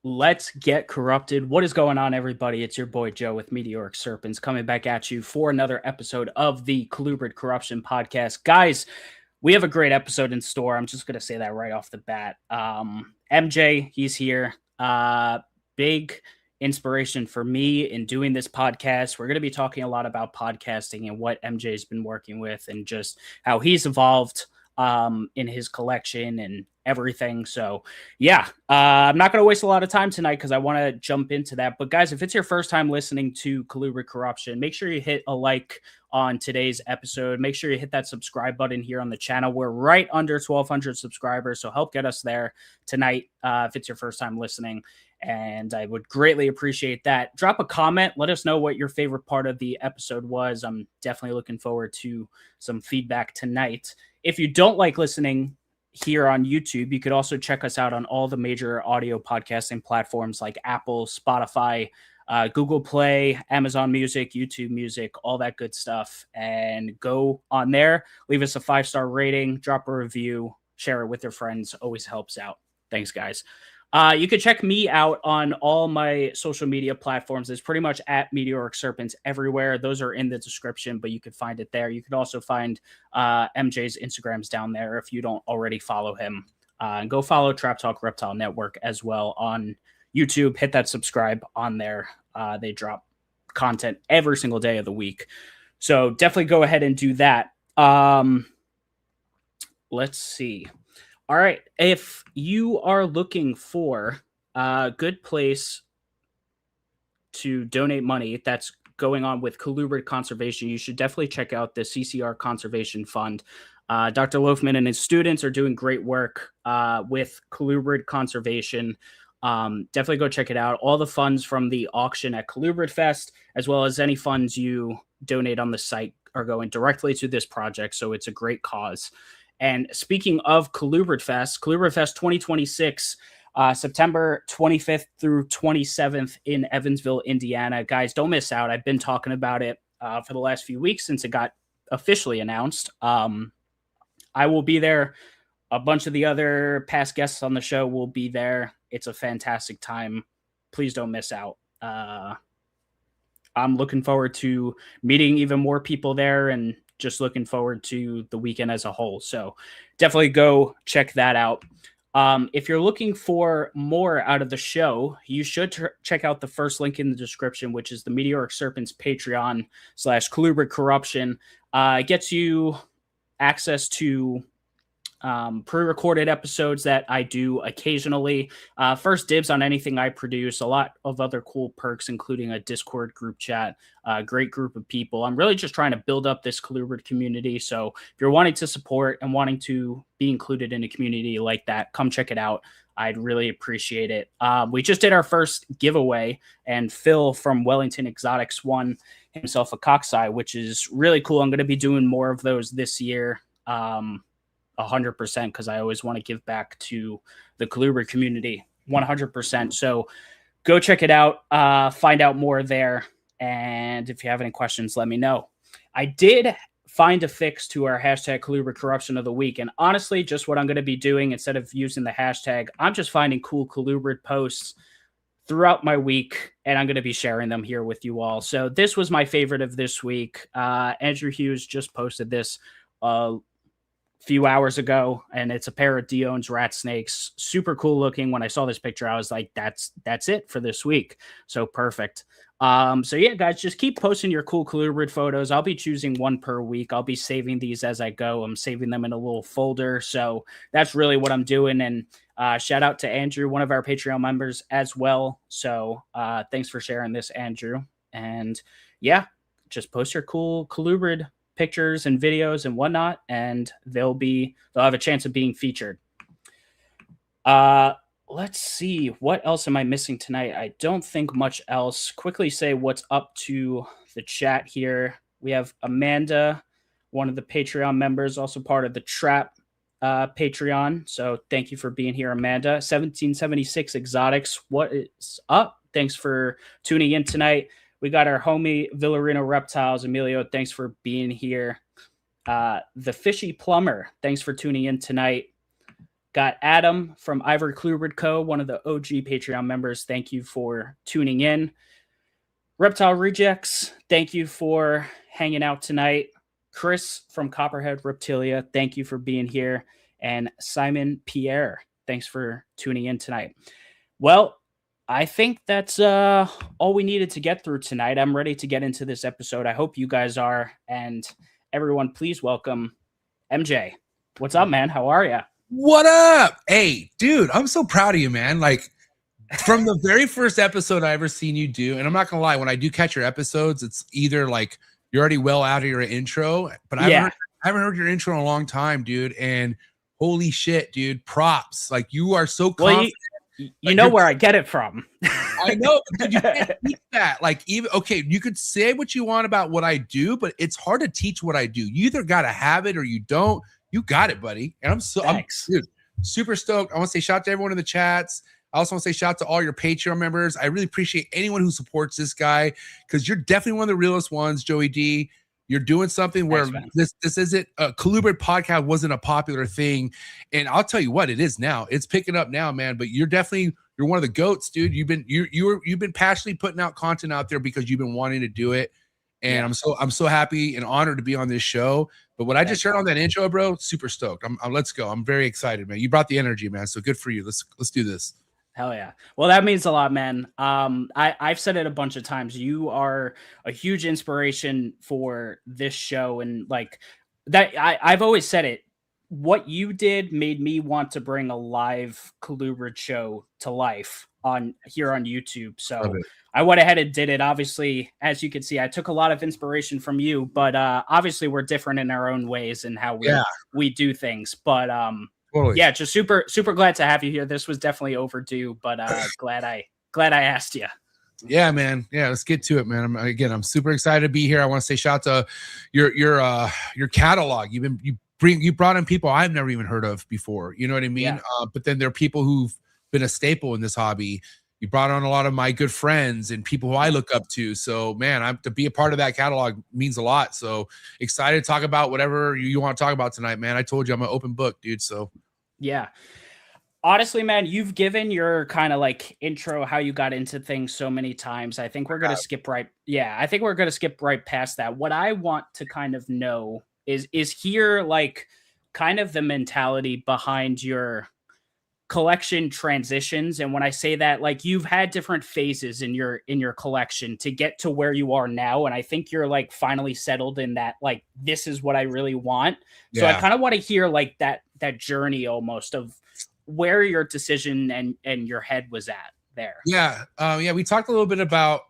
Let's get corrupted. What is going on, everybody? It's your boy Joe with Meteoric Serpents coming back at you for another episode of the Colubrid Corruption Podcast. Guys, we have a great episode in store. I'm just going to say that right off the bat. MJ, he's here. Big inspiration for me in doing this podcast. We're going to be talking a lot about podcasting and what MJ's been working with and just how he's evolved in his collection and everything. So yeah, I'm not going to waste a lot of time tonight because I want to jump into that. But guys, if it's your first time listening to Colubrid Corruption, make sure you hit a like on today's episode. Make sure you hit that subscribe button here on the channel. We're right under 1,200 subscribers, so help get us there tonight if it's your first time listening. And I would greatly appreciate that. Drop a comment. Let us know what your favorite part of the episode was. I'm definitely looking forward to some feedback tonight. If you don't like listening here on YouTube, you could also check us out on all the major audio podcasting platforms like Apple, Spotify, Google Play, Amazon Music, YouTube Music, all that good stuff. And go on there, leave us a 5-star rating, drop a review, share it with your friends. Always helps out. Thanks, guys. You can check me out on all my social media platforms. It's pretty much at Meteoric Serpents everywhere. Those are in the description, but you can find it there. You can also find MJ's Instagrams down there if you don't already follow him. And go follow Talk Reptile Network as well on YouTube. Hit that subscribe on there. They drop content every single day of the week. So definitely go ahead and do that. Let's see. All right. If you are looking for a good place to donate money that's going on with colubrid conservation, you should definitely check out the CCR Conservation Fund. Dr. Loafman and his students are doing great work with colubrid conservation. Definitely go check it out. All the funds from the auction at Colubrid Fest, as well as any funds you donate on the site, are going directly to this project. So it's a great cause. And speaking of Colubrid Fest 2026, September 25th through 27th in Evansville, Indiana. Guys, don't miss out. I've been talking about it for the last few weeks since it got officially announced. I will be there. A bunch of the other past guests on the show will be there. It's a fantastic time. Please don't miss out. I'm looking forward to meeting even more people there and just looking forward to the weekend as a whole. So definitely go check that out. If you're looking for more out of the show, you should check out the first link in the description, which is the Meteoric Serpents Patreon /Colubrid Corruption. It gets you access to pre-recorded episodes that I do occasionally. First dibs on anything I produce, a lot of other cool perks, including a Discord group chat, a great group of people. I'm really just trying to build up this Colubrid community. So if you're wanting to support and wanting to be included in a community like that, come check it out. I'd really appreciate it. We just did our first giveaway, and Phil from Wellington Exotics won himself a cockseye, which is really cool. I'm going to be doing more of those this year. 100%, because I always want to give back to the Colubrid community 100%. So go check it out, find out more there. And if you have any questions, let me know. I did find a fix to our hashtag Colubrid Corruption of the Week. And honestly, just what I'm going to be doing instead of using the hashtag, I'm just finding cool Colubrid posts throughout my week, and I'm going to be sharing them here with you all. So this was my favorite of this week. Andrew Hughes just posted this few hours ago, and it's a pair of Dion's rat snakes. Super cool looking. When I saw this picture, I was like, that's it for this week. So perfect. So yeah, guys, just keep posting your cool Colubrid photos. I'll be choosing one per week. I'll be saving these as I go. I'm saving them in a little folder. So that's really what I'm doing. And shout out to Andrew, one of our Patreon members as well. So thanks for sharing this, Andrew. And yeah, just post your cool Colubrid pictures and videos and whatnot, and they'll have a chance of being featured. Let's see, what else am I missing tonight? I don't think much else. Quickly say what's up to the chat here. We have Amanda, one of the Patreon members, also part of the Trap Patreon. So thank you for being here, Amanda. 1776 Exotics, what is up? Thanks for tuning in tonight. We got our homie Villarino Reptiles. Emilio, thanks for being here. The Fishy Plumber, thanks for tuning in tonight. Got Adam from Ivory Colubrid Co., one of the OG Patreon members. Thank you for tuning in. Reptile Rejects, thank you for hanging out tonight. Chris from Copperhead Reptilia, thank you for being here. And Simon Pierre, thanks for tuning in tonight. Well, I think that's all we needed to get through tonight. I'm ready to get into this episode. I hope you guys are. And everyone, please welcome MJ. What's up, man? How are you? What up? Hey, dude, I'm so proud of you, man. Like, from the very first episode I ever seen you do, and I'm not gonna lie, when I do catch your episodes, it's either like you're already well out of your intro, but I haven't heard your intro in a long time, dude. And holy shit, dude, props. Like, you are so confident. Well, you know where I get it from. I know, but you can't teach that. Like, even okay, you could say what you want about what I do, but it's hard to teach what I do. You either gotta have it or you don't. You got it, buddy. And I'm dude, super stoked. I want to say shout out to everyone in the chats. I also want to say shout out to all your Patreon members. I really appreciate anyone who supports this guy, because you're definitely one of the realest ones, Joey D. You're doing something where this isn't a Colubrid podcast wasn't a popular thing. And I'll tell you what, it is now. It's picking up now, man. But you're one of the goats, dude. You've been passionately putting out content out there because you've been wanting to do it. And I'm so happy and honored to be on this show. But what I just heard on that intro, bro, super stoked. Let's go. I'm very excited, man. You brought the energy, man. So good for you. Let's do this. Hell yeah. Well, that means a lot, man. I've said it a bunch of times. You are a huge inspiration for this show. And like that, I've always said it. What you did made me want to bring a live Colubrid show to life here on YouTube. So I went ahead and did it. Obviously, as you can see, I took a lot of inspiration from you, but obviously we're different in our own ways and how we do things. But totally. Yeah, just super glad to have you here. This was definitely overdue, but glad I asked you. Yeah, man. Yeah, let's get to it, man. I'm super excited to be here. I want to say shout out to your catalog. You brought in people I've never even heard of before. You know what I mean? Yeah. But then there are people who've been a staple in this hobby. You brought on a lot of my good friends and people who I look up to. So, man, to be a part of that catalog means a lot. So excited to talk about whatever you want to talk about tonight, man. I told you I'm an open book, dude. So, yeah. Honestly, man, you've given your kind of like intro, how you got into things so many times. I think we're going to skip right. Yeah, I think we're going to skip right past that. What I want to kind of know is here like kind of the mentality behind your collection transitions. And when I say that, like, you've had different phases in your collection to get to where you are now, and I think you're like finally settled in that, like, this is what I really want. So I kind of want to hear like that journey almost of where your decision and your head was at there. We talked a little bit about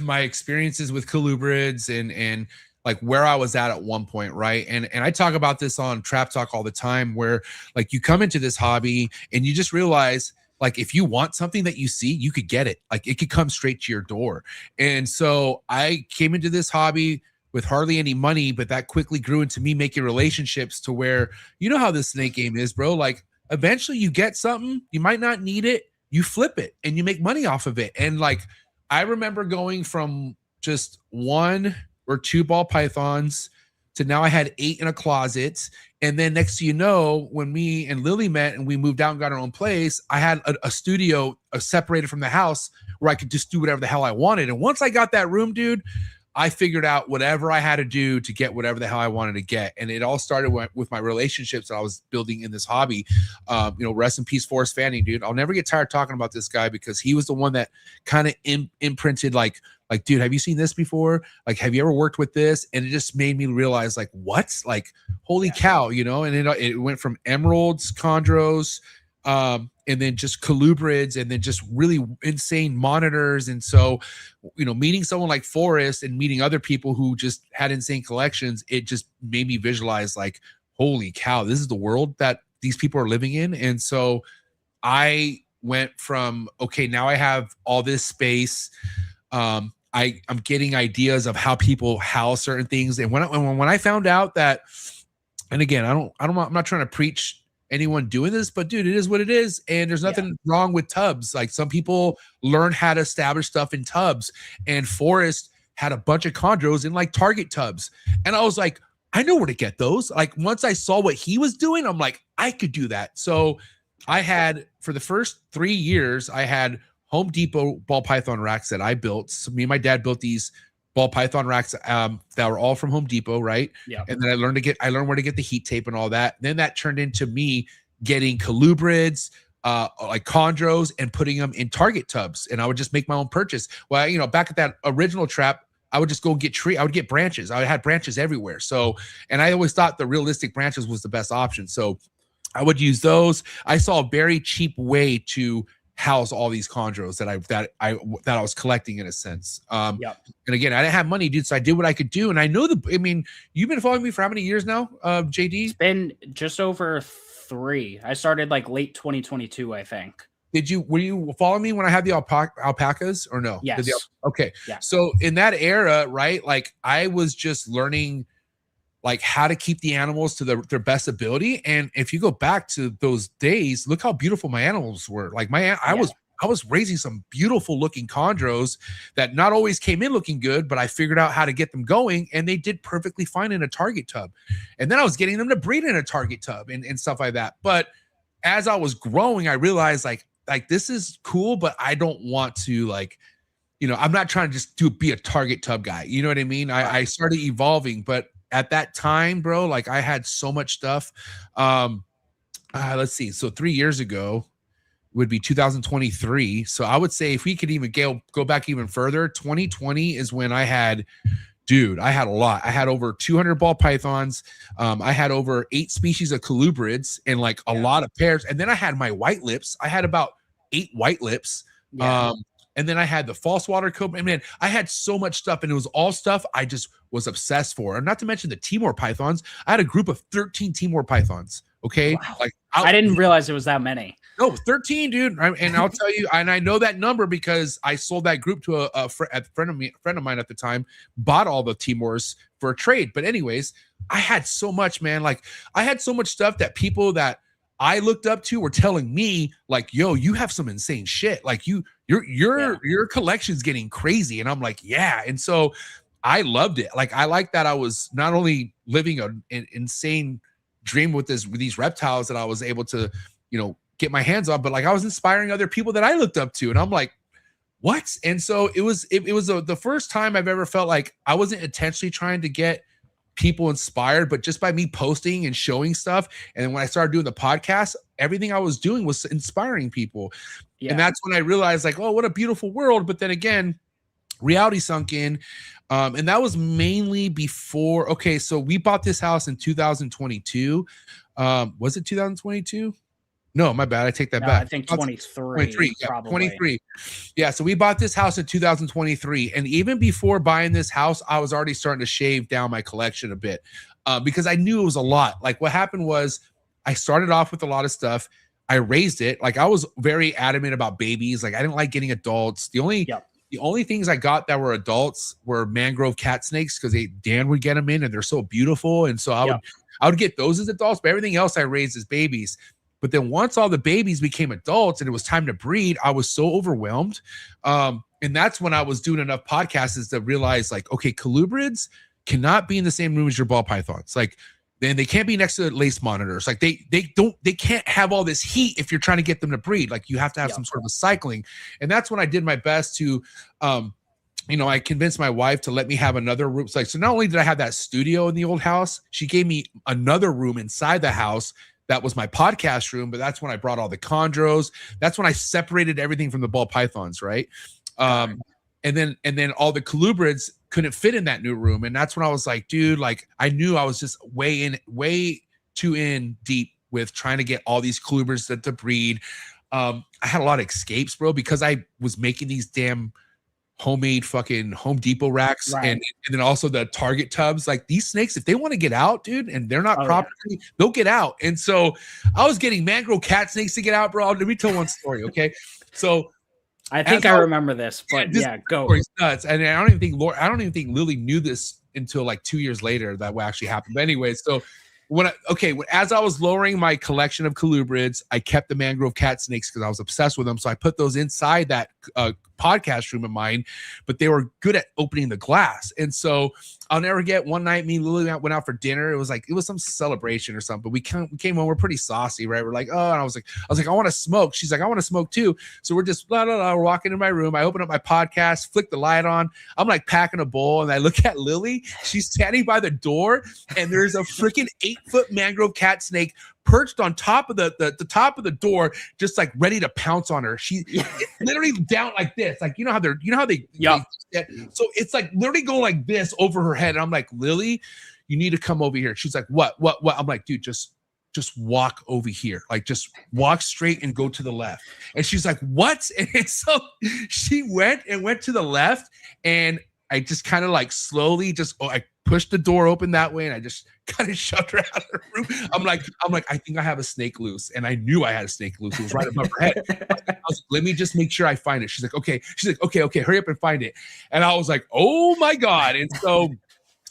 my experiences with colubrids and like where I was at one point, right? And I talk about this on Trap Talk all the time, where like you come into this hobby and you just realize, like, if you want something that you see, you could get it. Like, it could come straight to your door. And so I came into this hobby with hardly any money, but that quickly grew into me making relationships to where, you know how this snake game is, bro. Like, eventually you get something, you might not need it, you flip it and you make money off of it. And like, I remember going from just 1 or 2 ball pythons to now I had 8 in a closet. And then next thing you know, when me and Lily met and we moved out and got our own place, I had a studio separated from the house where I could just do whatever the hell I wanted. And once I got that room, dude, I figured out whatever I had to do to get whatever the hell I wanted to get. And it all started with my relationships that I was building in this hobby. Rest in peace, Forrest Fanning, dude. I'll never get tired talking about this guy because he was the one that kind of imprinted like, dude, have you seen this before? Like, have you ever worked with this? And it just made me realize, like, what? Like, holy cow, you know? And it went from emeralds, chondros, and then just colubrids, and then just really insane monitors. And so, meeting someone like Forrest and meeting other people who just had insane collections, it just made me visualize, like, holy cow, this is the world that these people are living in. And so I went from, okay, now I have all this space. I'm getting ideas of how people house certain things. And when I found out that, and again, I'm not trying to preach anyone doing this, but dude, it is what it is. And there's nothing wrong with tubs. Like, some people learn how to establish stuff in tubs, and Forrest had a bunch of chondros in like Target tubs. And I was like, I know where to get those. Like once I saw what he was doing, I'm like, I could do that. So I had, for the first 3 years, I had Home Depot ball python racks that I built. So me and my dad built these ball python racks that were all from Home Depot, right? Yeah. And then I learned where to get the heat tape and all that. Then that turned into me getting colubrids, like chondros, and putting them in target tubs. And I would just make my own purchase. Well, you know, back at that original trap, I would just go get I would get branches. I had branches everywhere. So, and I always thought the realistic branches was the best option. So I would use those. I saw a very cheap way to house all these chondros that I was collecting, in a sense. And again, I didn't have money, dude, so I did what I could do. And I know I mean, you've been following me for how many years now, JD? It's been just over 3. I started like late 2022, I think. Were you following me when I had the alpacas or no? Yes. Okay. Yeah. So in that era, right, like I was just learning like how to keep the animals to their best ability. And if you go back to those days, look how beautiful my animals were. Like I was raising some beautiful looking chondros that not always came in looking good, but I figured out how to get them going, and they did perfectly fine in a target tub. And then I was getting them to breed in a target tub and stuff like that. But as I was growing, I realized like this is cool, but I don't want to, like, you know, I'm not trying to just be a target tub guy. You know what I mean? I started evolving, but at that time, bro, like I had so much stuff. Let's see. So 3 years ago would be 2023. So I would say if we could even go back even further, 2020 is when I had a lot. I had over 200 ball pythons. I had over 8 species of colubrids and like a lot of pairs. And then I had my white lips. I had about 8 white lips. And then I had the false water cobra. Man, I had so much stuff, and it was all stuff I just was obsessed for. And not to mention the Timor pythons. I had a group of 13 Timor pythons. Okay. Wow. Like I didn't realize it was that many. No, 13, dude. And I'll tell you, and I know that number because I sold that group to a friend of mine at the time, bought all the Timors for a trade. But anyways, I had so much, man. Like I had so much stuff that people that I looked up to were telling me like, yo, you have some insane shit. Like your collection's getting crazy. And I'm like, yeah. And so I loved it. Like, I like that I was not only living an insane dream with these reptiles that I was able to, you know, get my hands on, but like I was inspiring other people that I looked up to. And I'm like, what? And so it was the first time I've ever felt like I wasn't intentionally trying to get people inspired, but just by me posting and showing stuff. And then when I started doing the podcast, everything I was doing was inspiring people. Yeah. And that's when I realized like, oh, what a beautiful world. But then again, reality sunk in. And that was mainly before. Okay. So we bought this house in 2022. Was it 2022? No, my bad. I take that back. I think 23. Yeah, probably. 23. Yeah, so we bought this house in 2023. And even before buying this house, I was already starting to shave down my collection a bit because I knew it was a lot. Like what happened was I started off with a lot of to I raised it. Like I was very adamant about babies. Like I didn't like getting adults. The only things I got that were adults were mangrove cat snakes because Dan would get them in and they're so beautiful. And so I would get those as adults, but everything else I raised as babies. But then once all the babies became adults and it was time to breed, I was so overwhelmed. And that's when I was doing enough podcasts to realize like, okay, colubrids cannot be in the same room as your ball pythons. Like then they can't be next to lace monitors. Like they can't have all this heat if you're trying to get them to breed. Like you have to have some sort of a cycling. And that's when I did my best to, you know, I convinced my wife to let me have another room. So not only did I have that studio in the old house, she gave me another room inside the house. That was my podcast room, but that's when I brought all the chondros. That's when I separated everything from the ball pythons, right? And then all the colubrids couldn't fit in that new room. And that's when I was like, dude, like I knew I was just way too in deep with trying to get all these colubrids to breed. I had a lot of escapes, bro, because I was making these damn homemade fucking Home Depot racks and then also the target tubs. Like these snakes, if they want to get out, dude, and they're not properly, they'll get out. And so I was getting mangrove cat snakes to get out, bro. Let me tell one story, okay? So I think I remember this, but go. Story's nuts. And I don't even think Lily knew this until like 2 years later that what actually happened. But anyway, so as I was lowering my collection of colubrids, I kept the mangrove cat snakes because I was obsessed with them. So I put those inside that podcast room of mine, but they were good at opening the glass. And so I'll never get one night, me and Lily went out for dinner. It was some celebration or something, but we came home, we're pretty saucy, right? We're like, oh, and I was like, I want to smoke. She's like, I want to smoke too. So we're just blah, blah, blah. We're walking in my room. I open up my podcast, flick the light on. I'm like packing a bowl, and I look at Lily. She's standing by the door, and there's a freaking 8-foot mangrove cat snake perched on top of the top of the door, just like ready to pounce on her. She literally down like this, like you know how they so it's like literally going like this over her head. And I'm like, Lily, you need to come over here. She's like, what? I'm like, dude, just walk over here. Like, just walk straight and go to the left. And she's like, what? And so she went to the left, and I just kind of like slowly I pushed the door open that way, and I just kind of shoved her out of the room. I'm like, I think I have a snake loose. And I knew I had a snake loose. It was right above her head. I was like, let me just make sure I find it. She's like, okay. She's like, okay, hurry up and find it. And I was like, oh my God. And so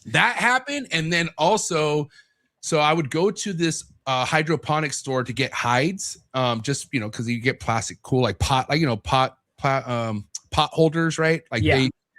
that happened. And then also, so I would go to this hydroponic store to get hides, just, because you get plastic cool, like pot holders, right? Like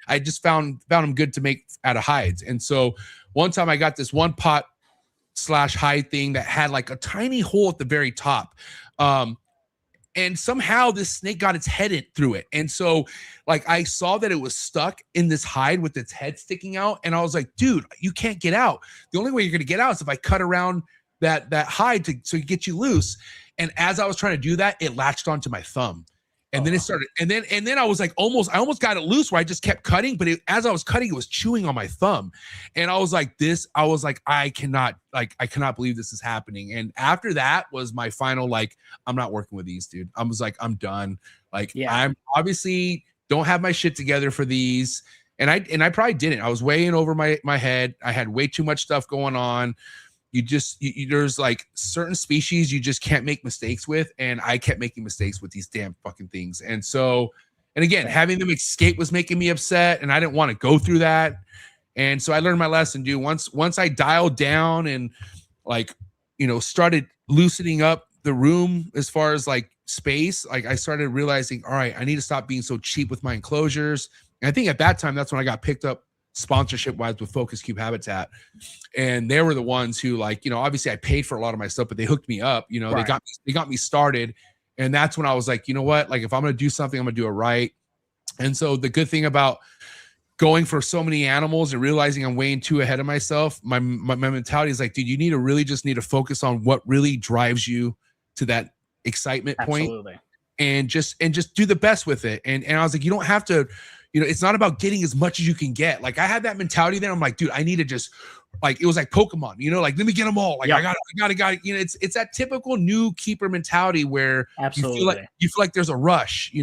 I just found them good to make out of hides. And so one time I got this one pot / hide thing that had like a tiny hole at the very top. And somehow this snake got its head in through it. And so like I saw that it was stuck in this hide with its head sticking out. And I was like, dude, you can't get out. The only way you're going to get out is if I cut around that hide so it get you loose. And as I was trying to do that, it latched onto my thumb. And then it started, and then I was like, I almost got it loose where I just kept cutting, but as I was cutting, it was chewing on my thumb. And I was like, I cannot believe this is happening. And after that was my final, like, I'm not working with these, dude. I was like, I'm done. Like, I'm obviously don't have my shit together for these. And I probably didn't. I was way in over my head. I had way too much stuff going on. There's like certain species you just can't make mistakes with. And I kept making mistakes with these damn fucking things. And so, and again, having them escape was making me upset, and I didn't want to go through that. And so I learned my lesson, dude. Once I dialed down and like, started loosening up the room as far as like space, like I started realizing, all right, I need to stop being so cheap with my enclosures. And I think at that time, that's when I got picked up sponsorship wise with Focus Cube Habitat, and they were the ones who, like, obviously I paid for a lot of my stuff, but they hooked me up. Right. They got me started, and that's when I was like, you know what, like if I'm gonna do something, I'm gonna do it right. And so the good thing about going for so many animals and realizing I'm way too ahead of myself, my mentality is like, dude, you need to focus on what really drives you to that excitement point. Absolutely. And just do the best with it. And I was like, you don't have to. It's not about getting as much as you can get. Like I had that mentality then. I'm like, dude, I need to just, like, it was like Pokemon, like, let me get them all. Like, I got, it's that typical new keeper mentality where Absolutely. you feel like there's a rush,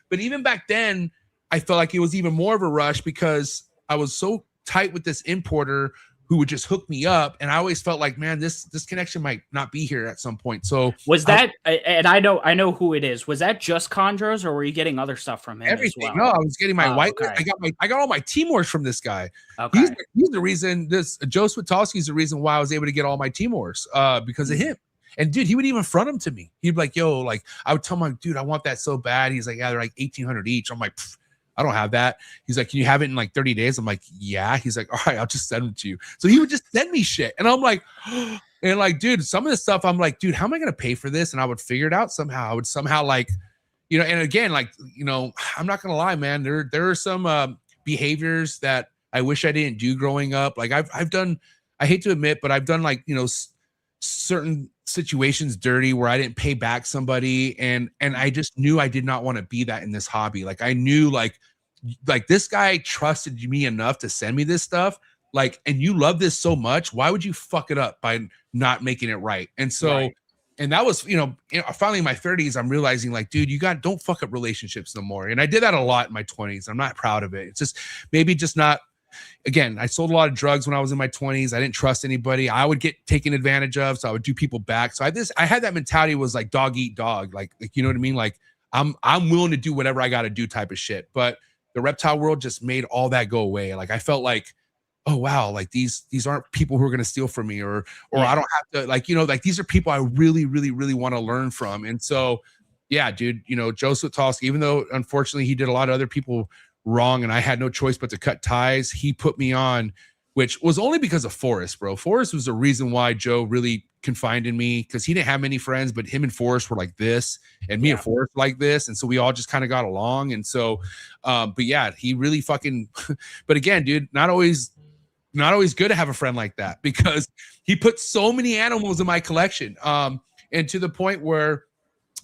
but even back then I felt like it was even more of a rush because I was so tight with this importer who would just hook me up. And I always felt like, man, this connection might not be here at some point. So was that, and I know who it is. Was that just Chondros, or were you getting other stuff from him everything? as well? No, I was getting my white. Okay. I got all my Timors from this guy. Okay. He's the reason, Joe Switowski is the reason why I was able to get all my Timors, because of him. And dude, he would even front them to me. He'd be like, yo, like I would tell him, like, dude, I want that so bad. He's like, yeah, they're like 1,800 each. I'm like, I don't have that. He's like, can you have it in like 30 days? I'm like, yeah. He's like, all right, I'll just send them to you. So he would just send me shit. And I'm like, and like, dude, some of the stuff I'm like, dude, how am I going to pay for this? And I would figure it out somehow. I would somehow, like, and again, like, I'm not going to lie, man, there are some behaviors that I wish I didn't do growing up. Like I've done, I hate to admit, but I've done like, certain situations dirty where I didn't pay back somebody, and I just knew I did not want to be that in this hobby. Like I knew like this guy trusted me enough to send me this stuff, like, and you love this so much, why would you fuck it up by not making it right? And so right. And that was, finally in my 30s, I'm realizing, like, dude, don't fuck up relationships no more. And I did that a lot in my 20s. I'm not proud of it. It's just maybe just not. Again, I sold a lot of drugs when I was in my 20s. I didn't trust anybody. I would get taken advantage of, so I would do people back. So I had that mentality, was like dog eat dog. Like you know what I mean? Like I'm willing to do whatever I got to do type of shit. But the reptile world just made all that go away. Like I felt like, oh wow, like these aren't people who are going to steal from me, or I don't have to, like, like these are people I really, really, really want to learn from. And so yeah, dude, you know, Joseph Tolsky, even though unfortunately he did a lot of other people wrong and I had no choice but to cut ties, he put me on, which was only because of Forrest, bro. Forrest was the reason why Joe really confided in me, because he didn't have many friends, but him and Forrest were like this, and me and Forrest like this. And so we all just kind of got along. And so, but yeah, he really fucking, but again, dude, not always good to have a friend like that, because he put so many animals in my collection. And to the point where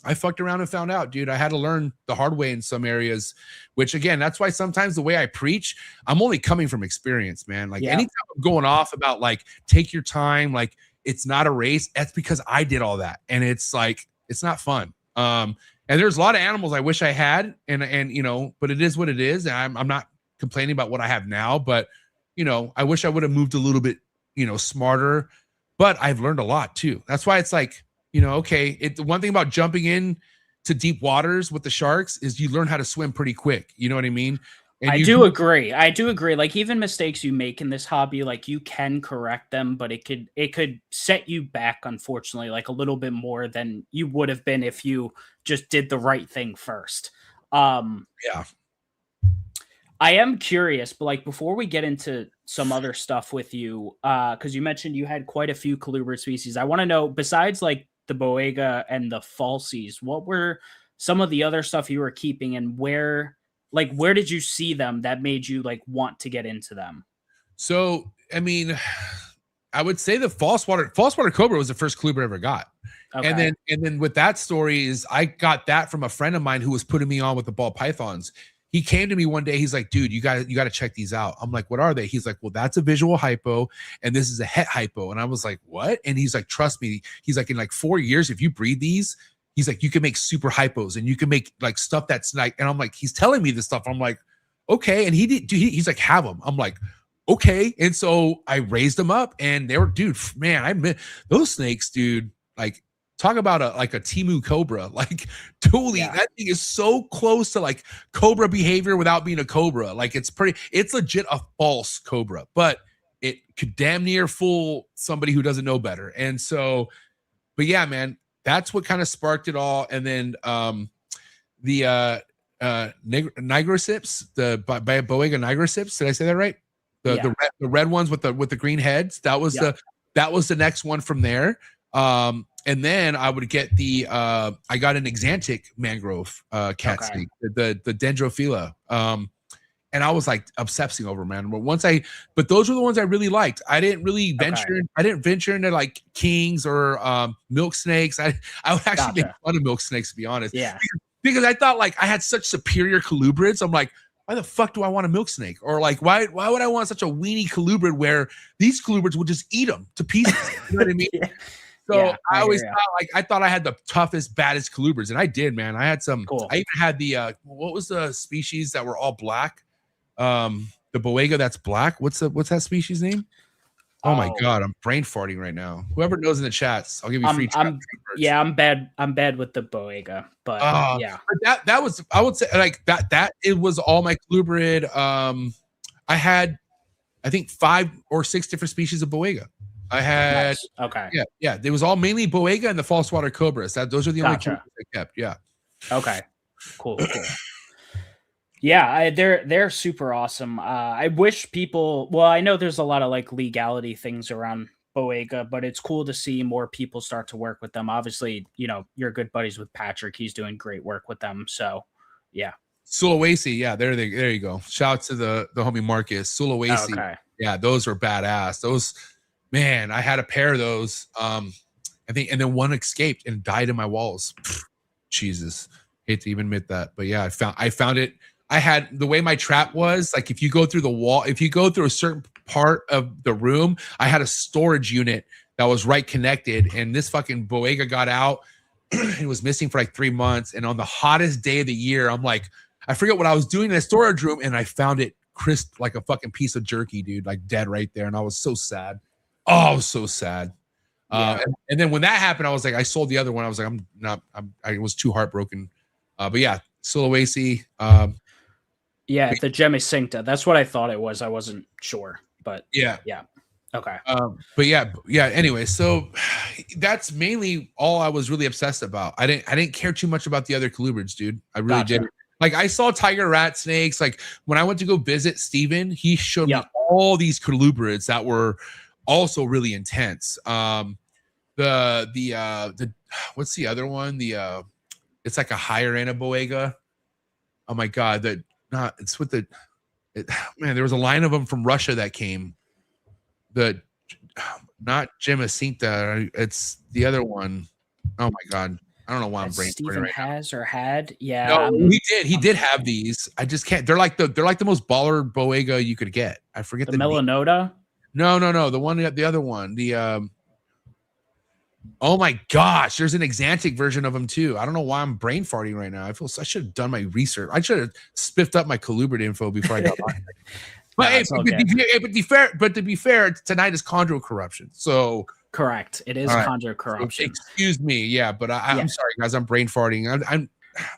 I fucked around and found out, dude, I had to learn the hard way in some areas, which again, that's why sometimes the way I preach, I'm only coming from experience, man. Like anytime I'm going off about like, take your time, like it's not a race, that's because I did all that. And it's like, it's not fun. And there's a lot of animals I wish I had, and you know, but it is what it is. And I'm not complaining about what I have now, but you know, I wish I would have moved a little bit, you know, smarter, but I've learned a lot too. That's why it's like, you know, okay, the one thing about jumping in to deep waters with the sharks is you learn how to swim pretty quick. You know what I mean? And I do agree. I do agree. Like even mistakes you make in this hobby, like you can correct them, but it could set you back, unfortunately, like a little bit more than you would have been if you just did the right thing first. Yeah. I am curious, but like before we get into some other stuff with you, because you mentioned you had quite a few colubrid species. I want to know, besides like the Boega and the falsies, what were some of the other stuff you were keeping, and where did you see them that made you like want to get into them? So, I mean, I would say the false water cobra was the first colubrid I ever got. Okay. And then with that story is I got that from a friend of mine who was putting me on with the ball pythons. He came to me one day. He's like, dude, you got to check these out. I'm like, what are they? He's like, well, that's a visual hypo, and this is a het hypo. And I was like, what? And he's like, trust me. He's like, in like 4 years, if you breed these, he's like, you can make super hypos, and you can make like stuff that's like, and I'm like, he's telling me this stuff. I'm like, okay. And he's like, have them. I'm like, okay. And so I raised them up, and they were, dude, man, those snakes, dude, like, talk about a Timu cobra, like totally. Yeah. That thing is so close to like cobra behavior without being a cobra. Like it's legit a false cobra, but it could damn near fool somebody who doesn't know better. And so, but yeah, man, that's what kind of sparked it all. And then the nigrosips, the Boega nigrosips. Did I say that right? The red ones with the green heads. That was the next one from there. And then I would get I got an Exantic mangrove cat snake, the Dendrophila. And I was like obsessing over, man. But those were the ones I really liked. I didn't really venture into like kings or milk snakes. I would actually make fun of milk snakes, to be honest. Yeah. Because I thought like I had such superior colubrids. I'm like, why the fuck do I want a milk snake? Or like, why would I want such a weenie colubrid where these colubrids would just eat them to pieces? You know what I mean? So I always thought I had the toughest, baddest colubrids, and I did, man. I had some. Cool. I even had the what was the species that were all black? The Boega that's black. What's that species name? Oh my god, I'm brain farting right now. Whoever knows in the chats, I'll give you free. I'm bad with the Boega, but yeah. But that was, I would say, like that it was all my colubrid. I had, I think 5 or 6 different species of Boega. I had yeah. It was all mainly Boega and the false water cobras. Those are the only two I kept. Yeah. Okay. Cool. Yeah, they're super awesome. I wish people. Well, I know there's a lot of like legality things around Boega, but it's cool to see more people start to work with them. Obviously, you know, you're good buddies with Patrick. He's doing great work with them. So, yeah. Sulawesi, yeah, there you go. Shout out to the homie Marcus. Sulawesi, yeah, those are badass. Those. Man, I had a pair of those. I think, and then one escaped and died in my walls. Jesus, hate to even admit that, but yeah, I found it. I had the way my trap was like, if you go through the wall, if you go through a certain part of the room, I had a storage unit that was right connected, and this fucking Boega got out and was missing for like 3 months. And on the hottest day of the year, I'm like, I forget what I was doing in the storage room, and I found it crisp like a fucking piece of jerky, dude, like dead right there, and I was so sad. Oh, I was so sad. And then when that happened, I was like, I sold the other one. I was like, I was too heartbroken. But yeah, Sulawesi. Yeah, the Gemicincta. That's what I thought it was. I wasn't sure, but yeah. Okay. But yeah. Anyway, so that's mainly all I was really obsessed about. I didn't care too much about the other colubrids, dude. I really Gotcha. didn't. Like I saw tiger rat snakes. Like when I went to go visit Steven, he showed me Yep. all these colubrids that were also really intense. The what's the other one? It's like a higher anaboega. Oh my god, it's with man. There was a line of them from Russia that came. Not Jemacinta. It's the other one. Oh my god, I don't know why I'm brain Stephen right has or had. Yeah. now. No, he did have these. I just can't. They're like the most baller boega you could get. I forget the the name. Melanota. No. The other one. Oh my gosh, there's an Exantic version of them too. I don't know why I'm brain farting right now. I should have done my research. I should have spiffed up my colubrid info before I got on. But, hey, but to be fair, tonight is chondro corruption. So correct, it is right. chondro corruption. So excuse me, yeah, but I'm sorry, guys. I'm brain farting. I'm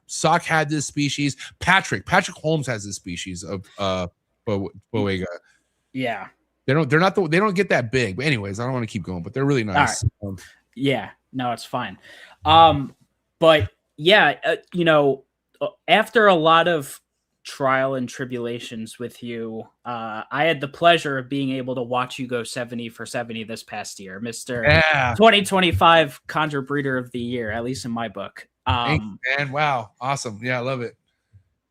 Sock had this species. Patrick Holmes has this species of boega. Yeah, they don't get that big. But anyways, I don't want to keep going, but they're really nice. Right. Yeah, no, it's fine. But yeah, after a lot of trial and tribulations with you, I had the pleasure of being able to watch you go 70 for 70 this past year, Mr. 2025 Chondro Breeder of the Year, at least in my book. Thanks, man. Wow, awesome. Yeah, I love it.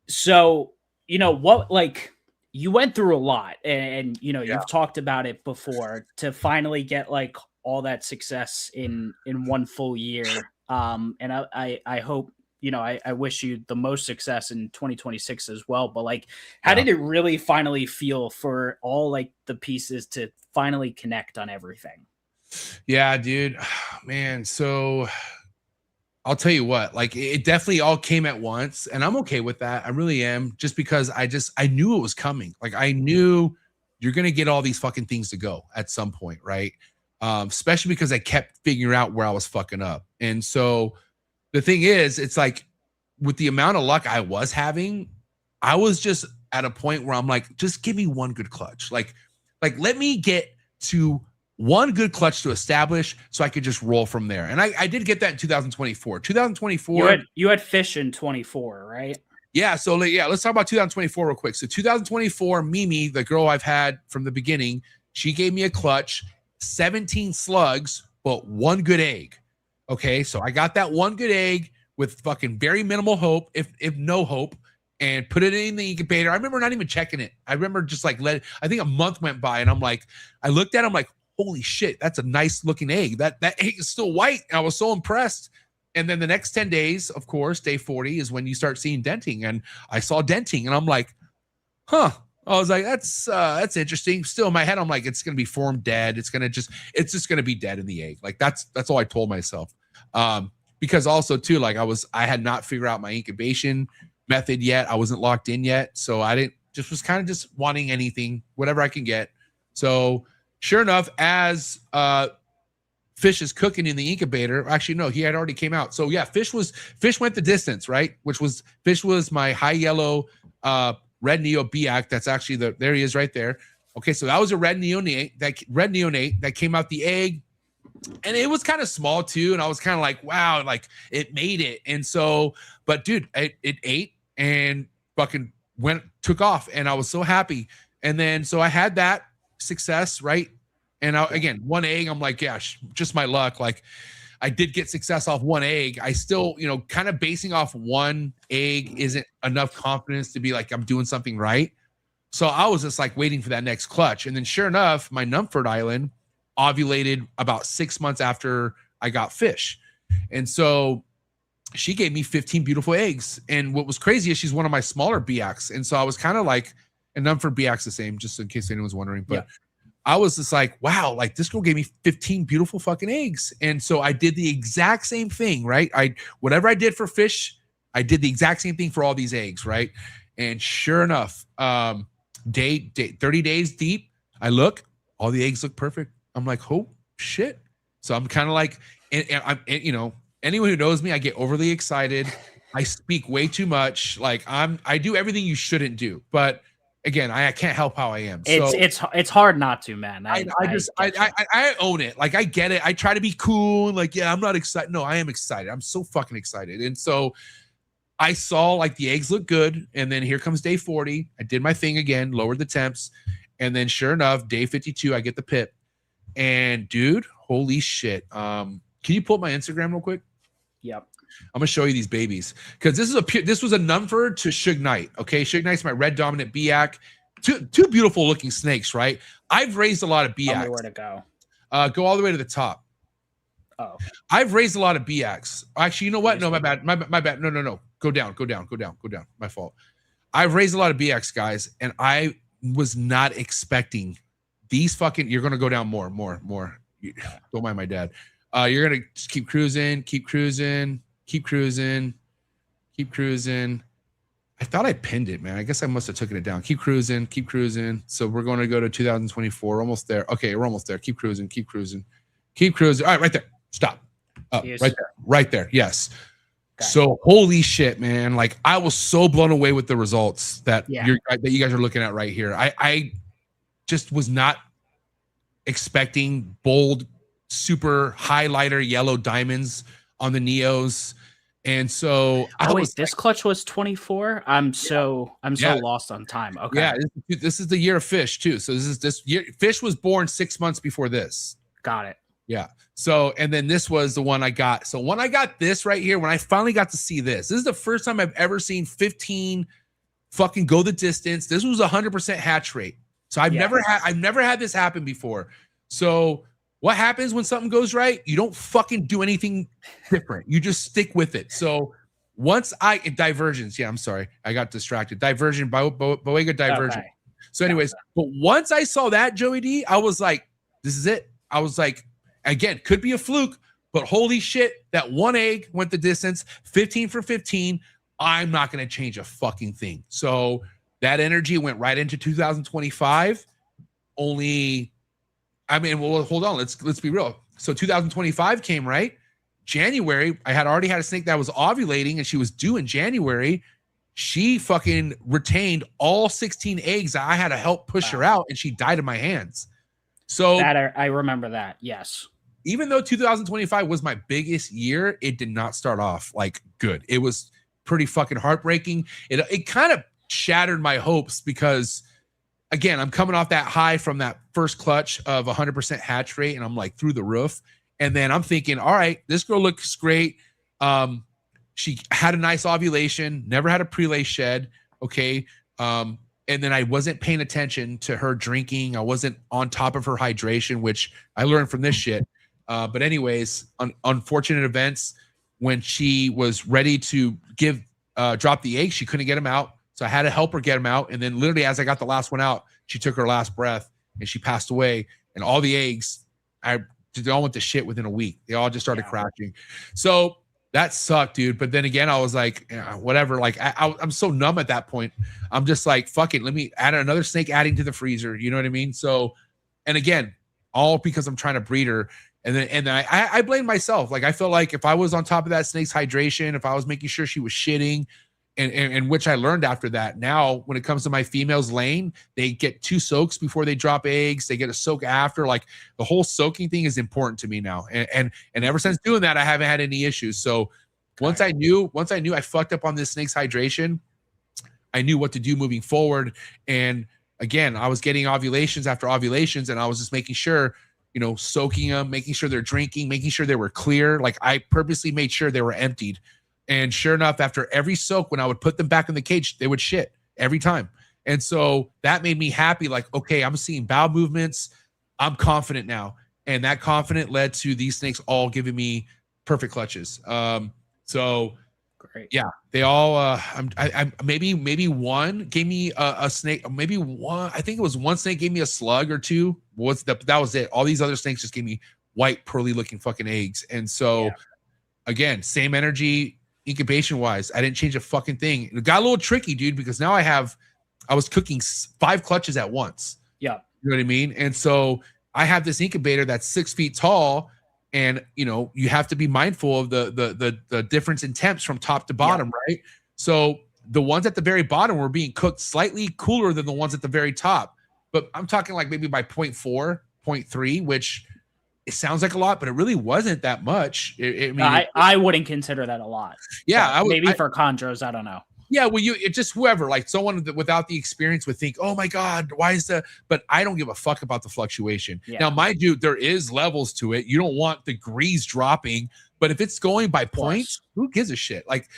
So, you went through a lot, and you've talked about it before, to finally get like all that success in one full year. And I hope, I wish you the most success in 2026 as well. But like, how did it really finally feel for all like the pieces to finally connect on everything? Yeah, dude, man. So I'll tell you what, like it definitely all came at once, and I'm okay with that. I really am, just because I knew it was coming. Like I knew you're going to get all these fucking things to go at some point, right? Especially because I kept figuring out where I was fucking up. And so the thing is, it's like with the amount of luck I was having, I was just at a point where I'm like, just give me one good clutch. Like let me get to one good clutch to establish so I could just roll from there. And I did get that in 2024. 2024. You had fish in 24, right? Yeah. So yeah, let's talk about 2024 real quick. So 2024, Mimi, the girl I've had from the beginning, she gave me a clutch. 17 slugs, but one good egg. Okay, so I got that one good egg with fucking very minimal hope, if no hope, and put it in the incubator. I remember not even checking it. I remember just like I think a month went by, and I'm like, I looked at it, I'm like, holy shit, that's a nice looking egg. That egg is still white. And I was so impressed. And then the next 10 days, of course, day 40 is when you start seeing denting, and I saw denting, and I'm like, huh. I was like, that's interesting. Still in my head, I'm like, it's gonna be formed dead. It's just gonna be dead in the egg. Like that's all I told myself. Because also too, like I had not figured out my incubation method yet. I wasn't locked in yet, so I was kind of just wanting anything, whatever I can get. So sure enough, as Fish is cooking in the incubator. Actually, no, he had already came out. So yeah, Fish went the distance, right? Fish was my high yellow red neo Biac. That's actually there he is right there. Okay, so that was a red neonate that came out the egg, and it was kind of small too. And I was kind of like, wow, like it made it. And so, but dude, it ate and fucking took off, and I was so happy. And then so I had that success, right? And again, one egg, I'm like, yeah, just my luck. Like I did get success off one egg. I still, kind of basing off one egg isn't enough confidence to be like, I'm doing something right. So I was just like waiting for that next clutch. And then sure enough, my Numford Island ovulated about 6 months after I got Fish. And so she gave me 15 beautiful eggs. And what was crazy is she's one of my smaller Biacs. And so I was kind of like, and Numford Biac's the same, just in case anyone's wondering, but I was just like, wow, like this girl gave me 15 beautiful fucking eggs. And so I did the exact same thing, right? Whatever I did for Fish, I did the exact same thing for all these eggs, right? And sure enough, 30 days deep, I look, all the eggs look perfect. I'm like, oh shit. So I'm kind of like, and anyone who knows me, I get overly excited. I speak way too much. Like I do everything you shouldn't do, but again, I can't help how I am. So It's hard not to, man. I own it. Like, I get it. I try to be cool. Like, yeah, I'm not excited. No, I am excited. I'm so fucking excited. And so I saw like the eggs look good. And then here comes day 40. I did my thing again, lowered the temps. And then sure enough, day 52, I get the pip. And dude, holy shit. Can you pull up my Instagram real quick? Yep. I'm gonna show you these babies because this was a Numford to Suge Knight. Okay, Suge Knight's my red dominant Biak. Two beautiful looking snakes, right? I've raised a lot of Biaks. Tell me where to go. Go all the way to the top. Oh, I've raised a lot of Biaks. Actually, you know what? No, my bad. My bad. No. Go down. My fault. I've raised a lot of Biaks, guys, and I was not expecting these fucking. You're gonna go down more. Don't mind my dad. You're gonna just keep cruising. I thought I pinned it, man. I guess I must have taken it down. Keep cruising. So we're going to go to 2024. Almost there. Okay, we're almost there. Keep cruising. All right, right there. Stop. Right there. Yes. Okay. So holy shit, man. Like, I was so blown away with the results that you guys are looking at right here. I just was not expecting bold, super highlighter yellow diamonds on the Neos. And so this clutch was 24. I'm so lost on time. Okay. Yeah, this is the year of fish too. So this year fish was born 6 months before this. Got it. Yeah. So, and then this was the one I got. So when I got this right here, when I finally got to see this is the first time I've ever seen 15 fucking go the distance. This was 100% hatch rate. So I've never had this happen before. So what happens when something goes right? You don't fucking do anything different. You just stick with it. So once divergence. Yeah, I'm sorry. I got distracted. Diversion, Boega diversion. Okay. So anyways, but once I saw that, Joey D, I was like, this is it. I was like, again, could be a fluke, but holy shit, that one egg went the distance, 15 for 15. I'm not going to change a fucking thing. So that energy went right into 2025. Well, hold on. Let's be real. So 2025 came, right? January, I had already had a snake that was ovulating and she was due in January. She fucking retained all 16 eggs. I had to help push her out and she died in my hands. So that I remember that. Yes. Even though 2025 was my biggest year, it did not start off like good. It was pretty fucking heartbreaking. It kind of shattered my hopes because, again, I'm coming off that high from that first clutch of 100% hatch rate, and I'm like through the roof. And then I'm thinking, all right, this girl looks great. She had a nice ovulation, never had a prelay shed. Okay. And then I wasn't paying attention to her drinking. I wasn't on top of her hydration, which I learned from this shit. But anyways, unfortunate events when she was ready to drop the eggs, she couldn't get them out. So I had to help her get them out. And then literally as I got the last one out, she took her last breath and she passed away. And all the eggs, they all went to shit within a week. They all just started crashing. So that sucked, dude. But then again, I was like, whatever. Like I'm so numb at that point. I'm just like, fuck it. Let me add another snake adding to the freezer. You know what I mean? So, and again, all because I'm trying to breed her. And then I blame myself. Like I felt like if I was on top of that snake's hydration, if I was making sure she was shitting, and which I learned after that. Now, when it comes to my females laying, they get 2 soaks before they drop eggs. They get a soak after. Like the whole soaking thing is important to me now. And ever since doing that, I haven't had any issues. So once I knew I fucked up on this snake's hydration, I knew what to do moving forward. And again, I was getting ovulations after ovulations, and I was just making sure, soaking them, making sure they're drinking, making sure they were clear. Like I purposely made sure they were emptied. And sure enough, after every soak, when I would put them back in the cage, they would shit every time. And so that made me happy. Like, okay, I'm seeing bowel movements. I'm confident now. And that confidence led to these snakes all giving me perfect clutches. So great. Yeah, they all, I maybe one gave me a snake, maybe one, I think it was one snake gave me a slug or two. That was it. All these other snakes just gave me white, pearly looking fucking eggs. And so again, same energy, incubation wise, I didn't change a fucking thing. It got a little tricky, dude, because now I was cooking 5 clutches at once. Yeah. You know what I mean? And so I have this incubator that's 6 feet tall, and you have to be mindful of the difference in temps from top to bottom, right? So the ones at the very bottom were being cooked slightly cooler than the ones at the very top. But I'm talking like maybe by 0.4, 0.3, which it sounds like a lot, but it really wasn't that much. I wouldn't consider that a lot. Yeah, maybe for chondros, I don't know. Yeah, well, it just whoever, like someone without the experience would think, oh my God, why is the, but I don't give a fuck about the fluctuation. Yeah. Now, mind you, there is levels to it. You don't want degrees dropping, but if it's going by points, who gives a shit? Like,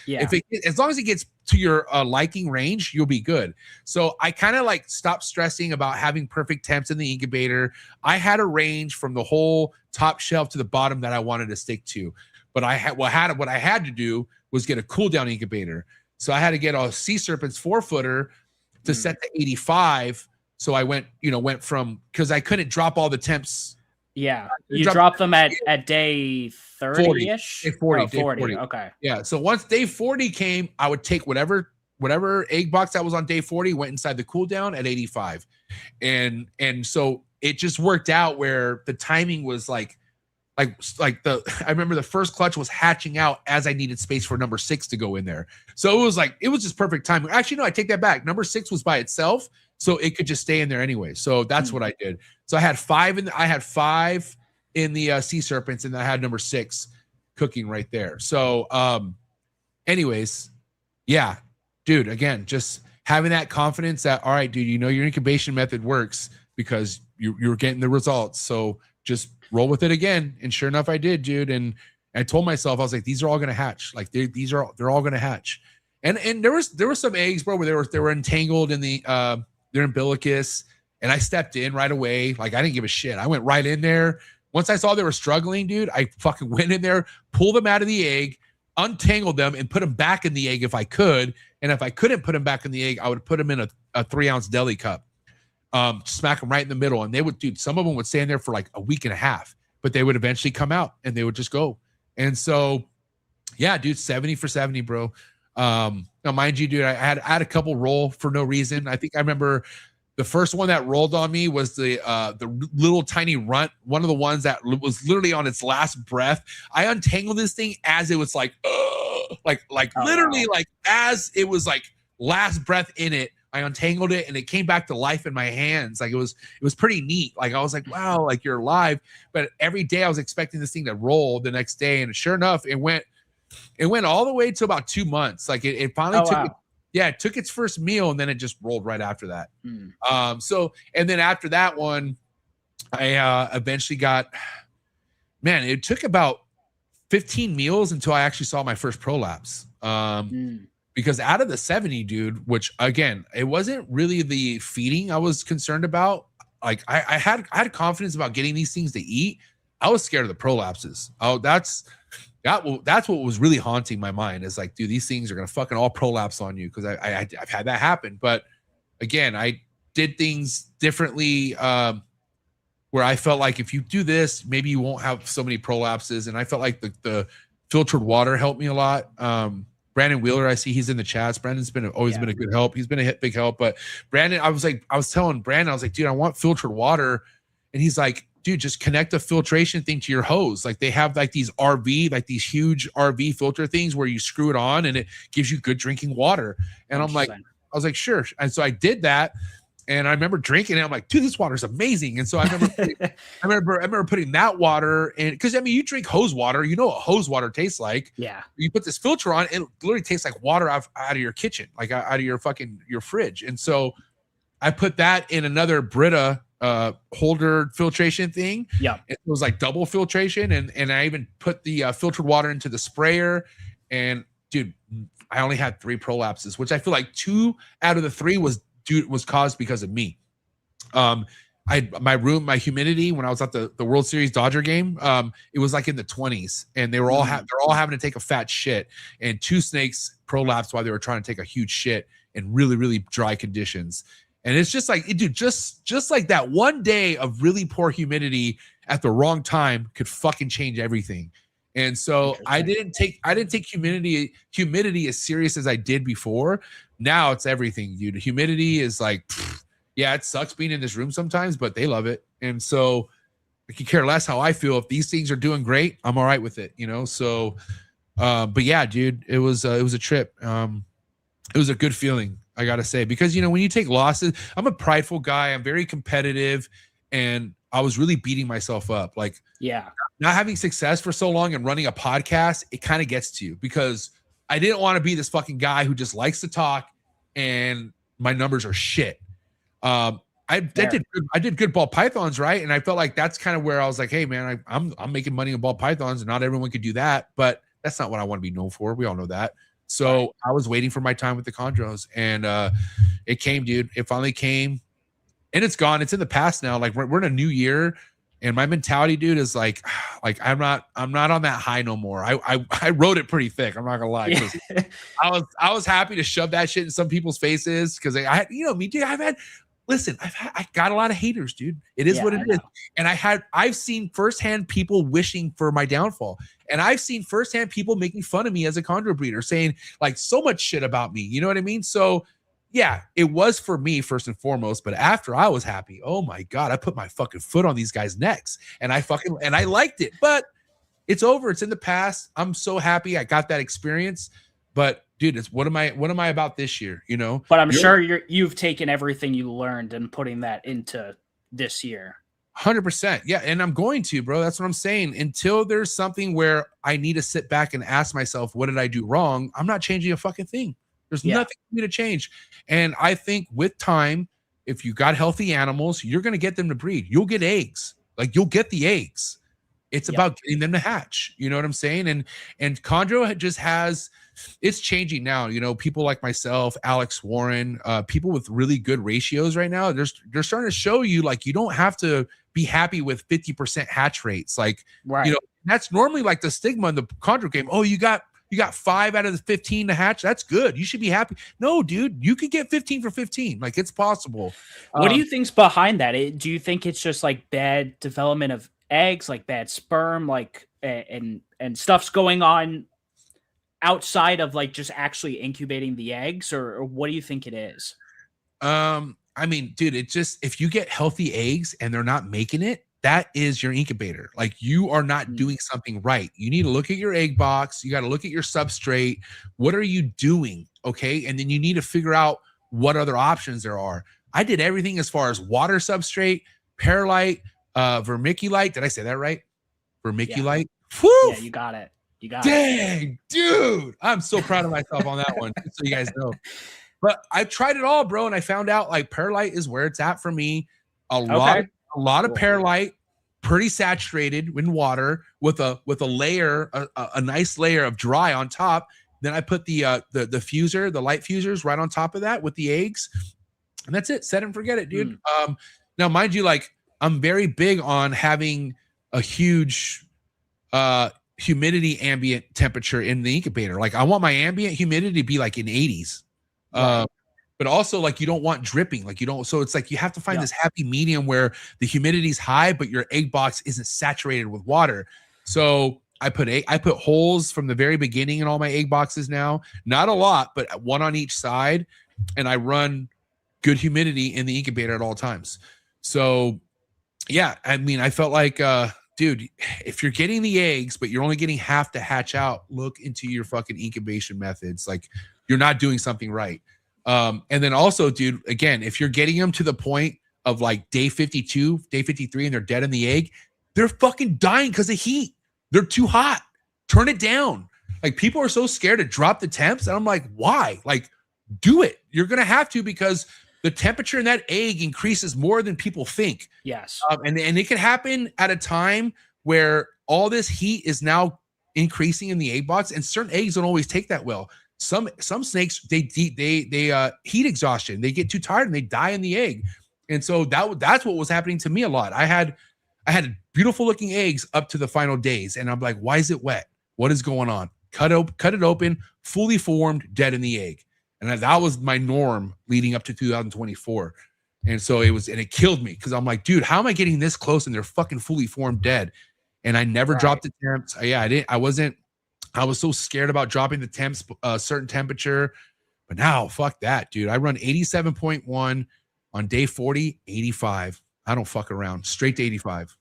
as long as it gets to your liking range, you'll be good. So I kind of like stopped stressing about having perfect temps in the incubator. I had a range from the whole top shelf to the bottom that I wanted to stick to, but what I had to do was get a cool down incubator. So I had to get a Sea Serpent's 4-footer to set to 85. So I went from, because I couldn't drop all the temps. Yeah, you drop them at day 30-ish? Day 40. Day 40. Okay. Yeah, so once day 40 came, I would take whatever egg box that was on day 40, went inside the cool down at 85. And so it just worked out where the timing was like I remember the first clutch was hatching out as I needed space for number 6 to go in there. So it was just perfect timing. Actually, no, I take that back. Number 6 was by itself, so it could just stay in there anyway. So that's what I did. So I had 5 in the Sea Serpents, and then I had number 6 cooking right there. So anyways, yeah, dude, again, just having that confidence that, all right, dude, your incubation method works because you're getting the results. So just roll with it again. And sure enough, I did, dude. And I told myself, I was like, these are all going to hatch. Like they're all going to hatch. And there were some eggs, bro, where they were entangled in their umbilicus. And I stepped in right away. Like I didn't give a shit. I went right in there. Once I saw they were struggling, dude, I fucking went in there, pulled them out of the egg, untangled them, and put them back in the egg if I could. And if I couldn't put them back in the egg, I would put them in a 3-ounce deli cup. Smack them right in the middle. And they would, dude, some of them would stay in there for like a week and a half, but they would eventually come out and they would just go. And so, yeah, dude, 70 for 70, bro. Now mind you, dude, I had a couple roll for no reason. I think I remember the first one that rolled on me was the little tiny runt, one of the ones that was literally on its last breath. I untangled this thing as it was like literally like as it was like last breath in it. I untangled it and it came back to life in my hands. Like it was pretty neat. Like I was like, wow, like you're alive. But every day I was expecting this thing to roll the next day. And sure enough, it went all the way to about 2 months. Like it finally it took its first meal and then it just rolled right after that. So, and then after that one, I eventually got, man, it took about 15 meals until I actually saw my first prolapse. Because out of the 70, dude, which again, it wasn't really the feeding I was concerned about. Like I had confidence about getting these things to eat. I was scared of the prolapses. Oh, that's what was really haunting my mind. Is like, dude, these things are gonna fucking all prolapse on you, because I've had that happen. But again, I did things differently, where I felt like if you do this, maybe you won't have so many prolapses. And I felt like the filtered water helped me a lot. Brandon Wheeler, I see he's in the chats. Brandon's always been a good help. He's been a big help. But Brandon, I was telling Brandon, I was like, dude, I want filtered water. And he's like, dude, just connect a filtration thing to your hose. Like they have like these these huge RV filter things where you screw it on and it gives you good drinking water. And I was like, sure. And so I did that. And I remember drinking it. I'm like, dude, this water is amazing. And so I remember putting that water in, because I mean, you drink hose water, you know what hose water tastes like. Yeah. You put this filter on, it literally tastes like water out of your kitchen, like out of your fridge. And so I put that in another Brita holder filtration thing. Yeah. It was like double filtration. And I even put the filtered water into the sprayer. And dude, I only had 3 prolapses, which I feel like 2 out of the 3 was caused because of me. My humidity when I was at the World Series Dodger game, it was like in the 20s, and they're all having to take a fat shit, and 2 snakes prolapsed while they were trying to take a huge shit in really, really dry conditions. And it's just like, dude, just like that one day of really poor humidity at the wrong time could fucking change everything. And so I didn't take humidity as serious as I did before. Now it's everything, dude. Humidity is like, yeah, it sucks being in this room sometimes, but they love it. And so I could care less how I feel. If these things are doing great, I'm all right with it, you know? So, but yeah, dude, it was a trip. it was a good feeling, I gotta say, because when you take losses, I'm a prideful guy. I'm very competitive, and I was really beating myself up. Like, Yeah. not having success for so long and running a podcast, it kind of gets to you because I didn't want to be this fucking guy who just likes to talk and my numbers are shit. I did good ball pythons, right? And I felt like that's kind of where I was like, hey man, I'm making money on ball pythons, and not everyone could do that, but that's not what I want to be known for. We all know that. So Right. I was waiting for my time with the chondros, and it came, dude. It finally came, and it's gone. It's in the past now. Like we're in a new year, and my mentality, dude, is like I'm not on that high no more. I wrote it pretty thick. I'm not gonna lie. Yeah. I was happy to shove that shit in some people's faces because I me too. I got a lot of haters, dude. It is what it is. And I've seen firsthand people wishing for my downfall. And I've seen firsthand people making fun of me as a chondro breeder, saying like so much shit about me. You know what I mean? So yeah, it was for me first and foremost, but after I was happy. Oh my God, I put my fucking foot on these guys' necks and I liked it, but it's over. It's in the past. I'm so happy I got that experience. But dude, it's what am I about this year? But I'm sure you've taken everything you learned and putting that into this year. 100%. Yeah. And I'm going to, bro. That's what I'm saying. Until there's something where I need to sit back and ask myself, what did I do wrong? I'm not changing a fucking thing. There's nothing for me to change. And I think with time, if you got healthy animals, you're going to get them to breed. You'll get eggs. Like you'll get the eggs. It's about getting them to hatch. You know what I'm saying? And chondro just has, it's changing now. People like myself, Alex Warren, people with really good ratios right now, they're starting to show you like you don't have to be happy with 50% hatch rates. Like, that's normally like the stigma in the chondro game. Oh, you got 5 out of the 15 to hatch. That's good. You should be happy. No, dude, you could get 15 for 15. Like it's possible. What do you think's behind that? Do you think it's just like bad development of eggs, like bad sperm, like and stuff's going on outside of like just actually incubating the eggs, or what do you think it is? I mean, dude, it just, if you get healthy eggs and they're not making it, that is your incubator. Like you are not doing something right. You need to look at your egg box. You got to look at your substrate. What are you doing? Okay. And then you need to figure out what other options there are. I did everything as far as water substrate, perlite, vermiculite. Did I say that right? Vermiculite. Yeah, yeah, you got it. You got Dang, dude. I'm so proud of myself on that one. So you guys know. But I've tried it all, bro. And I found out like perlite is where it's at for me. A lot of perlite, pretty saturated in water with a layer, a nice layer of dry on top. Then I put the fuser, the light fusers right on top of that with the eggs. And that's it. Set and forget it, dude. Now, mind you, like I'm very big on having a huge humidity ambient temperature in the incubator. Like I want my ambient humidity to be like in 80s. But also like you don't want dripping, like you don't, so it's like you have to find this happy medium where the humidity is high but your egg box isn't saturated with water. So I put holes from the very beginning in all my egg boxes now, not a lot, but one on each side, and I run good humidity in the incubator at all times. So yeah, I mean, I felt like dude, if you're getting the eggs but you're only getting half to hatch out, look into your fucking incubation methods. Like you're not doing something right. And then also, dude, again, if you're getting them to the point of like day 52, day 53, and they're dead in the egg, they're fucking dying because of heat. They're too hot. Turn it down. Like people are so scared to drop the temps. And I'm like, why? Like, do it. You're going to have to, because the temperature in that egg increases more than people think. Yes. And it can happen at a time where all this heat is now increasing in the egg box, and certain eggs don't always take that well. Some snakes, they heat exhaustion. They get too tired and they die in the egg. And so that's what was happening to me a lot. I had beautiful looking eggs up to the final days, and I'm like, why is it wet? What is going on? Cut it open, fully formed, dead in the egg. And that was my norm leading up to 2024. And so it killed me, because I'm like, dude, how am I getting this close and they're fucking fully formed dead? And I never dropped the temps. I was so scared about dropping the temps a certain temperature. But now, fuck that, dude. I run 87.1 on day 40, 85. I don't fuck around. Straight to 85.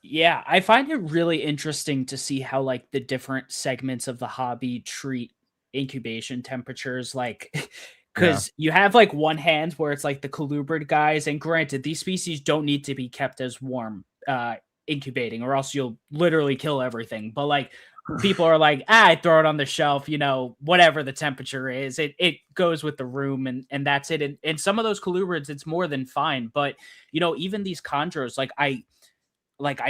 Yeah, I find it really interesting to see how like the different segments of the hobby treat incubation temperatures, like Yeah. because you have like one hand where it's like the colubrid guys, and granted, these species don't need to be kept as warm incubating, or else you'll literally kill everything. But like people are like, I throw it on the shelf, whatever the temperature is, it goes with the room, and that's it. And some of those colubrids, it's more than fine. But even these chondros, I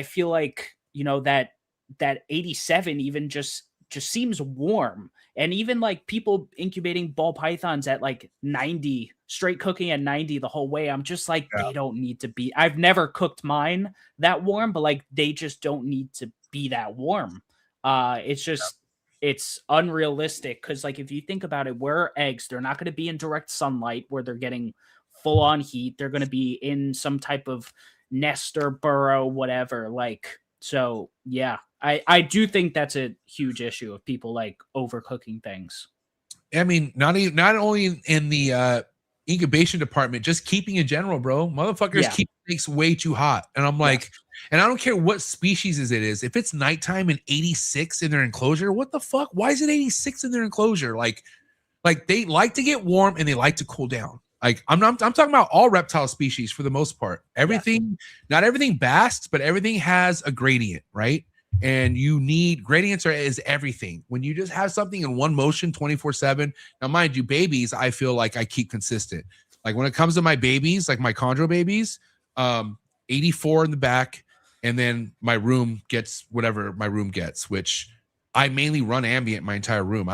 feel like that 87 even just seems warm. And even like people incubating ball pythons at like 90, straight cooking at 90 the whole way, I'm just like, Yeah. they don't need to be. I've never cooked mine that warm, but like they just don't need to be that warm. It's just it's unrealistic, because like if you think about it, where eggs, they're not going to be in direct sunlight where they're getting full on heat. They're going to be in some type of nest or burrow, whatever. Like, so yeah, I do think that's a huge issue of people like overcooking things. I mean, not only in the incubation department, just keeping in general, bro. Motherfuckers keep things way too hot. And I'm like, and I don't care what species it is. If it's nighttime and 86 in their enclosure, what the fuck? Why is it 86 in their enclosure? Like they like to get warm and they like to cool down. Like I'm talking about all reptile species for the most part. Everything, not everything basks, but everything has a gradient, right? And you need gradients is everything. When you just have something in one motion 24/7. Now, mind you, babies, I feel like I keep consistent. Like when it comes to my babies, like my chondro babies, 84 in the back, and then my room gets whatever my room gets, which I mainly run ambient my entire room.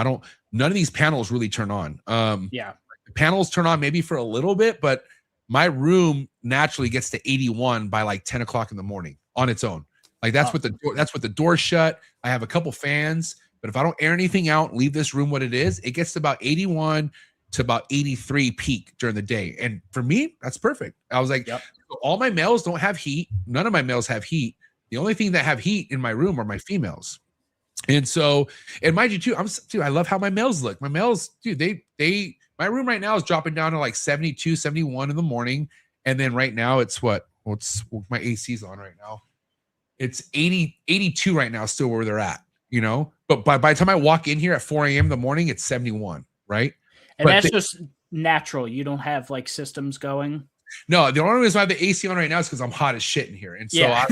None of these panels really turn on. The panels turn on maybe for a little bit, but my room naturally gets to 81 by like 10 o'clock in the morning on its own. Like that's what the door's shut. I have a couple fans, but if I don't air anything out, leave this room what it is, it gets to about 81 to about 83 peak during the day. And for me, that's perfect. I was like, all my males don't have heat. None of my males have heat. The only thing that have heat in my room are my females. And so, and mind you too, I love how my males look. My males, dude, my room right now is dropping down to like 72, 71 in the morning. And then right now it's my AC's on right now. It's 80, 82 right now, still where they're at, but by the time I walk in here at 4 a.m. in the morning, it's 71. Right. And that's just natural. You don't have like systems going. No, the only reason I have the AC on right now is because I'm hot as shit in here. And so I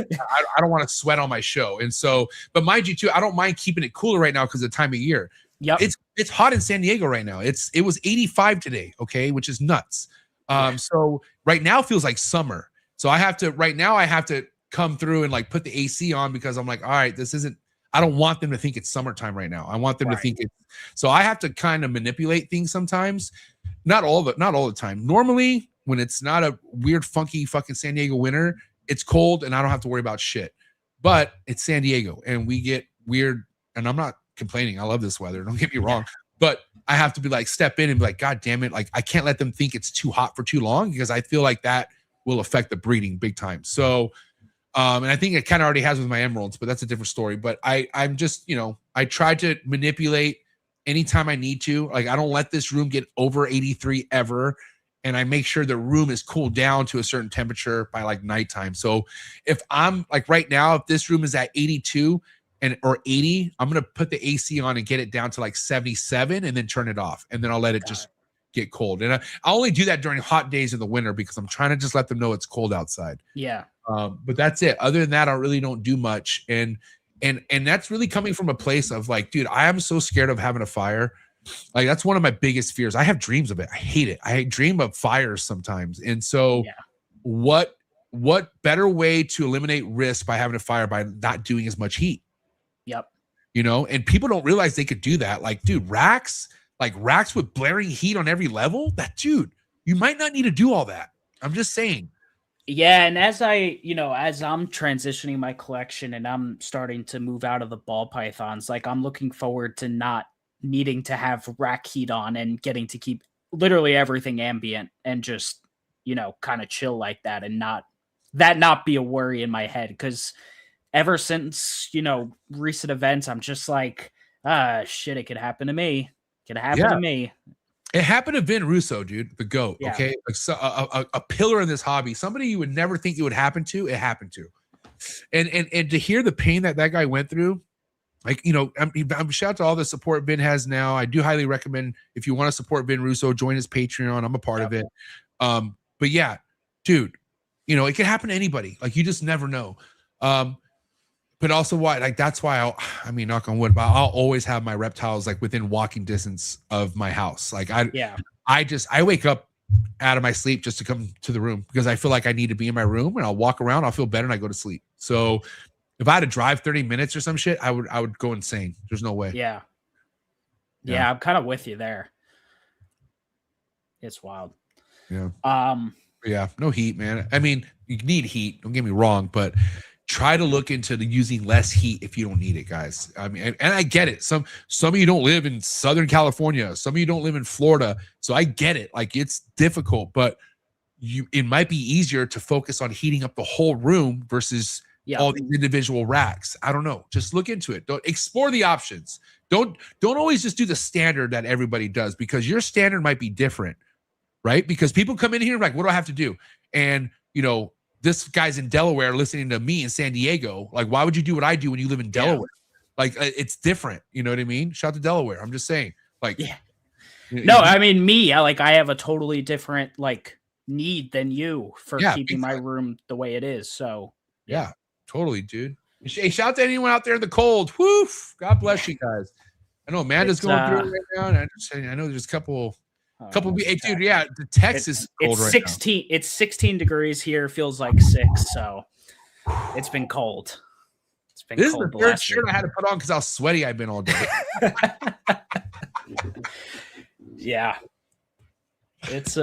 don't want to sweat on my show. And so, but mind you too, I don't mind keeping it cooler right now because of the time of year. Yeah. It's hot in San Diego right now. It was 85 today. Okay. Which is nuts. So right now feels like summer. So I have to come through and like put the AC on because I'm like, all right, I don't want them to think it's summertime right now. I want them to think so I have to kind of manipulate things sometimes. Not all the time. Normally, when it's not a weird, funky fucking San Diego winter, it's cold and I don't have to worry about shit. But it's San Diego and we get weird, and I'm not complaining. I love this weather. Don't get me wrong. But I have to be like, step in and be like, God damn it. Like I can't let them think it's too hot for too long because I feel like that will affect the breeding big time. So, and I think it kind of already has with my emeralds, but that's a different story. But I'm just, I try to manipulate anytime I need to. Like I don't let this room get over 83 ever. And I make sure the room is cooled down to a certain temperature by like nighttime. So if I'm like right now, if this room is at 82 or 80, I'm going to put the AC on and get it down to like 77 and then turn it off. And then I'll let it just get cold. And I only do that during hot days in the winter because I'm trying to just let them know it's cold outside. Yeah. But that's it. Other than that, I really don't do much. And that's really coming from a place of like, dude, I am so scared of having a fire. Like that's one of my biggest fears. I have dreams of it. I hate it. I dream of fires sometimes. And so what better way to eliminate risk by having a fire by not doing as much heat? Yep. And people don't realize they could do that. Like, dude, racks with blaring heat on every level, dude, you might not need to do all that. I'm just saying. Yeah, and as I'm transitioning my collection and I'm starting to move out of the ball pythons, like I'm looking forward to not needing to have rack heat on and getting to keep literally everything ambient and just, kind of chill like that and not be a worry in my head. Because ever since, recent events, I'm just like, shit, it could happen to me. It happened to Vin Russo, dude, the GOAT. Yeah. Okay. Like a pillar in this hobby, somebody you would never think it would happen to, it happened to. And to hear the pain that guy went through, like, I'm shout out to all the support Vin has now. I do highly recommend, if you want to support Vin Russo, join his Patreon. I'm a part of it. But yeah, dude, it can happen to anybody. Like, you just never know. But also that's why knock on wood, but I'll always have my reptiles like within walking distance of my house. Like I wake up out of my sleep just to come to the room because I feel like I need to be in my room, and I'll walk around, I'll feel better, and I go to sleep. So if I had to drive 30 minutes or some shit, I would go insane. There's no way. Yeah, I'm kind of with you there. It's wild. Yeah. Yeah, no heat, man. I mean, you need heat, don't get me wrong, but try to look into using less heat if you don't need it, guys. I mean, and I get it. Some of you don't live in Southern California. Some of you don't live in Florida. So I get it. Like, it's difficult, but it might be easier to focus on heating up the whole room versus all these individual racks. I don't know. Just look into it. Don't explore the options. Don't always just do the standard that everybody does, because your standard might be different, right? Because people come in here like, what do I have to do? And this guy's in Delaware listening to me in San Diego. Like, why would you do what I do when you live in Delaware? Like, it's different. You know what I mean? Shout out to Delaware. I'm just saying. Like, no, I mean, I have a totally different need than you for keeping my room the way it is. So yeah, totally, dude. Hey, shout out to anyone out there in the cold. Woof. God bless you guys. I know Amanda's going through it right now, and I know there's a couple. Hey, dude, yeah, the Texas is cold right 16. Now. It's 16 degrees here. Feels like 6. So it's been cold. It's been this cold. Is the third shirt I had to put on because how sweaty I've been all day. Yeah, it's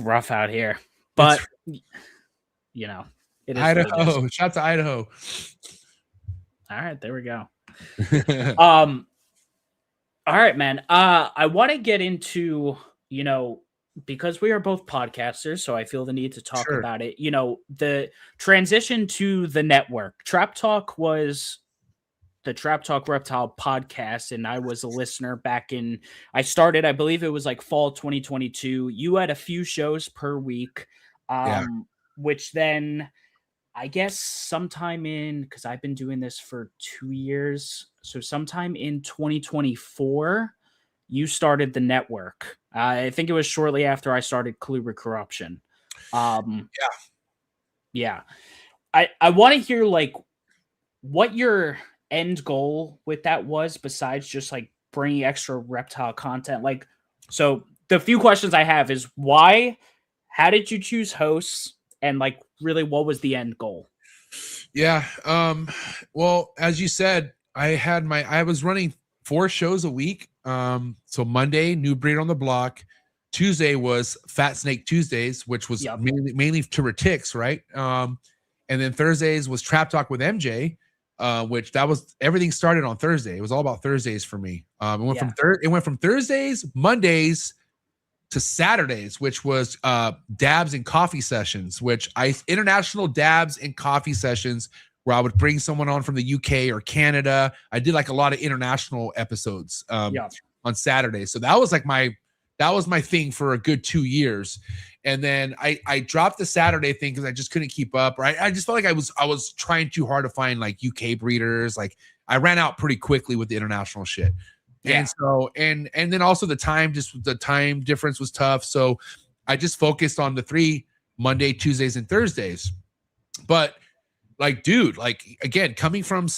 rough out here, but it is Idaho. Shout out to Idaho. All right, there we go. All right, man. I want to get into, because we are both podcasters, so I feel the need to talk about it. The transition to the network. Trap Talk was the Trap Talk Reptile podcast, and I was a listener back in, I started, I believe it was like fall 2022. You had a few shows per week, which then I guess sometime because I've been doing this for 2 years. So sometime in 2024, you started the network. I think it was shortly after I started Colubrid Corruption. Yeah. I want to hear what your end goal with that was, besides just bringing extra reptile content. So the few questions I have is why, how did you choose hosts, and really what was the end goal? Yeah. Well, as you said, I was running 4 shows a week. So Monday, New Breed on the Block. Tuesday was Fat Snake Tuesdays, which was mainly to Reticks, right? And then Thursdays was Trap Talk with MJ, which everything started on Thursday. It was all about Thursdays for me. It went from Thursdays, Mondays to Saturdays, which was dabs and coffee sessions, international dabs and coffee sessions, where I would bring someone on from the UK or Canada. I did a lot of international episodes on Saturday. So that was my thing for a good 2 years. And then I dropped the Saturday thing because I just couldn't keep up. Right. I just felt like I was trying too hard to find UK breeders. I ran out pretty quickly with the international shit. Yeah. And so, and then also the time difference was tough. So I just focused on the 3 Monday, Tuesdays, and Thursdays. But dude, again, coming from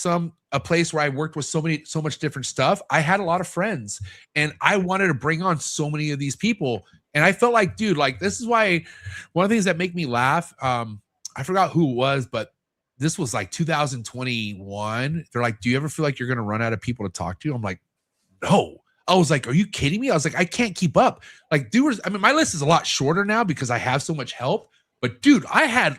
a place where I worked with so much different stuff, I had a lot of friends, and I wanted to bring on so many of these people. And I felt like, dude, this is why one of the things that make me laugh, I forgot who it was, but this was 2021. They're like, do you ever feel like you're going to run out of people to talk to? I'm like, no. I was like, are you kidding me? I was like, I can't keep up. My list is a lot shorter now because I have so much help, but dude, I had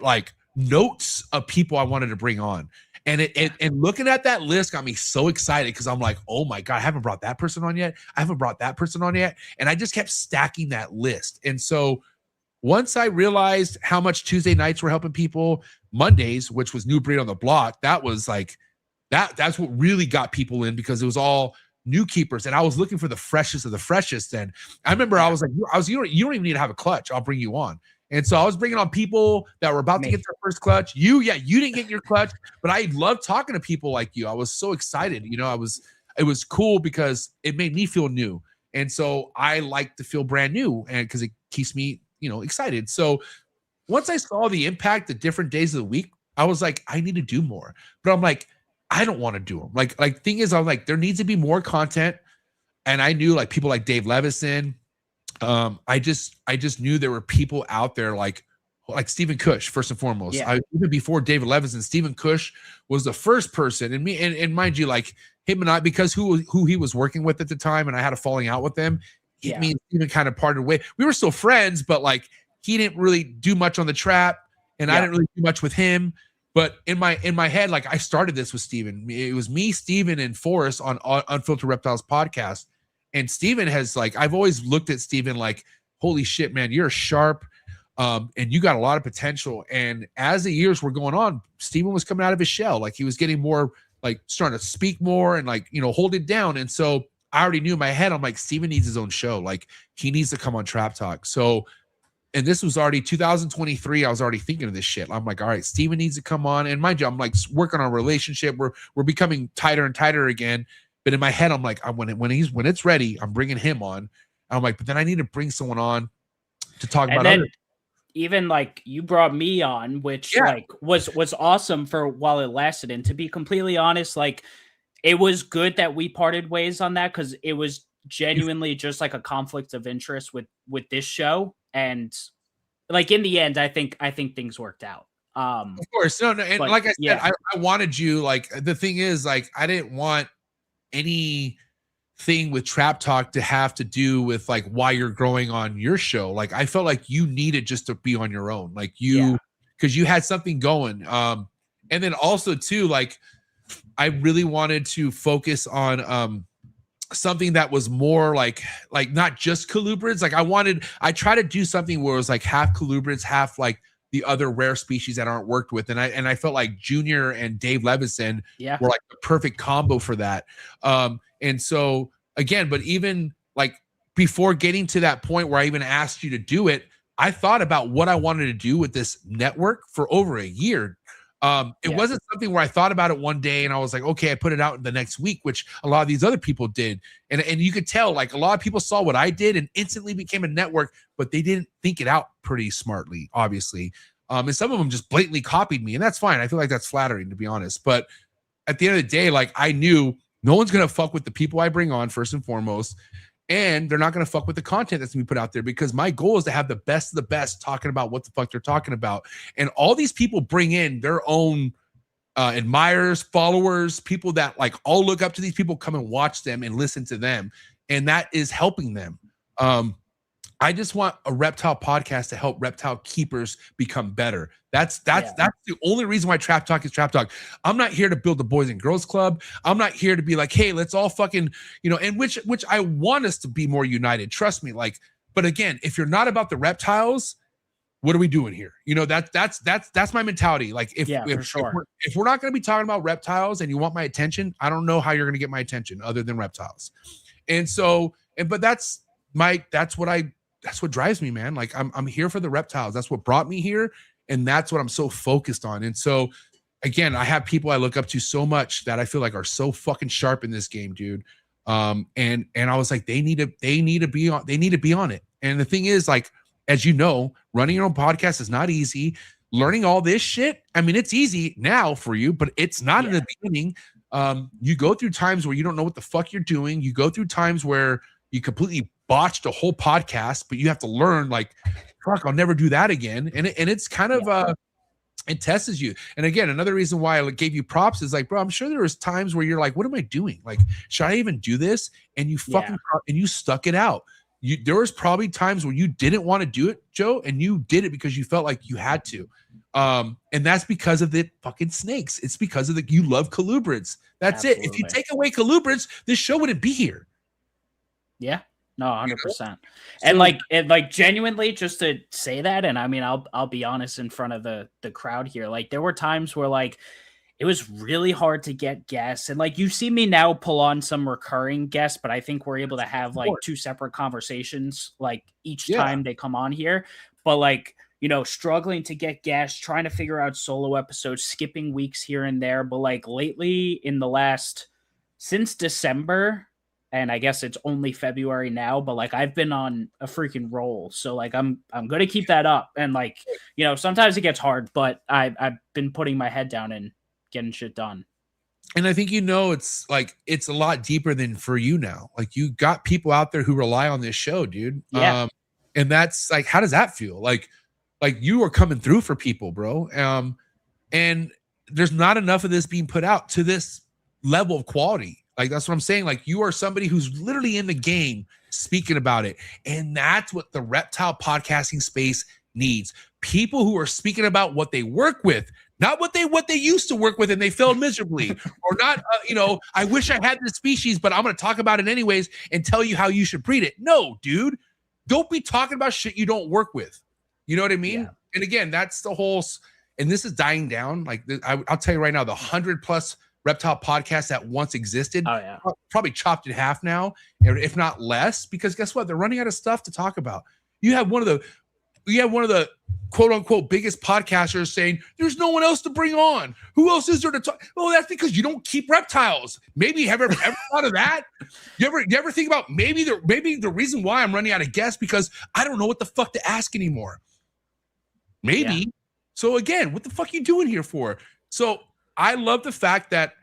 notes of people I wanted to bring on. And and looking at that list got me so excited because I'm like, oh my God, I haven't brought that person on yet. I haven't brought that person on yet. And I just kept stacking that list. And so once I realized how much Tuesday nights were helping people, Mondays, which was New Breed on the Block, that was that's what really got people in, because it was all new keepers. And I was looking for the freshest of the freshest. And I remember I was like, you don't even need to have a clutch. I'll bring you on. And so I was bringing on people that were about to get their first clutch. You didn't get your clutch, but I love talking to people like you. I was so excited. It was cool because it made me feel new. And so I like to feel brand new, and because it keeps me, excited. So once I saw the impact the different days of the week, I was like, I need to do more. But I'm like, I don't want to do them. Like thing is, I'm like, there needs to be more content. And I knew like people like Dave Levison. I just knew there were people out there like Stephen Cush, first and foremost. Yeah. Even before David Levison, Stephen Cush was the first person, and mind you, like him and I, because who he was working with at the time, and I had a falling out with them. Me and Stephen kind of parted way. We were still friends, but like he didn't really do much on the trap, and I didn't really do much with him. But in my head, like I started this with Stephen. It was me, Stephen, and Forrest on Unfiltered Reptiles podcast. And Steven has like, I've always looked at Steven like, holy shit, man, you're sharp. And you got a lot of potential. And as the years were going on, Steven was coming out of his shell. Like he was getting more, like starting to speak more and like, hold it down. And so I already knew in my head, I'm like, Steven needs his own show. Like he needs to come on Trap Talk. So, and this was already 2023. I was already thinking of this shit. I'm like, all right, Steven needs to come on. And mind you, I'm like working on a relationship. We're becoming tighter and tighter again. But in my head, I'm like, when it's ready, I'm bringing him on. I'm like, but then I need to bring someone on to talk about. And then even like you brought me on, which like was awesome for while it lasted. And to be completely honest, like it was good that we parted ways on that because it was genuinely just like a conflict of interest with this show. And like in the end, I think things worked out. Of course, no, and like I said, I wanted you. Like the thing is, like I didn't want anything with Trap Talk to have to do with like why you're growing on your show. Like I felt like you needed just to be on your own, like because you had something going. And then also too, like I really wanted to focus on something that was more like not just colubrids. Like I try to do something where it was like half colubrids, half like the other rare species that aren't worked with. And I felt like Junior and Dave Levison were like the perfect combo for that. And so again, but even like before getting to that point where I even asked you to do it, I thought about what I wanted to do with this network for over a year. It wasn't something where I thought about it one day and I was like, okay, I put it out the next week, which a lot of these other people did. And you could tell like a lot of people saw what I did and instantly became a network, but they didn't think it out pretty smartly, obviously. And some of them just blatantly copied me, and that's fine. I feel like that's flattering, to be honest. But at the end of the day, like I knew no one's going to fuck with the people I bring on first and foremost. And they're not going to fuck with the content that's going to be put out there because my goal is to have the best of the best talking about what the fuck they're talking about. And all these people bring in their own admirers, followers, people that like all look up to these people, come and watch them and listen to them. And that is helping them. I just want a reptile podcast to help reptile keepers become better. That's the only reason why Trap Talk is Trap Talk. I'm not here to build a boys and girls club. I'm not here to be like, hey, let's all fucking, and which I want us to be more united. Trust me. Like, but again, if you're not about the reptiles, what are we doing here? That's my mentality. Like if we're not going to be talking about reptiles and you want my attention, I don't know how you're going to get my attention other than reptiles. And so, but that's what drives me, man. Like I'm here for the reptiles. That's what brought me here. And that's what I'm so focused on. And so again, I have people I look up to so much that I feel like are so fucking sharp in this game, dude. And I was like, they need to be on it. And the thing is, like, as you know, running your own podcast is not easy. Learning all this shit, I mean, it's easy now for you, but it's not in the beginning. You go through times where you don't know what the fuck you're doing. You go through times where you completely botched a whole podcast, but you have to learn like, fuck, I'll never do that again. And it's kind of it tests you. And again, another reason why I gave you props is like, bro, I'm sure there was times where you're like, what am I doing? Like, should I even do this? And you fucking and you stuck it out. There was probably times where you didn't want to do it, Joe, and you did it because you felt like you had to. And that's because of the fucking snakes. It's because of you love colubrids. That's it. If you take away colubrids, this show wouldn't be here. Yeah. No, 100%. And like genuinely, just to say that, and I mean, I'll be honest in front of the crowd here. Like there were times where like it was really hard to get guests, and like you see me now pull on some recurring guests, but I think we're able to have like two separate conversations like each time they come on here. But like struggling to get guests, trying to figure out solo episodes, skipping weeks here and there. But like lately, since December, and I guess it's only February now, but like I've been on a freaking roll. So like I'm gonna keep that up. And like, sometimes it gets hard, but I've been putting my head down and getting shit done. And I think it's like it's a lot deeper than for you now. Like you got people out there who rely on this show, dude. Yeah. And that's like, how does that feel? Like you are coming through for people, bro. And there's not enough of this being put out to this level of quality. Like that's what I'm saying. Like you are somebody who's literally in the game speaking about it. And that's what the reptile podcasting space needs. People who are speaking about what they work with, not what they used to work with and they failed miserably, or not, I wish I had this species, but I'm going to talk about it anyways and tell you how you should breed it. No, dude, don't be talking about shit you don't work with. You know what I mean? Yeah. And again, that's the whole, and this is dying down. Like I'll tell you right now, the 100+ reptile podcasts that once existed, probably chopped in half now, if not less, because guess what? They're running out of stuff to talk about. You have one of the quote unquote biggest podcasters saying there's no one else to bring on. Who else is there to talk? Oh, that's because you don't keep reptiles. Maybe have you ever thought of that? You ever think about maybe the reason why I'm running out of guests because I don't know what the fuck to ask anymore. Maybe. Yeah. So again, what the fuck are you doing here for? So I love the fact that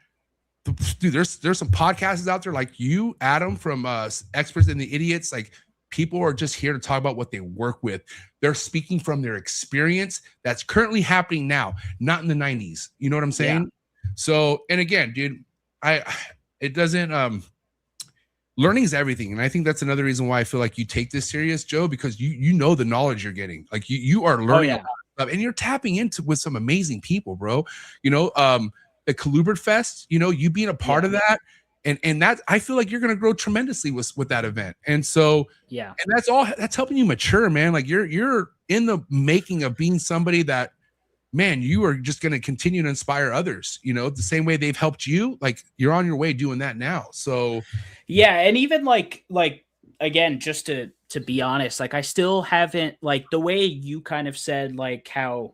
dude, there's some podcasts out there like you, Adam, from Experts and the Idiots. Like people are just here to talk about what they work with. They're speaking from their experience that's currently happening now, not in the 90s. You know what I'm saying? Yeah. So, and again, dude, learning is everything. And I think that's another reason why I feel like you take this serious, Joe, because you know the knowledge you're getting. Like you are learning a lot of stuff, and you're tapping into with some amazing people, bro. The Colubrid Fest, you being a part of that. And that I feel like you're going to grow tremendously with that event. And so, and that's helping you mature, man. Like you're in the making of being somebody that, man, you are just going to continue to inspire others, the same way they've helped you. Like you're on your way doing that now. So, yeah. And even like, again, just to be honest, like I still haven't, like the way you kind of said, like how,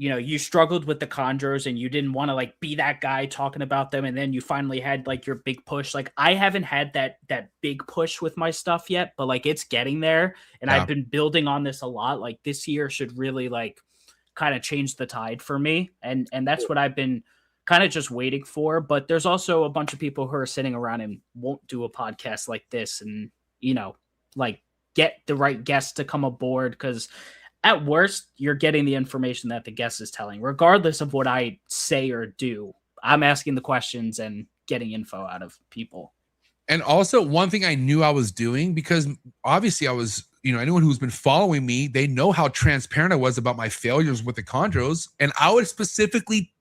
you struggled with the Chondros and you didn't want to like be that guy talking about them. And then you finally had like your big push. Like I haven't had that big push with my stuff yet, but like it's getting there. And I've been building on this a lot. Like this year should really like kind of change the tide for me. And that's what I've been kind of just waiting for. But there's also a bunch of people who are sitting around and won't do a podcast like this and, like get the right guests to come aboard. Cause at worst, you're getting the information that the guest is telling, regardless of what I say or do. I'm asking the questions and getting info out of people. And also one thing I knew I was doing, because obviously I was, anyone who's been following me, they know how transparent I was about my failures with the Chondros. And I would specifically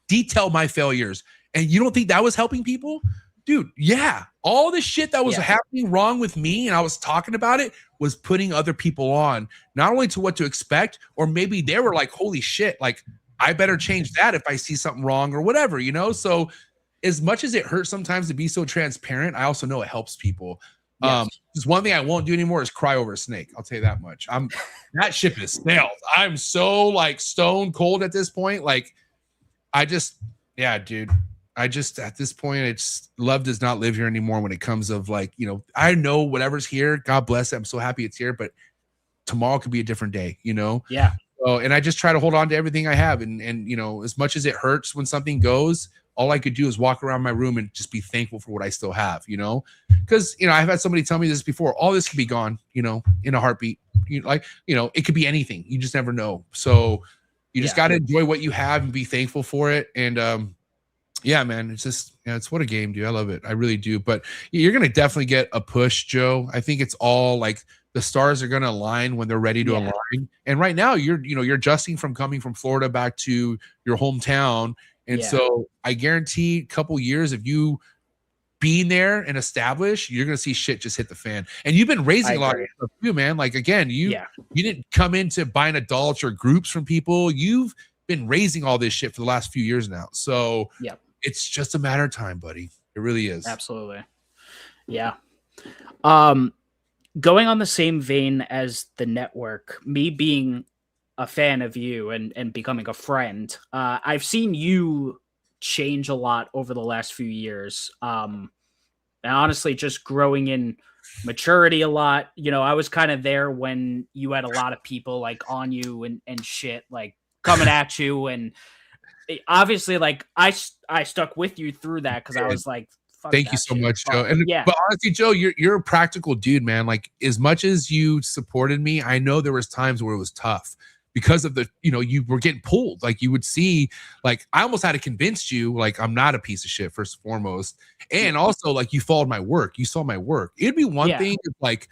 detail my failures. And you don't think that was helping people? Dude, yeah. All the shit that was happening wrong with me and I was talking about it was putting other people on, not only to what to expect, or maybe they were like, holy shit, like I better change that if I see something wrong or whatever, So as much as it hurts sometimes to be so transparent, I also know it helps people. Just one thing I won't do anymore is cry over a snake. I'll tell you that much. That ship is sailed. I'm so like stone cold at this point. Like dude. At this point, it's love does not live here anymore when it comes of like, I know whatever's here, God bless it. I'm so happy it's here, but tomorrow could be a different day, Yeah. So, and I just try to hold on to everything I have. And as much as it hurts when something goes, all I could do is walk around my room and just be thankful for what I still have, because, I've had somebody tell me this before, all this could be gone, in a heartbeat, it could be anything. You just never know. So you just got to enjoy what you have and be thankful for it. And, yeah, man, it's just, it's what a game, dude. I love it. I really do. But you're going to definitely get a push, Joe. I think it's all like the stars are going to align when they're ready to align. And right now you're adjusting from coming from Florida back to your hometown. And so I guarantee a couple years of you being there and established, you're going to see shit just hit the fan. And you've been raising a lot of stuff too, man. Like, again, you didn't come into buying adults or groups from people. You've been raising all this shit for the last few years now. So it's just a matter of time, buddy. It really is. Absolutely. Yeah. Going on the same vein as the network, me being a fan of you and becoming a friend. I've seen you change a lot over the last few years. And honestly, just growing in maturity a lot. You know, I was kind of there when you had a lot of people like on you and shit, like coming at you. And obviously, like I stuck with you through that because I was like, fuck Thank you that so shit. much, Joe. And Yeah. but honestly, Joe, you're a practical dude, man. Like as much as you supported me, I know there was times where it was tough because of the, you were getting pulled. Like you would see, like I almost had to convince you, like I'm not a piece of shit first and foremost, and also like you followed my work, you saw my work. It'd be one thing if like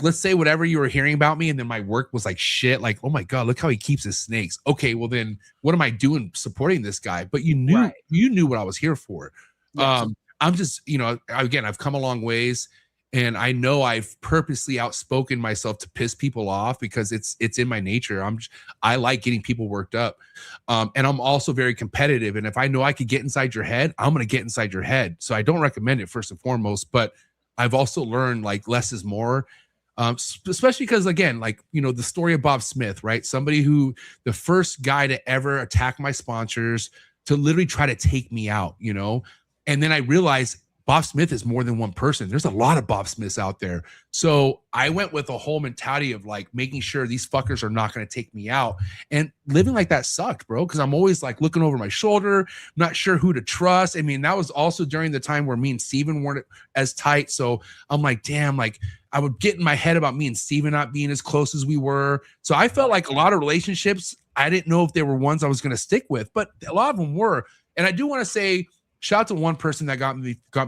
let's say whatever you were hearing about me and then my work was like shit, like oh my god, look how he keeps his snakes. Okay, well then what am I doing supporting this guy? But you knew what I was here for. Yes. I'm just, again, I've come a long ways, and I know I've purposely outspoken myself to piss people off because it's in my nature. I like getting people worked up, and I'm also very competitive. And if I know I could get inside your head, I'm gonna get inside your head. So I don't recommend it first and foremost. But I've also learned like less is more. Especially because again, like the story of Bob Smith, right? Somebody who the first guy to ever attack my sponsors, to literally try to take me out, and then I realized Bob Smith is more than one person. There's a lot of Bob Smiths out there. So I went with a whole mentality of like making sure these fuckers are not going to take me out. And living like that sucked, bro, because I'm always like looking over my shoulder, not sure who to trust. I mean, that was also during the time where me and Steven weren't as tight. So I'm like, damn, like I would get in my head about me and Steven not being as close as we were. So I felt like a lot of relationships, I didn't know if they were ones I was going to stick with, but a lot of them were. And I do want to say, shout out to one person that got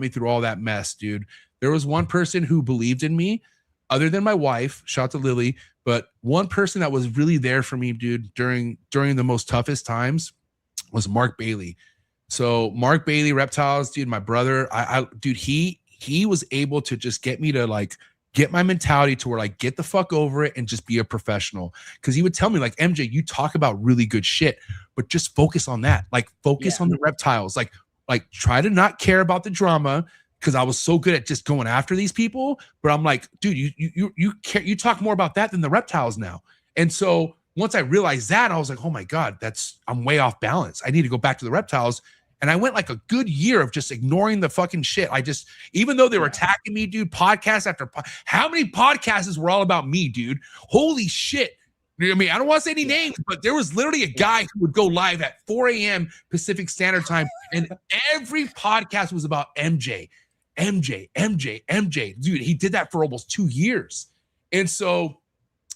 me through all that mess, dude. There was one person who believed in me, other than my wife. Shout out to Lily, but one person that was really there for me, dude, during the most toughest times was Mark Bailey. So Mark Bailey, Reptiles, dude, my brother. Dude, he was able to just get me to like get my mentality to where like get the fuck over it and just be a professional. Because he would tell me like, MJ, you talk about really good shit, but just focus on that. Like focus on the reptiles. Like try to not care about the drama, because I was so good at just going after these people. But I'm like, dude, you talk more about that than the reptiles now. And so once I realized that, I was like, oh my God, I'm way off balance. I need to go back to the reptiles. And I went like a good year of just ignoring the fucking shit. Even though they were attacking me, dude, podcast after how many podcasts were all about me, dude? Holy shit. You know what I mean? I don't want to say any names, but there was literally a guy who would go live at 4 a.m. Pacific Standard Time, and every podcast was about MJ. Dude, he did that for almost 2 years. And so,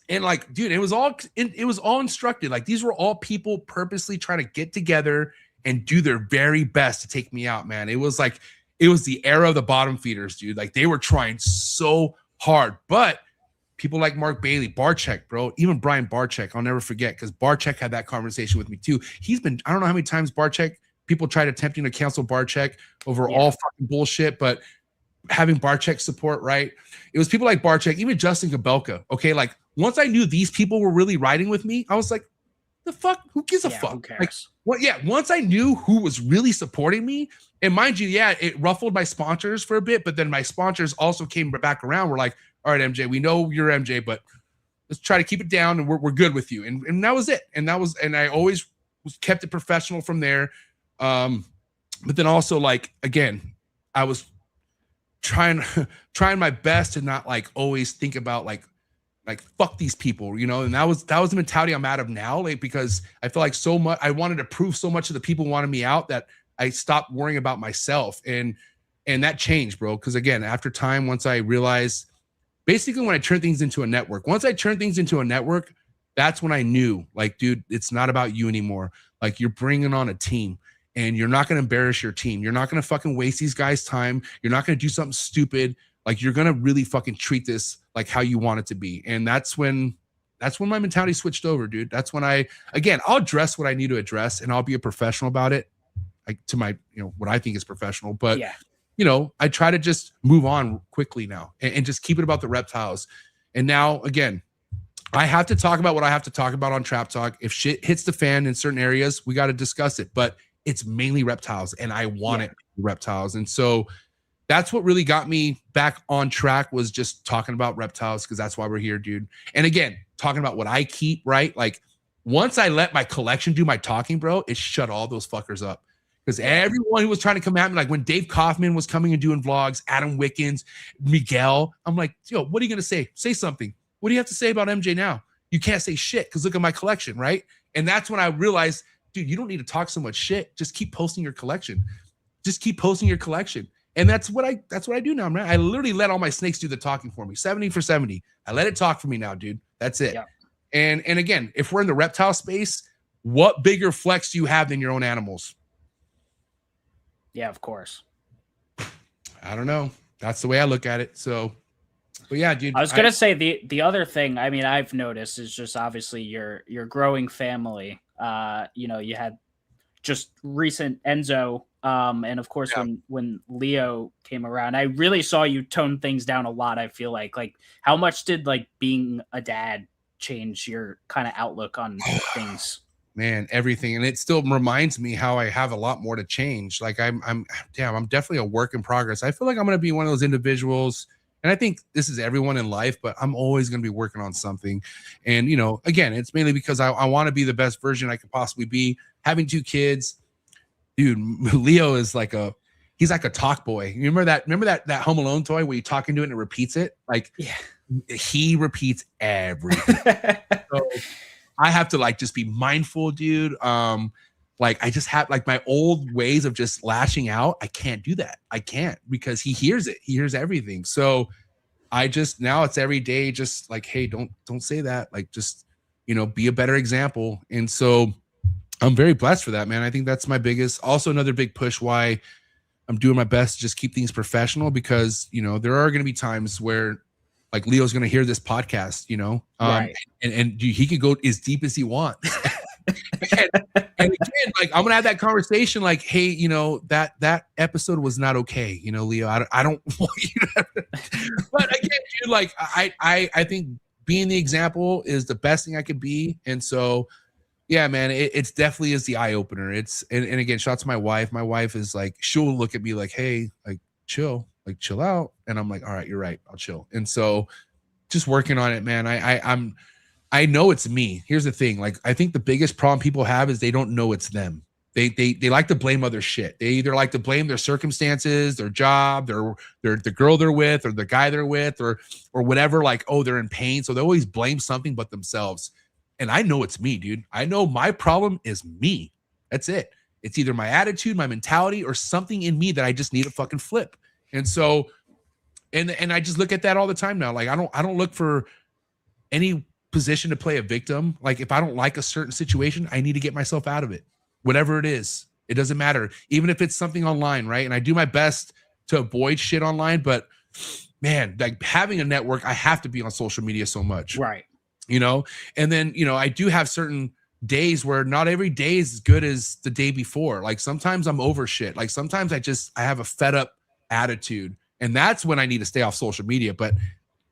and like, dude, it was all instructed. Like these were all people purposely trying to get together and do their very best to take me out, man. It was the era of the bottom feeders, dude. Like they were trying so hard, but people like Mark Bailey, Barchek, bro, even Brian Barchek, I'll never forget, because Barchek had that conversation with me too. I don't know how many times people tried attempting to cancel Barchek over all fucking bullshit, but having Barchek support, right? It was people like Barchek, even Justin Gabelka. Okay, like once I knew these people were really riding with me, I was like, the fuck? Who gives a fuck? Who cares? Like, once I knew who was really supporting me, and mind you, it ruffled my sponsors for a bit, but then my sponsors also came back around. We're like, all right, MJ, we know you're MJ, but let's try to keep it down, and we're good with you. And that was it. And I always kept it professional from there. But then also, like, again, I was trying my best to not like always think about like fuck these people, and that was the mentality I'm out of now, like, because I feel like so much I wanted to prove so much of the people wanted me out that I stopped worrying about myself, and that changed, bro. Because again, after time, once I realized, basically when I turned things into a network, that's when I knew, like, dude, it's not about you anymore. Like, you're bringing on a team, and you're not going to embarrass your team. You're not going to fucking waste these guys' time. You're not going to do something stupid. Like, you're going to really fucking treat this like how you want it to be. And that's when my mentality switched over, dude. That's when I'll address what I need to address, and I'll be a professional about it, like to my, what I think is professional. But I try to just move on quickly now and just keep it about the reptiles. And now, again, I have to talk about what I have to talk about on Trap Talk. If shit hits the fan in certain areas, we got to discuss it. But it's mainly reptiles, and I want it reptiles. And so that's what really got me back on track, was just talking about reptiles, because that's why we're here, dude. And again, talking about what I keep, right? Like, Once I let my collection do my talking, bro, it shut all those fuckers up. Because everyone who was trying to come at me, like when Dave Kaufman was coming and doing vlogs, Adam Wickens, Miguel, I'm like, yo, what are you going to say? Say something. What do you have to say about MJ now? You can't say shit because look at my collection, right? And that's when I realized, dude, you don't need to talk so much shit. Just keep posting your collection. Just keep posting your collection. And that's what I do now, man. I literally let all my snakes do the talking for me. 70 for 70. I let it talk for me now, dude. That's it. Yeah. And again, if we're in the reptile space, what bigger flex do you have than your own animals? Yeah, of course. I don't know. That's the way I look at it. So, but yeah, dude. I was gonna say the other thing. I mean, I've noticed is just obviously your growing family. You know, you had just recent Enzo, and of course when Leo came around, I really saw you tone things down a lot. I feel like how much did like being a dad change your kind of outlook on things? Man, everything. And it still reminds me how I have a lot more to change. Like I'm definitely a work in progress. I feel like I'm going to be one of those individuals. And I think this is everyone in life, but I'm always going to be working on something. And, you know, again, it's mainly because I want to be the best version I could possibly be. Having 2 kids, dude, Leo is like he's like a talk boy. You remember that Home Alone toy where you talk into it and it repeats it? Like he repeats everything. So I have to like just be mindful, dude. Like I just have like my old ways of just lashing out. I can't do that. I can't because he hears it. He hears everything. So I just now it's every day just like, hey, don't say that. Like just, you know, be a better example. And so I'm very blessed for that, man. I think that's my biggest, also another big push why I'm doing my best to just keep things professional because, you know, there are going to be times where like Leo's going to hear this podcast, you know, right. and he can go as deep as he wants. and again, like I'm going to have that conversation like, hey, you know, that episode was not okay. You know, Leo, I don't want you to, but again, dude, like I think being the example is the best thing I could be. And so, yeah, man, it's definitely is the eye opener. It's, and again, shout out to my wife. My wife is like, she'll look at me like, hey, like chill out. And I'm like, all right, you're right. I'll chill. And so just working on it, man. I know it's me. Here's the thing. Like, I think the biggest problem people have is they don't know it's them. They like to blame other shit. They either like to blame their circumstances, their job, the girl they're with, or the guy they're with, or whatever. Like, oh, they're in pain, so they always blame something but themselves. And I know it's me, dude. I know my problem is me. That's it. It's either my attitude, my mentality, or something in me that I just need to fucking flip. And so, and I just look at that all the time now. Like, I don't look for any position to play a victim. Like, if I don't like a certain situation, I need to get myself out of it. Whatever it is, it doesn't matter. Even if it's something online, right? And I do my best to avoid shit online, but man, like having a network, I have to be on social media so much. Right. You know, and then, you know, I do have certain days where not every day is as good as the day before. Like sometimes I'm over shit. Like sometimes I have a fed up attitude, and that's when I need to stay off social media. But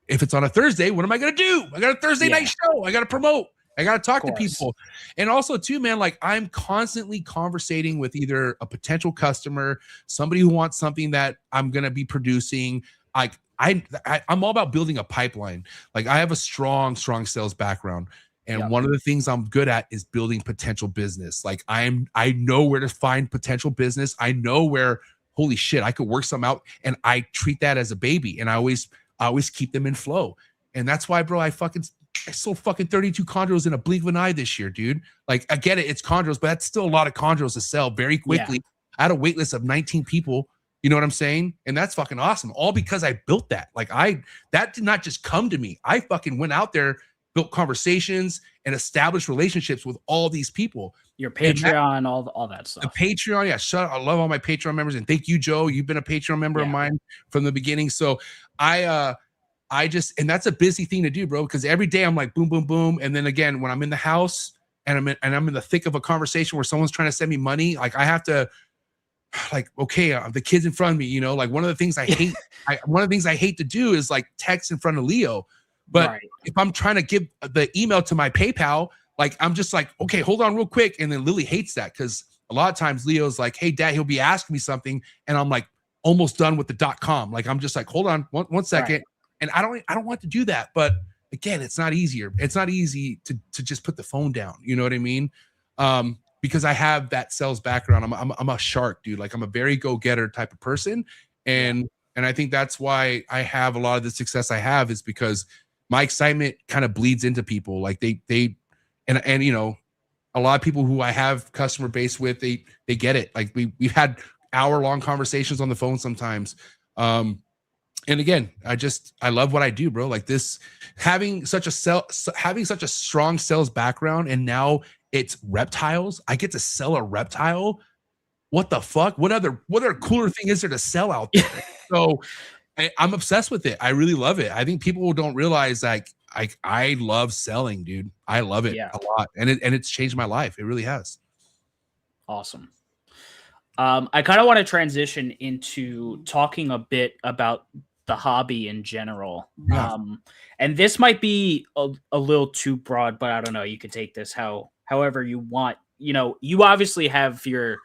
if it's on a Thursday, what am I going to do? I got a Thursday night show. I got to promote. I got to talk to people. And also too, man, like I'm constantly conversating with either a potential customer, somebody who wants something that I'm going to be producing. Like I'm all about building a pipeline. Like I have a strong sales background. And one of the things I'm good at is building potential business. Like I know where to find potential business. I know where, holy shit, I could work some out, and I treat that as a baby. And I always keep them in flow. And that's why, bro, I sold fucking 32 chondros in a blink of an eye this year, dude. Like I get it, it's chondros, but that's still a lot of chondros to sell very quickly. Yeah. I had a wait list of 19 people. You know what I'm saying? And that's fucking awesome. All because I built that. Like that did not just come to me. I fucking went out there, built conversations, and established relationships with all these people. Your Patreon, all that stuff. The Patreon, yeah. I love all my Patreon members, and thank you, Joe. You've been a Patreon member of mine from the beginning. So and that's a busy thing to do, bro. Because every day I'm like boom, boom, boom, and then again when I'm in the house and I'm in the thick of a conversation where someone's trying to send me money, like I have to. Like, okay, the kids in front of me, you know, like one of the things I hate to do is like text in front of Leo. But if I'm trying to give the email to my PayPal, like I'm just like, okay, hold on real quick. And then Lily hates that because a lot of times Leo's like, hey, Dad, he'll be asking me something. And I'm like almost done with the .com. Like, I'm just like, hold on one second. And I don't want to do that. But again, it's not easier. It's not easy to just put the phone down. You know what I mean? Because I have that sales background. I'm a shark, dude. Like I'm a very go-getter type of person. And I think that's why I have a lot of the success I have is because my excitement kind of bleeds into people. Like and you know, a lot of people who I have customer base with, they get it. Like we've had hour-long conversations on the phone sometimes. And again, I love what I do, bro. Like this, having such a strong sales background, and now it's reptiles. I get to sell a reptile. What the fuck? What other cooler thing is there to sell out there? So I'm obsessed with it. I really love it. I think people don't realize like I love selling, dude. I love it a lot, and it's changed my life. It really has. Awesome. I kind of want to transition into talking a bit about the hobby in general. Yeah. And this might be a little too broad, but I don't know. You could take this however you want. You know, you obviously have your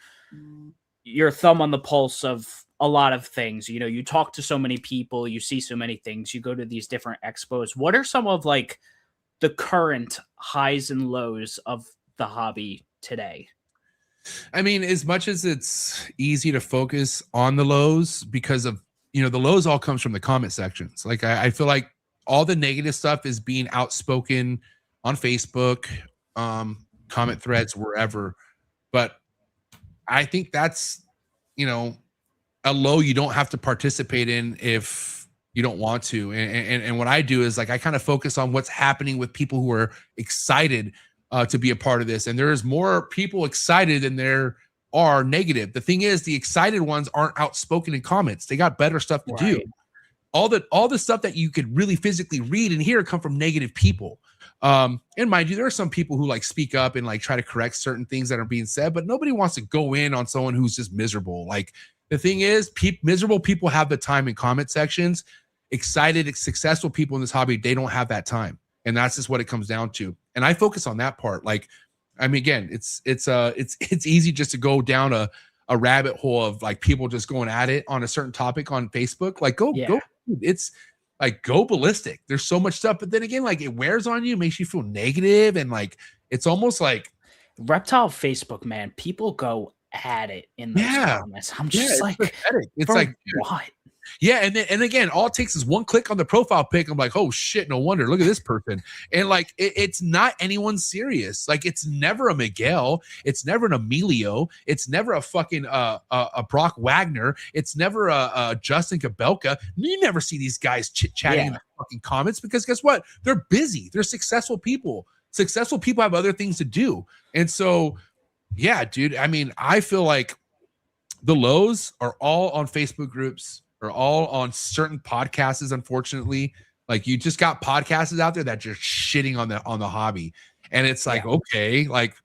thumb on the pulse of a lot of things. You know, you talk to so many people, you see so many things, you go to these different expos. What are some of like the current highs and lows of the hobby today? I mean, as much as it's easy to focus on the lows because of, you know, the lows all comes from the comment sections. Like I feel like all the negative stuff is being outspoken on Facebook, comment threads, wherever. But I think that's, you know, a low you don't have to participate in if you don't want to. And what I do is like I kind of focus on what's happening with people who are excited to be a part of this. And there's more people excited than there are negative. The thing is, the excited ones aren't outspoken in comments. They got better stuff to do. All the stuff that you could really physically read and hear come from negative people. And mind you, there are some people who like speak up and like try to correct certain things that are being said, but nobody wants to go in on someone who's just miserable. Like the thing is, miserable people have the time in comment sections. Excited, successful people in this hobby, they don't have that time. And that's just what it comes down to. And I focus on that part. Like, I mean, again, it's easy just to go down a rabbit hole of like people just going at it on a certain topic on Facebook. Like go, it's like go ballistic. There's so much stuff, but then again, like it wears on you, makes you feel negative, and like it's almost like reptile Facebook, man. People go at it in those comments. I'm just like, it's like what? Yeah, and again, all it takes is one click on the profile pic. I'm like, oh shit, no wonder. Look at this person. And like, it's not anyone serious. Like, it's never a Miguel. It's never an Emilio. It's never a fucking a Brock Wagner. It's never a Justin Kabelka. You never see these guys chit chatting in the fucking comments because guess what? They're busy. They're successful people. Successful people have other things to do. And so, yeah, dude. I mean, I feel like the lows are all on Facebook groups. Are all on certain podcasts, unfortunately. Like you just got podcasts out there that just shitting on the hobby. And it's like, okay, like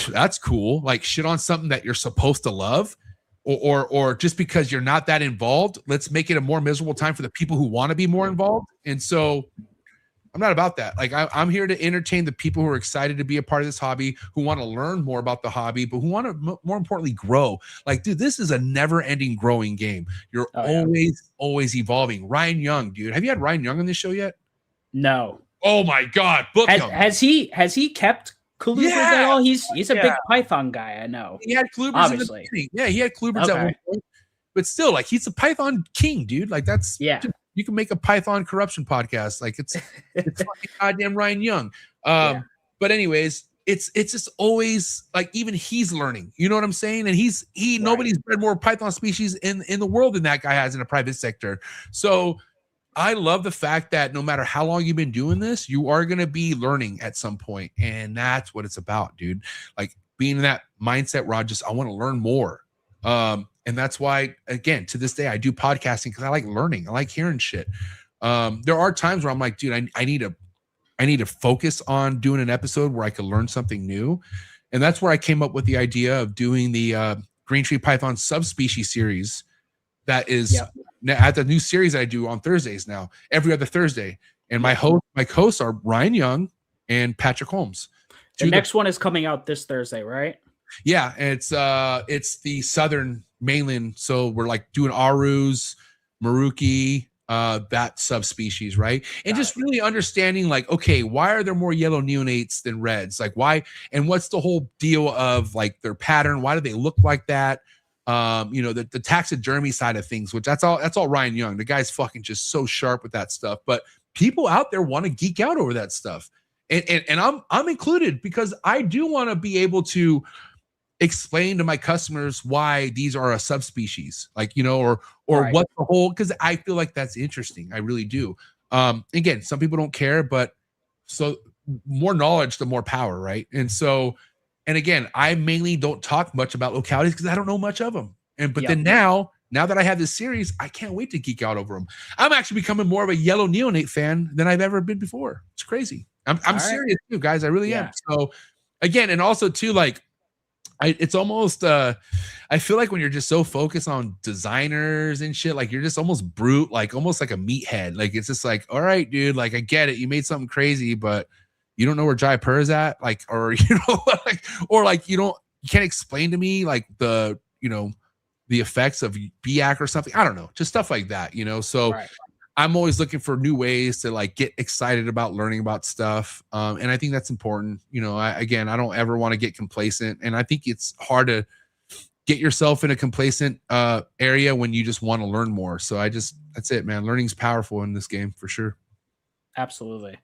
that's cool. Like shit on something that you're supposed to love, or just because you're not that involved, let's make it a more miserable time for the people who want to be more involved. And so I'm not about that. Like I'm here to entertain the people who are excited to be a part of this hobby, who want to learn more about the hobby, but who want to more importantly grow. Like, dude, this is a never-ending growing game. You're always evolving. Ryan Young, dude, have you had Ryan Young on this show yet? No. Oh my God, book him. Has he kept colubrids at all? He's a big Python guy. I know. He had colubrids in the beginning. Yeah, he had colubrids at one point, but still, like he's a Python king, dude. Like that's you can make a Python corruption podcast. Like it's fucking goddamn Ryan Young. But anyways, it's just always like even he's learning. You know what I'm saying? And nobody's bred more Python species in the world than that guy has in the private sector. So I love the fact that no matter how long you've been doing this, you are gonna be learning at some point, and that's what it's about, dude. Like being in that mindset where I want to learn more. And that's why, again, to this day, I do podcasting because I like learning. I like hearing shit. There are times where I'm like, dude, I need to focus on doing an episode where I could learn something new. And that's where I came up with the idea of doing the green tree python subspecies series. That is at the new series I do on Thursdays now, every other Thursday. And my hosts are Ryan Young and Patrick Holmes. The next one is coming out this Thursday, right? Yeah, it's the southern mainland, so we're like doing Arus, Maruki, that subspecies, right? And Got just it. really understanding like, okay, why are there more yellow neonates than reds? Like why, and what's the whole deal of like their pattern? Why do they look like that? You know, the taxidermy side of things, which that's all Ryan Young. The guy's fucking just so sharp with that stuff. But people out there want to geek out over that stuff. And I'm included because I do want to be able to explain to my customers why these are a subspecies, like, you know, or Right. what the whole, because I feel like that's interesting. I really do. Again, some people don't care, but so more knowledge, the more power, right? And so, and again, I mainly don't talk much about localities because I don't know much of them. And but Yep. then now that I have this series, I can't wait to geek out over them. I'm actually becoming more of a yellow neonate fan than I've ever been before. It's crazy. I'm All right. serious too, guys. I really am. Yeah. So again, and also too, like it's almost I feel like when you're just so focused on designers and shit, like you're just almost brute, like almost like a meathead. Like it's just like, all right, dude, like I get it, you made something crazy, but you don't know where Jaipur is at, like, or you know, like, or like you can't explain to me like the, you know, the effects of BIAC or something. I don't know, just stuff like that, you know. So Right. I'm always looking for new ways to like get excited about learning about stuff. And I think that's important. You know, I don't ever want to get complacent. And I think it's hard to get yourself in a complacent area when you just want to learn more. So that's it, man. Learning's powerful in this game for sure. Absolutely.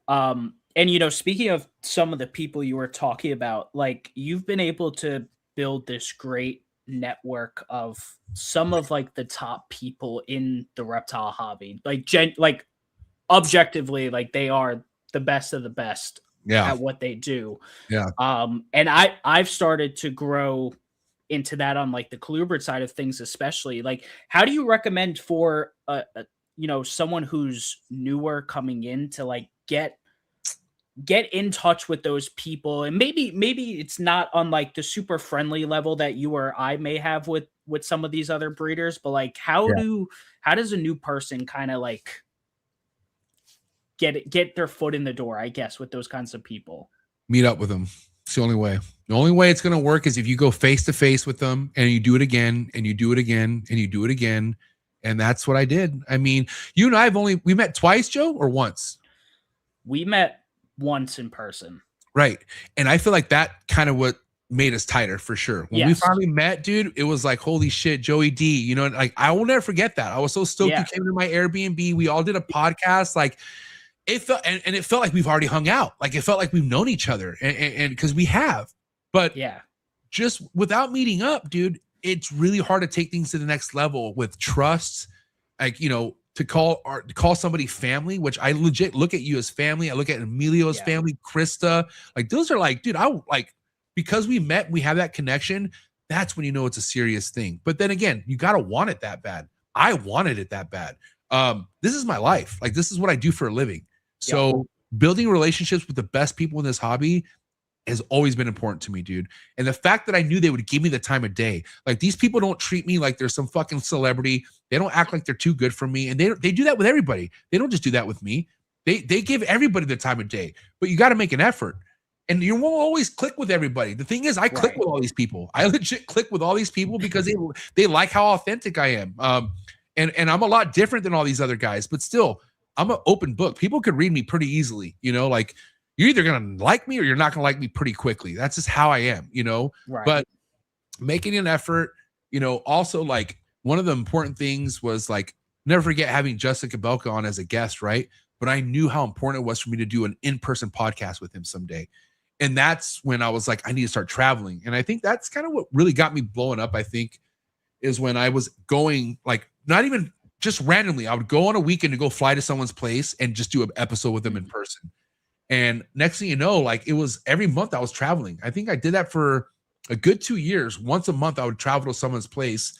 And you know, speaking of some of the people you were talking about, like you've been able to build this great network of some of like the top people in the reptile hobby. Like objectively, like they are the best of the best Yeah. at what they do. Yeah. And I've started to grow into that on like the colubrid side of things, especially. Like, how do you recommend for you know, someone who's newer coming in to like get in touch with those people, and maybe it's not on like the super friendly level that you or I may have with some of these other breeders, but like how does a new person kind of like get their foot in the door, I guess, with those kinds of people? Meet up with them. It's the only way. The only way it's going to work is if you go face to face with them and you do it again and you do it again and you do it again. And that's what I did. I mean, you and I we met twice, Joe, or once? We met once in person. Right. And I feel like that kind of what made us tighter for sure. When we finally met, dude, it was like, holy shit, Joey D, you know, like I will never forget that. I was so stoked you came to my Airbnb. We all did a podcast. Like it felt, and it felt like we've already hung out. Like it felt like we've known each other and because we have, but just without meeting up, dude, it's really hard to take things to the next level with trust. Like, you know, to call somebody family, which I legit look at you as family. I look at Emilio's family, Krista. Like those are like, dude, because we met, we have that connection. That's when you know it's a serious thing. But then again, you got to want it that bad. I wanted it that bad. This is my life. Like this is what I do for a living. So building relationships with the best people in this hobby has always been important to me, dude. And the fact that I knew they would give me the time of day, like these people don't treat me like they're some fucking celebrity. They don't act like they're too good for me. And they do that with everybody. They don't just do that with me. They give everybody the time of day, but you got to make an effort. And you won't always click with everybody. The thing is, I click with all these people. I legit click with all these people because they like how authentic I am. And I'm a lot different than all these other guys, but still, I'm an open book. People could read me pretty easily, you know, like you're either going to like me or you're not going to like me pretty quickly. That's just how I am, you know, but making an effort, you know, also like one of the important things was like, never forget having Jessica Belka on as a guest. Right. But I knew how important it was for me to do an in-person podcast with him someday. And that's when I was like, I need to start traveling. And I think that's kind of what really got me blowing up, I think, is when I was going, like, not even just randomly, I would go on a weekend to go fly to someone's place and just do an episode with them in person. And next thing you know, like it was every month I was traveling. I think I did that for a good 2 years. Once a month, I would travel to someone's place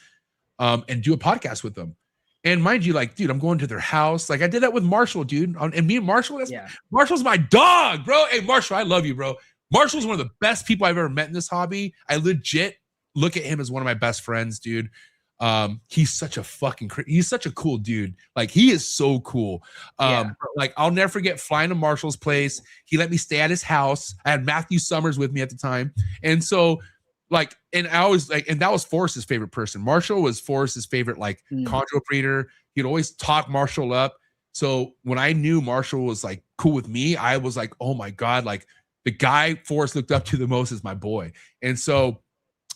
and do a podcast with them. And mind you, like, dude, I'm going to their house. Like I did that with Marshall, dude. And me and Marshall, Marshall's my dog, bro. Hey, Marshall, I love you, bro. Marshall's one of the best people I've ever met in this hobby. I legit look at him as one of my best friends, dude. He's such a cool dude. Like he is so cool. Like I'll never forget flying to Marshall's place. He let me stay at his house. I had Matthew Summers with me at the time. And so like, and I always like, and that was Forrest's favorite person. Marshall was Forrest's favorite, like, chondro breeder. He'd always talk Marshall up. So when I knew Marshall was like cool with me, I was like, oh my God, like the guy Forrest looked up to the most is my boy. And so,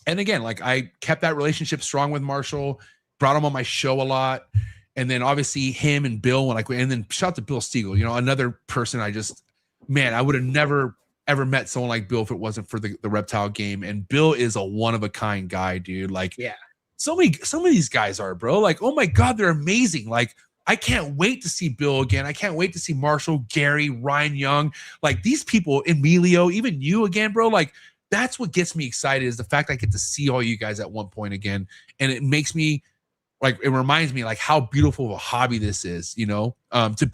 and again, like I kept that relationship strong with Marshall, brought him on my show a lot. And then obviously him and Bill, and then shout out to Bill Stiegel, another person I would have never ever met someone like Bill if it wasn't for the reptile game. And Bill is a one of a kind guy, dude. Like, yeah, some of these guys are, bro. Like, oh my God, they're amazing. Like, I can't wait to see Bill again. I can't wait to see Marshall, Gary, Ryan Young. Like, these people, Emilio, even you again, bro. Like, that's what gets me excited, is the fact I get to see all you guys at one point again. And it makes me, like, it reminds me like how beautiful of a hobby this is, to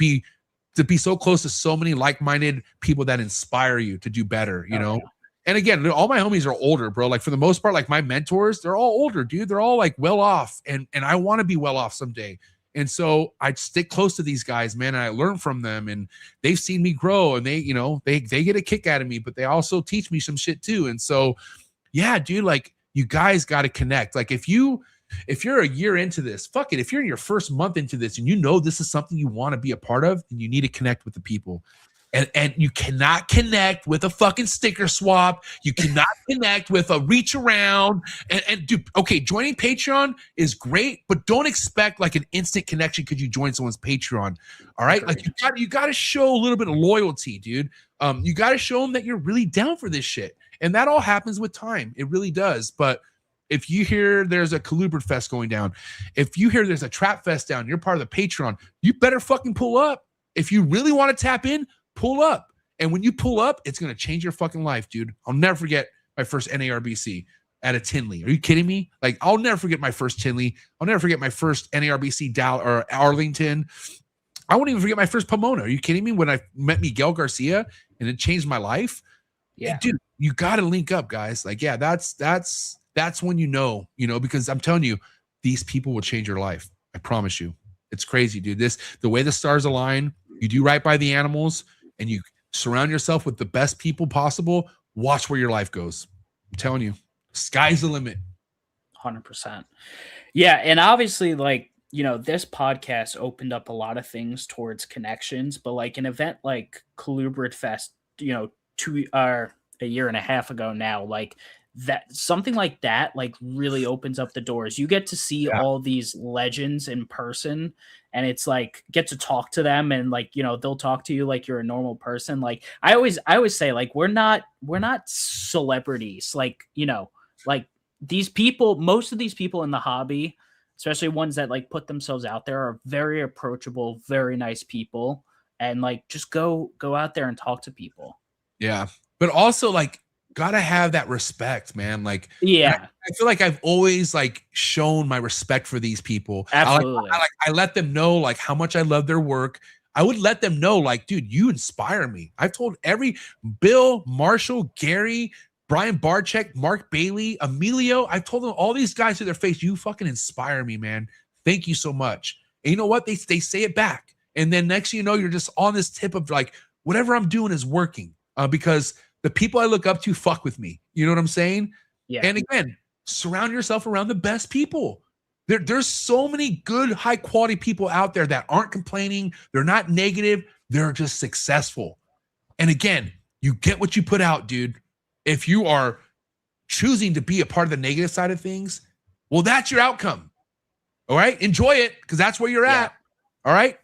be so close to so many like-minded people that inspire you to do better, know? Yeah. And again, all my homies are older, bro. Like, for the most part, like my mentors, they're all older, dude. They're all like well off, and I want to be well off someday. And so I stick close to these guys, man, and I learn from them, and they've seen me grow, and they get a kick out of me, but they also teach me some shit too. And so, yeah, dude, like, you guys got to connect. Like, if you're a year into this, fuck it. If you're in your first month into this and this is something you want to be a part of, then you need to connect with the people. And you cannot connect with a fucking sticker swap. You cannot connect with a reach around. And dude, okay, joining Patreon is great, but don't expect like an instant connection because you join someone's Patreon. All right, like you got to show a little bit of loyalty, dude. You got to show them that you're really down for this shit, and that all happens with time. It really does. But if you hear there's a Colubrid Fest going down, if you hear there's a Trap Fest down, you're part of the Patreon, you better fucking pull up. If you really want to tap in, pull up. And when you pull up, it's going to change your fucking life, dude. I'll never forget my first NARBC at a Tinley. Are you kidding me? Like, I'll never forget my first Tinley. I'll never forget my first NARBC or Arlington. I won't even forget my first Pomona. Are you kidding me? When I met Miguel Garcia and it changed my life. Yeah, dude, you got to link up, guys. Like, yeah, that's when because I'm telling you, these people will change your life. I promise you. It's crazy, dude. The way the stars align, you do right by the animals, and you surround yourself with the best people possible. Watch where your life goes. I'm telling you, sky's the limit. 100%. Yeah, and obviously, like, this podcast opened up a lot of things towards connections, but like an event like Colubrid Fest, a year and a half ago now, like, that something like that like really opens up the doors. You get to see all these legends in person, and it's like, get to talk to them, and like, they'll talk to you like you're a normal person. Like, I always say, like, we're not celebrities, like, like these people, most of these people in the hobby, especially ones that like put themselves out there, are very approachable, very nice people, and like, just go out there and talk to people. Yeah, but also, like, gotta have that respect, man. Like, yeah, I feel like I've always like shown my respect for these people. Absolutely. I let them know like how much I love their work. I would let them know, like, dude, you inspire me. I've told Bill, Marshall, Gary, Brian Barczyk, Mark Bailey, Emilio, I've told them, all these guys to their face, you fucking inspire me, man. Thank you so much. And you know what? They say it back. And then next you're just on this tip of like, whatever I'm doing is working, because the people I look up to fuck with me. You know what I'm saying? Yeah. And again, surround yourself around the best people. There's so many good, high quality people out there that aren't complaining. They're not negative. They're just successful. And again, you get what you put out, dude. If you are choosing to be a part of the negative side of things, well, that's your outcome. All right. Enjoy it, because that's where you're at. All right.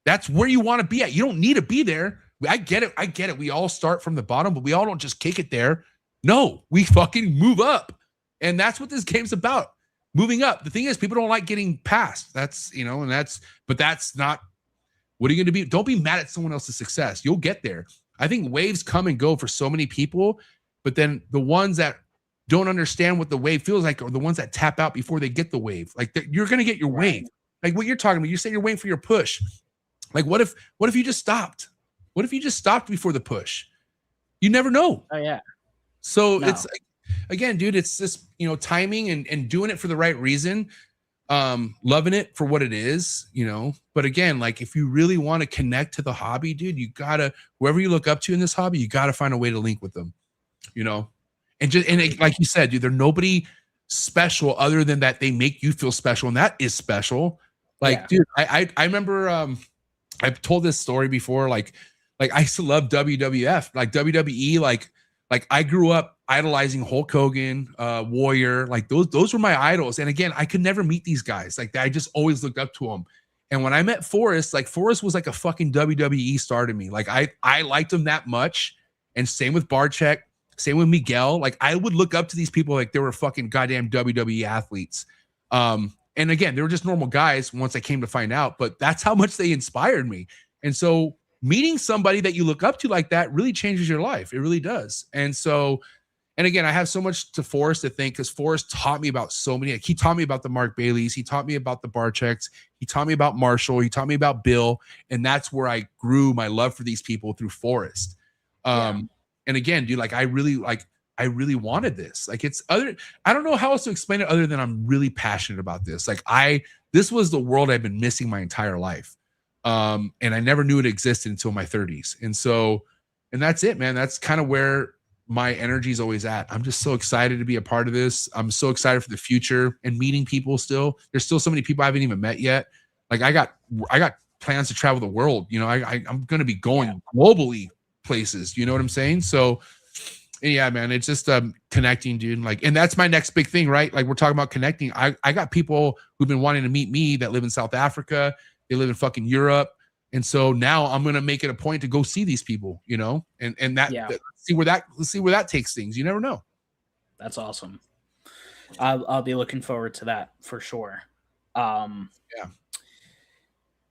That's where you want to be at. You don't need to be there. I get it. We all start from the bottom, but we all don't just kick it there. No, we fucking move up. And that's what this game's about. Moving up. The thing is, people don't like getting past. That's not, what are you going to be? Don't be mad at someone else's success. You'll get there. I think waves come and go for so many people, but then the ones that don't understand what the wave feels like are the ones that tap out before they get the wave. Like, you're going to get your wave. Like what you're talking about. You say you're waiting for your push. Like, what if you just stopped? What if you just stopped before the push? You never know. Oh, yeah. So it's like, again, dude, it's just, timing and doing it for the right reason. Loving it for what it is, But again, like, if you really want to connect to the hobby, dude, you gotta, whoever you look up to in this hobby, you gotta find a way to link with them, Like you said, dude, they're nobody special other than that they make you feel special, and that is special. Like, dude, I remember I've told this story before. Like I used to love WWF, like WWE, like I grew up idolizing Hulk Hogan, Warrior, like those were my idols. And again, I could never meet these guys. Like I just always looked up to them. And when I met Forrest, like Forrest was like a fucking WWE star to me. Like I liked him that much. And same with Barchek, same with Miguel. Like I would look up to these people like they were fucking goddamn WWE athletes. And again, they were just normal guys once I came to find out, but that's how much they inspired me. And so meeting somebody that you look up to like that really changes your life. It really does. And so, and again, I have so much to Forrest to thank, because Forrest taught me about so many. Like he taught me about the Mark Baileys. He taught me about the Barcheks. He taught me about Marshall. He taught me about Bill. And that's where I grew my love for these people, through Forrest. And again, dude, like I really wanted this. Like I don't know how else to explain it other than I'm really passionate about this. Like this was the world I've been missing my entire life. And I never knew it existed until my 30s. And that's it, man. That's kind of where my energy is always at. I'm just so excited to be a part of this. I'm so excited for the future and meeting people still. There's still so many people I haven't even met yet. Like I got plans to travel the world. You know, I'm going to be going globally places. You know what I'm saying? So yeah, man, it's just connecting, dude. Like, and that's my next big thing, right? Like we're talking about connecting. I got people who've been wanting to meet me that live in South Africa. They live in fucking Europe. And so now I'm going to make it a point to go see these people, you know, and let's see where that takes things. You never know. That's awesome. I'll be looking forward to that for sure. You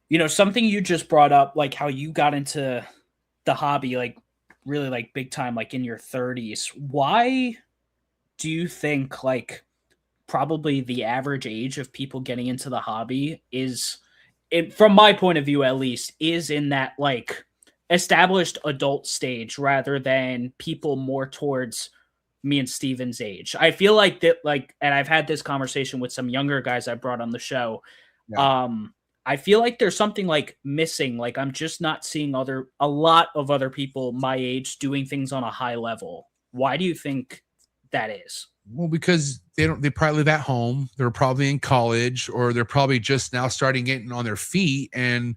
know, something you just brought up, like how you got into the hobby, like really like big time, like in your 30s. Why do you think like probably the average age of people getting into the hobby is, from my point of view at least, is in that like established adult stage rather than people more towards me and Steven's age? I feel like that, like, and I've had this conversation with some younger guys I brought on the show. I feel like there's something like missing. Like I'm just not seeing a lot of other people my age doing things on a high level. Why do you think that is? Well, because they probably live at home. They're probably in college, or they're probably just now starting getting on their feet. And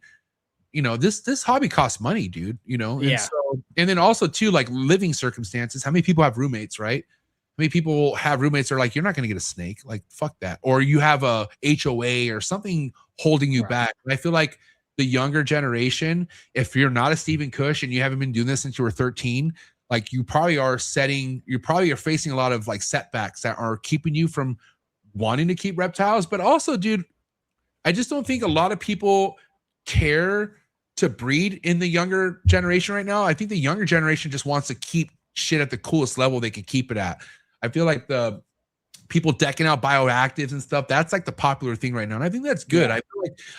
you know, this hobby costs money, dude, you know? And and then also too, like living circumstances. How many people have roommates, right? How many people have roommates that are like, you're not going to get a snake, like fuck that. Or you have a HOA or something holding you back. And I feel like the younger generation, if you're not a Stephen Cush and you haven't been doing this since you were 13, like you probably are facing a lot of like setbacks that are keeping you from wanting to keep reptiles. But also, dude, I just don't think a lot of people care to breed in the younger generation right now. I think the younger generation just wants to keep shit at the coolest level they can keep it at. I feel like the people decking out bioactives and stuff, that's like the popular thing right now. And I think that's good. I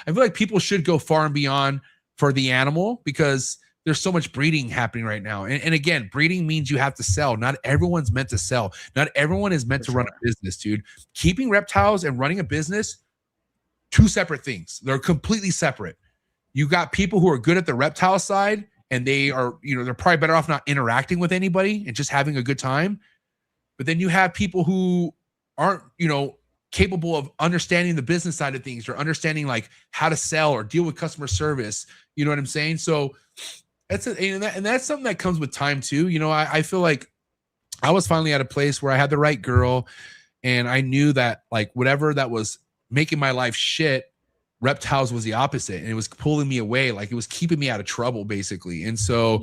feel like people should go far and beyond for the animal, because there's so much breeding happening right now. And again, breeding means you have to sell. Not everyone's meant to sell. Not everyone is meant to run a business, dude. Keeping reptiles and running a business, two separate things. They're completely separate. You got people who are good at the reptile side, and they are, you know, they're probably better off not interacting with anybody and just having a good time. But then you have people who aren't, you know, capable of understanding the business side of things, or understanding like how to sell or deal with customer service. You know what I'm saying? So and that's something that comes with time too. You know, I feel like I was finally at a place where I had the right girl, and I knew that like whatever that was making my life shit, reptiles was the opposite, and it was pulling me away. Like it was keeping me out of trouble basically. And so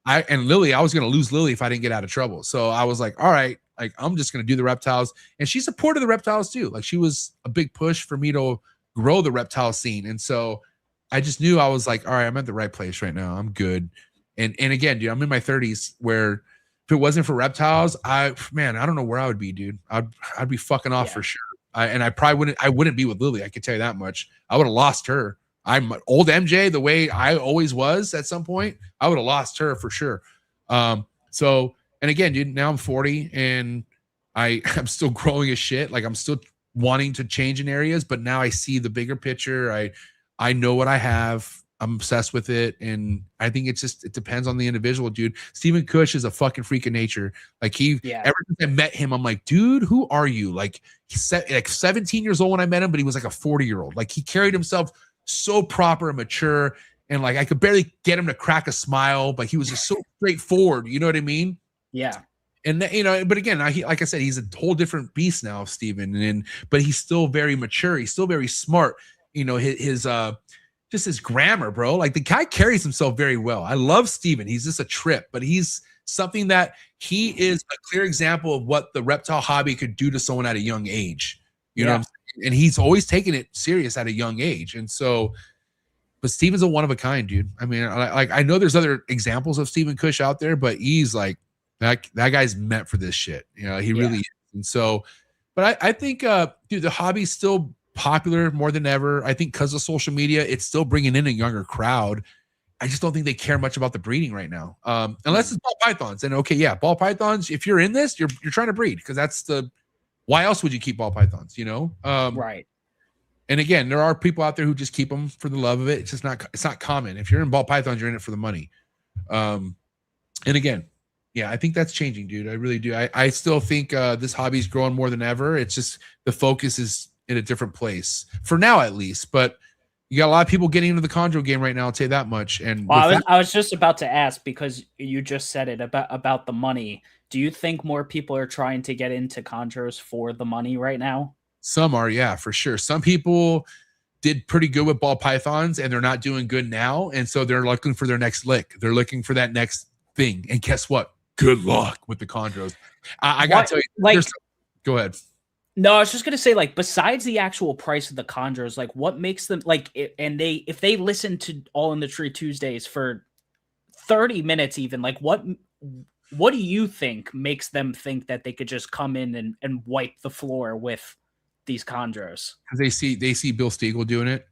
Lily, I was going to lose Lily if I didn't get out of trouble. So I was like, all right, like I'm just going to do the reptiles. And she supported the reptiles too. Like she was a big push for me to grow the reptile scene. And so I just knew, I was like, all right, I'm at the right place right now. I'm good. And again, dude, I'm in my 30s, where if it wasn't for reptiles, I don't know where I would be, dude. I'd be fucking off for sure. I wouldn't be with Lily. I can tell you that much. I would have lost her. I'm old MJ the way I always was at some point. I would have lost her for sure. So, and again, dude, now I'm 40 and I'm still growing as shit. Like I'm still wanting to change in areas, but now I see the bigger picture. I know what I have. I'm obsessed with it, and I think it depends on the individual, dude. Stephen Kush is a fucking freak of nature. Like ever since I met him, I'm like, dude, who are you? Like he's like 17 years old when I met him, but he was like a 40-year-old. Like he carried himself so proper and mature, and like I could barely get him to crack a smile, but he was just so straightforward. You know what I mean? Yeah. And but again, like I said, he's a whole different beast now, Steven. But he's still very mature. He's still very smart. His just his grammar, bro. Like the guy carries himself very well. I love Steven. He's just a trip, but he's something that he is a clear example of what the reptile hobby could do to someone at a young age. You know what I'm saying? And he's always taken it serious at a young age. And so, but Steven's a one of a kind, dude. I mean, I know there's other examples of Stephen Kush out there, but he's like, that guy's meant for this shit. He really is. And so, but I think, dude, the hobby's still popular more than ever. I think because of social media, it's still bringing in a younger crowd. I just don't think they care much about the breeding right now, unless it's ball pythons. And okay, yeah, ball pythons. If you're in this, you're trying to breed because that's why else would you keep ball pythons? Right. And again, there are people out there who just keep them for the love of it. It's not common. If you're in ball pythons, you're in it for the money. And again, yeah, I think that's changing, dude. I really do. I still think this hobby's growing more than ever. It's just the focus is in a different place for now, at least. But you got a lot of people getting into the chondro game right now. I'll tell you that much. And I was just about to ask because you just said it about the money. Do you think more people are trying to get into chondros for the money right now? Some are, yeah, for sure. Some people did pretty good with ball pythons and they're not doing good now. And so they're looking for their next lick. They're looking for that next thing. And guess what? Good luck with the chondros. I got to tell you, go ahead. No, I was just going to say, like, besides the actual price of the chondros, like, what makes them, like, if they listen to All in the Tree Tuesdays for 30 minutes even, like, what do you think makes them think that they could just come in and wipe the floor with these chondros? Because they see Bill Stiegel doing it.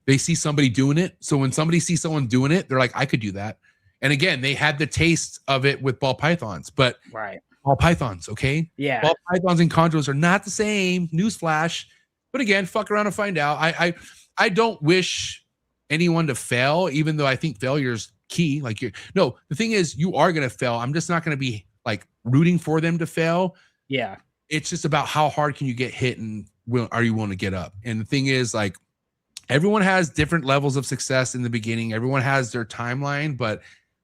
They see somebody doing it. So when somebody sees someone doing it, they're like, I could do that. And again, they had the taste of it with ball pythons, but ball pythons, okay? Yeah. Ball pythons and chondros are not the same. Newsflash. But again, fuck around and find out. I don't wish anyone to fail, even though I think failure's key. Like the thing is, you are gonna fail. I'm just not gonna be like rooting for them to fail. Yeah. It's just about how hard can you get hit and are you willing to get up? And the thing is, like, everyone has different levels of success in the beginning. Everyone has their timeline, but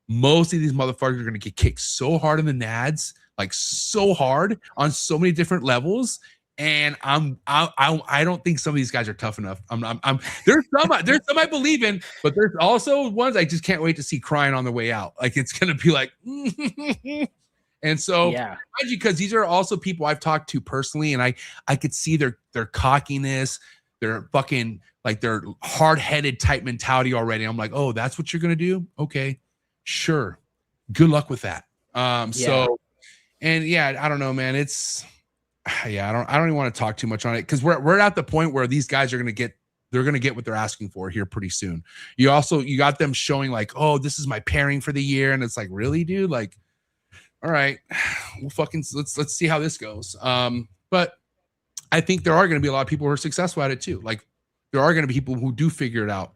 most of these motherfuckers are going to get kicked so hard in the nads, like so hard on so many different levels. And I don't think some of these guys are tough enough. There's some I believe in, but there's also ones I just can't wait to see crying on the way out. Like it's going to be like, and so yeah, because these are also people I've talked to personally, and I could see their cockiness, their fucking like their hard-headed type mentality already. I'm like, oh, that's what you're gonna do? Okay, sure. Good luck with that. So, and yeah, I don't know, man. It's I don't even want to talk too much on it because we're at the point where these guys are gonna get what they're asking for here pretty soon. You got them showing like, oh, this is my pairing for the year, and it's like, really, dude? Like, all right, well, let's see how this goes. But I think there are going to be a lot of people who are successful at it too. Like there are going to be people who do figure it out.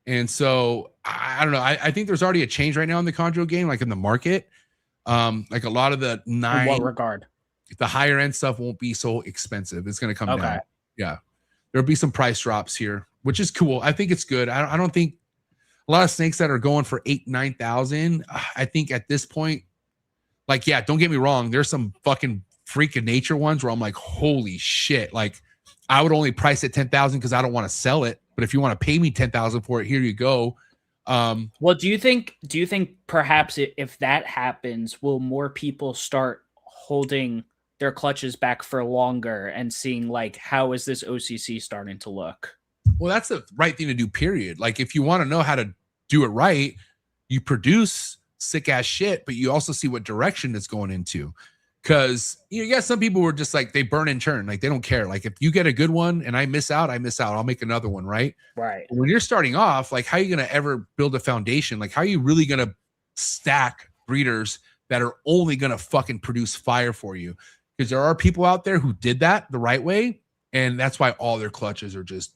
And so I don't know. I think there's already a change right now in the chondro game, like in the market. Like a lot of the in what regard? The higher end stuff won't be so expensive. It's going to come down. Yeah. There'll be some price drops here, which is cool. I think it's good. I don't think a lot of snakes that are going for 8,000-9,000. I think at this point, like, yeah, don't get me wrong. There's some fucking freak of nature ones where I'm like, holy shit. Like I would only price it 10,000 because I don't want to sell it. But if you want to pay me 10,000 for it, here you go. Well, do you think perhaps if that happens, will more people start holding their clutches back for longer and seeing like, how is this OCC starting to look? Well, that's the right thing to do, period. Like if you want to know how to do it right, you produce sick ass shit, but you also see what direction it's going into. Because you got some people who are just like they burn and churn, like they don't care. Like if you get a good one and I miss out, I'll make another one, right? Right. When you're starting off, like how are you gonna ever build a foundation? Like how are you really gonna stack breeders that are only gonna fucking produce fire for you? Because there are people out there who did that the right way, and that's why all their clutches are just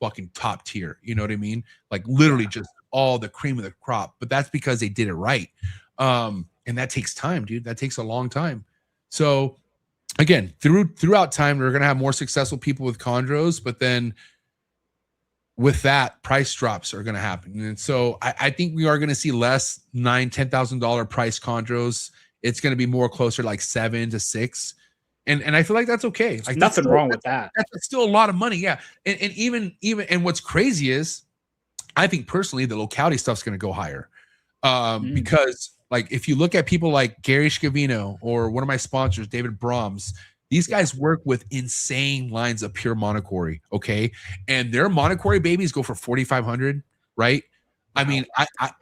fucking top tier. You know what I mean? Like literally just all the cream of the crop. But that's because they did it right. And that takes time, dude. That takes a long time. So again, throughout time, we're gonna have more successful people with chondros, but then with that, price drops are going to happen. And so I think we are going to see less $9,000-$10,000 price chondros. It's going to be more closer like 7 to 6. And I feel like that's okay. Like nothing wrong with that. That's still a lot of money. Yeah. And even and what's crazy is I think personally the locality stuff's going to go higher. Because like if you look at people like Gary Scavino or one of my sponsors, David Brahms, these guys work with insane lines of pure monocory, okay? And their monocory babies go for 4,500, right? Wow. I mean,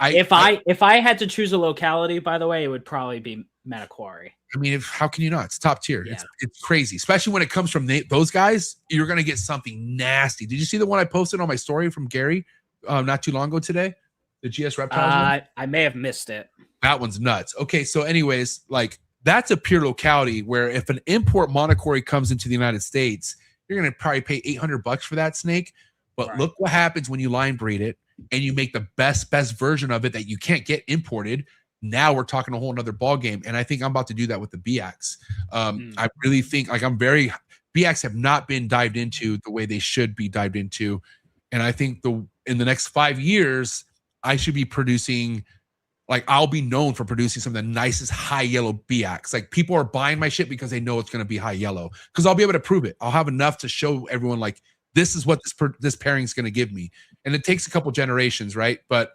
if I had to choose a locality, by the way, it would probably be Manokwari. I mean, how can you not? It's top tier. Yeah. It's crazy, especially when it comes from those guys. You're gonna get something nasty. Did you see the one I posted on my story from Gary not too long ago today? The GS Reptiles one? I may have missed it. That one's nuts. Okay, so anyways, like that's a pure locality where if an import monocory comes into the United States, you're going to probably pay $800 for that snake. But look what happens when you line breed it and you make the best version of it that you can't get imported. Now we're talking a whole nother ball game. And I think I'm about to do that with the BX. I really think like BX have not been dived into the way they should be dived into. And I think in the next 5 years, I should be producing, like I'll be known for producing some of the nicest high yellow BX. Like people are buying my shit because they know it's going to be high yellow because I'll be able to prove it. I'll have enough to show everyone like this is what this pairing is going to give me. And it takes a couple generations, right? But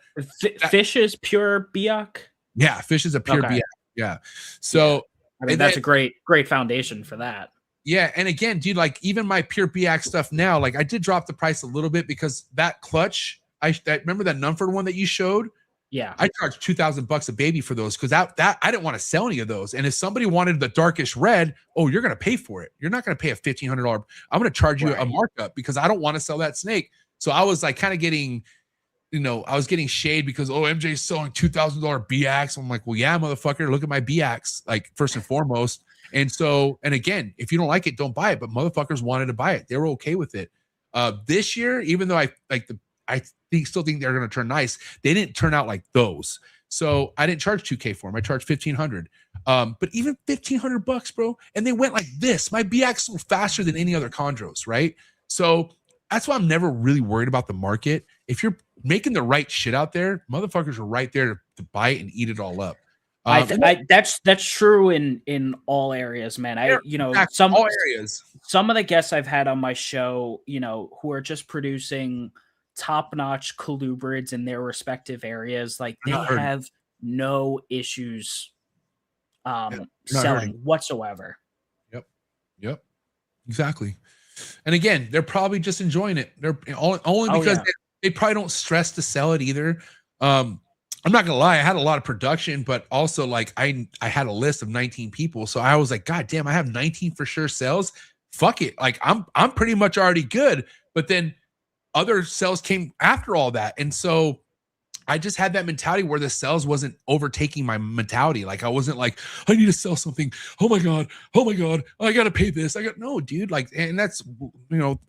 fish is pure BX. Yeah, fish is a pure BX. Yeah. So I mean that's a great foundation for that. Yeah, and again, dude, like even my pure BX stuff now, like I did drop the price a little bit because that clutch, I remember that Numford one that you showed. Yeah, I charged $2,000 a baby for those because that I didn't want to sell any of those. And if somebody wanted the darkish red, oh, you're going to pay for it. You're not going to pay a $1,500. I'm going to charge you a markup because I don't want to sell that snake. So I was like kind of getting, I was getting shade because MJ's selling $2,000 BX. I'm like, well, yeah, motherfucker, look at my BX, like first and foremost. And so, and again, if you don't like it, don't buy it. But motherfuckers wanted to buy it. They were okay with it. This year, even though I still think they're going to turn nice, they didn't turn out like those. So I didn't charge $2,000 for them. I charged $1,500. But even $1,500, bro. And they went like this. My BX sold faster than any other chondros, right? So that's why I'm never really worried about the market. If you're making the right shit out there, motherfuckers are right there to buy it and eat it all up. That's true in all areas, man. Some areas. Some of the guests I've had on my show, who are just producing top-notch colubrids in their respective areas, like they have no issues selling whatsoever. Yep, exactly. And again, they're probably just enjoying it. They're only because they probably don't stress to sell it either. I'm not gonna lie, I had a lot of production, but also like I had a list of 19 people, so I was like, God damn, I have 19 for sure sales. Fuck it, like I'm pretty much already good. But then other sales came after all that, and so I just had that mentality where the sales wasn't overtaking my mentality. Like I wasn't like, I need to sell something. Oh my god, I gotta pay this. No, dude. Like, and that's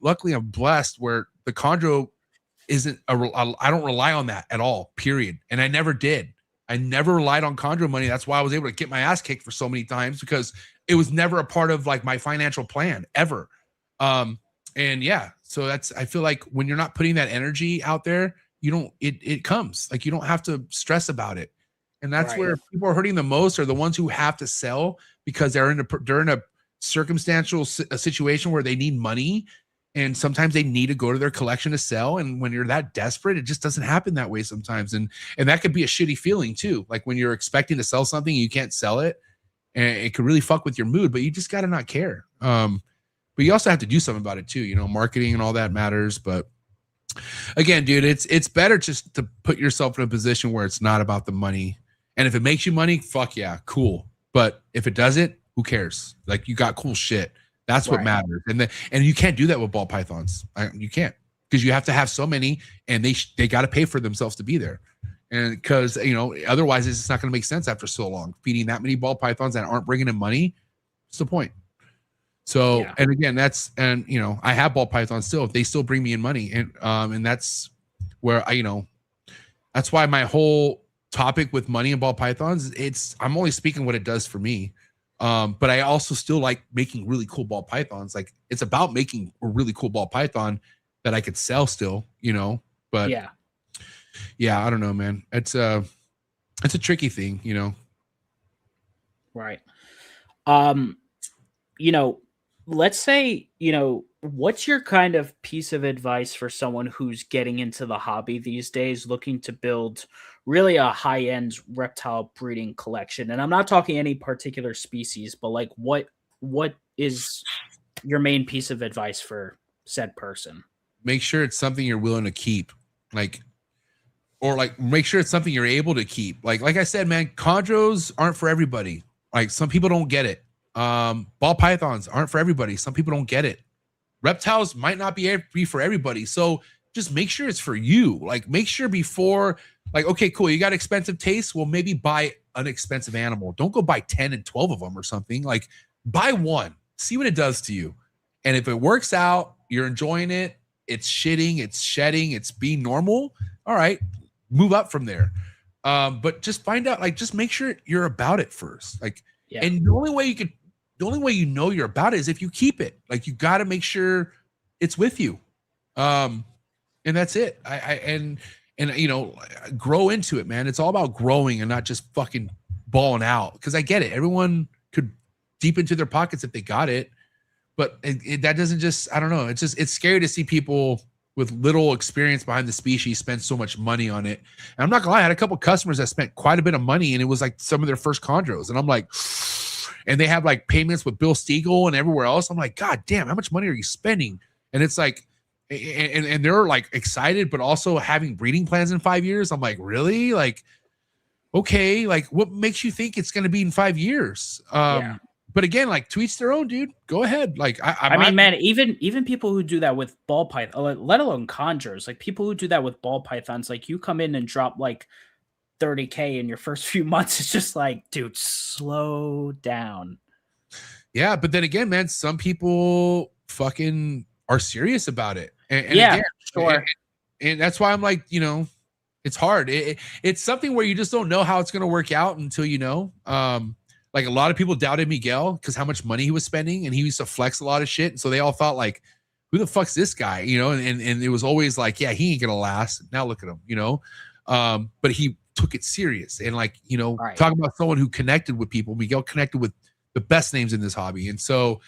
luckily I'm blessed where the chondro isn't I don't rely on that at all, period. And I never did. I never relied on chondro money. That's why I was able to get my ass kicked for so many times because it was never a part of like my financial plan ever. And yeah, so I feel like when you're not putting that energy out there, it comes. Like you don't have to stress about it. And that's where people are hurting the most are the ones who have to sell because they're in a circumstantial situation where they need money. And sometimes they need to go to their collection to sell. And when you're that desperate, it just doesn't happen that way sometimes. And that could be a shitty feeling too. Like when you're expecting to sell something, and you can't sell it, and it could really fuck with your mood, but you just got to not care. But you also have to do something about it too. Marketing and all that matters. But again, dude, it's better just to put yourself in a position where it's not about the money. And if it makes you money, fuck yeah, cool. But if it doesn't, who cares? Like you got cool shit. That's what matters. And you can't do that with ball pythons. You can't because you have to have so many and they got to pay for themselves to be there. And because, otherwise it's not going to make sense after so long feeding that many ball pythons that aren't bringing in money. What's the point? So, Yeah. and again, I have ball pythons still. They still bring me in money, and that's where that's why my whole topic with money and ball pythons, I'm only speaking what it does for me. But I also still like making really cool ball pythons. Like, it's about making a really cool ball python that I could sell still, but yeah, I don't know, man. It's a tricky thing, Right. You know, let's say, what's your kind of piece of advice for someone who's getting into the hobby these days, looking to build really a high-end reptile breeding collection? And I'm not talking any particular species, but like what is your main piece of advice for said person? Make sure it's something you're willing to keep. Or make sure it's something you're able to keep. Like I said, man, chondros aren't for everybody. Like, some people don't get it. Ball pythons aren't for everybody. Some people don't get it. Reptiles might not be for everybody. So just make sure it's for you. Like, make sure before, okay, cool, you got expensive tastes. Well, maybe buy an expensive animal. Don't go buy 10 and 12 of them or something. Like, buy one, see what it does to you. And if it works out, you're enjoying it, it's shitting, it's shedding, it's being normal, all right, move up from there. But just find out, just make sure you're about it first. And the only way you're about it is if you keep it. Like, you got to make sure it's with you. And that's it. And grow into it, man. It's all about growing and not just fucking balling out. Because I get it. Everyone could deep into their pockets if they got it. But that doesn't just, I don't know. It's scary to see people with little experience behind the species spend so much money on it. And I'm not gonna lie, I had a couple customers that spent quite a bit of money, and it was like some of their first chondros. And I'm like, and they have like payments with Bill Stiegel and everywhere else. I'm like, God damn, how much money are you spending? And it's like, and they're like excited, but also having breeding plans in 5 years. I'm like, really? Like, okay, like, what makes you think it's gonna be in 5 years? But again, like, to each their own, dude. Go ahead. Like, I mean, man, even people who do that with ball python, let alone chondros, like people who do that with ball pythons, like, you come in and drop like 30K in your first few months. It's just like, dude, slow down. Yeah, but then again, man, some people fucking are serious about it. And again, sure. And that's why I'm like, it's hard. It's something where you just don't know how it's going to work out until you know. Like, a lot of people doubted Miguel because how much money he was spending, and he used to flex a lot of shit. So they all thought, like, who the fuck's this guy? And it was always like, yeah, he ain't gonna last. Now look at him, but he took it serious. And right. Talking about someone who connected with people, Miguel connected with the best names in this hobby. And so,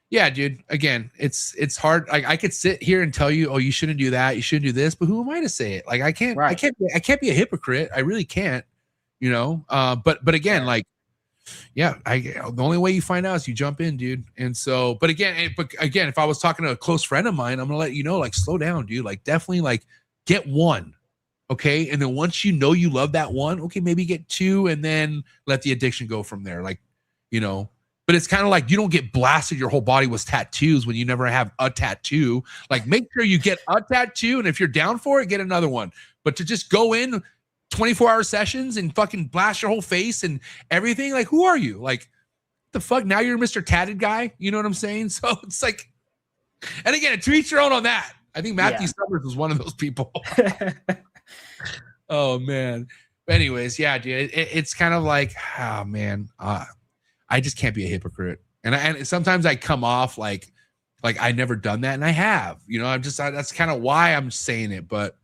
yeah, dude, again, it's hard. I could sit here and tell you, oh, you shouldn't do that, you shouldn't do this, but who am I to say it? Like, I can't be a hypocrite. I really can't, but again, like, yeah, the only way you find out is you jump in, dude. And so, but again, if I was talking to a close friend of mine, I'm gonna let you know, like, slow down, dude. Like, definitely, like, get one, okay? And then once you know you love that one, okay, maybe get two, and then let the addiction go from there. Like, but it's kind of like, you don't get blasted your whole body with tattoos when you never have a tattoo. Like, make sure you get a tattoo, and if you're down for it, get another one. But to just go in 24-hour sessions and fucking blast your whole face and everything, like, who are you? Like, the fuck? Now you're Mr. Tatted guy? You know what I'm saying? So it's like, and again, to each your own on that. I think Matthew Summers was one of those people. Oh, man. But anyways, yeah, dude, it's kind of like, oh, man, I just can't be a hypocrite. And sometimes I come off like I never done that, and I have. That's kind of why I'm saying it. But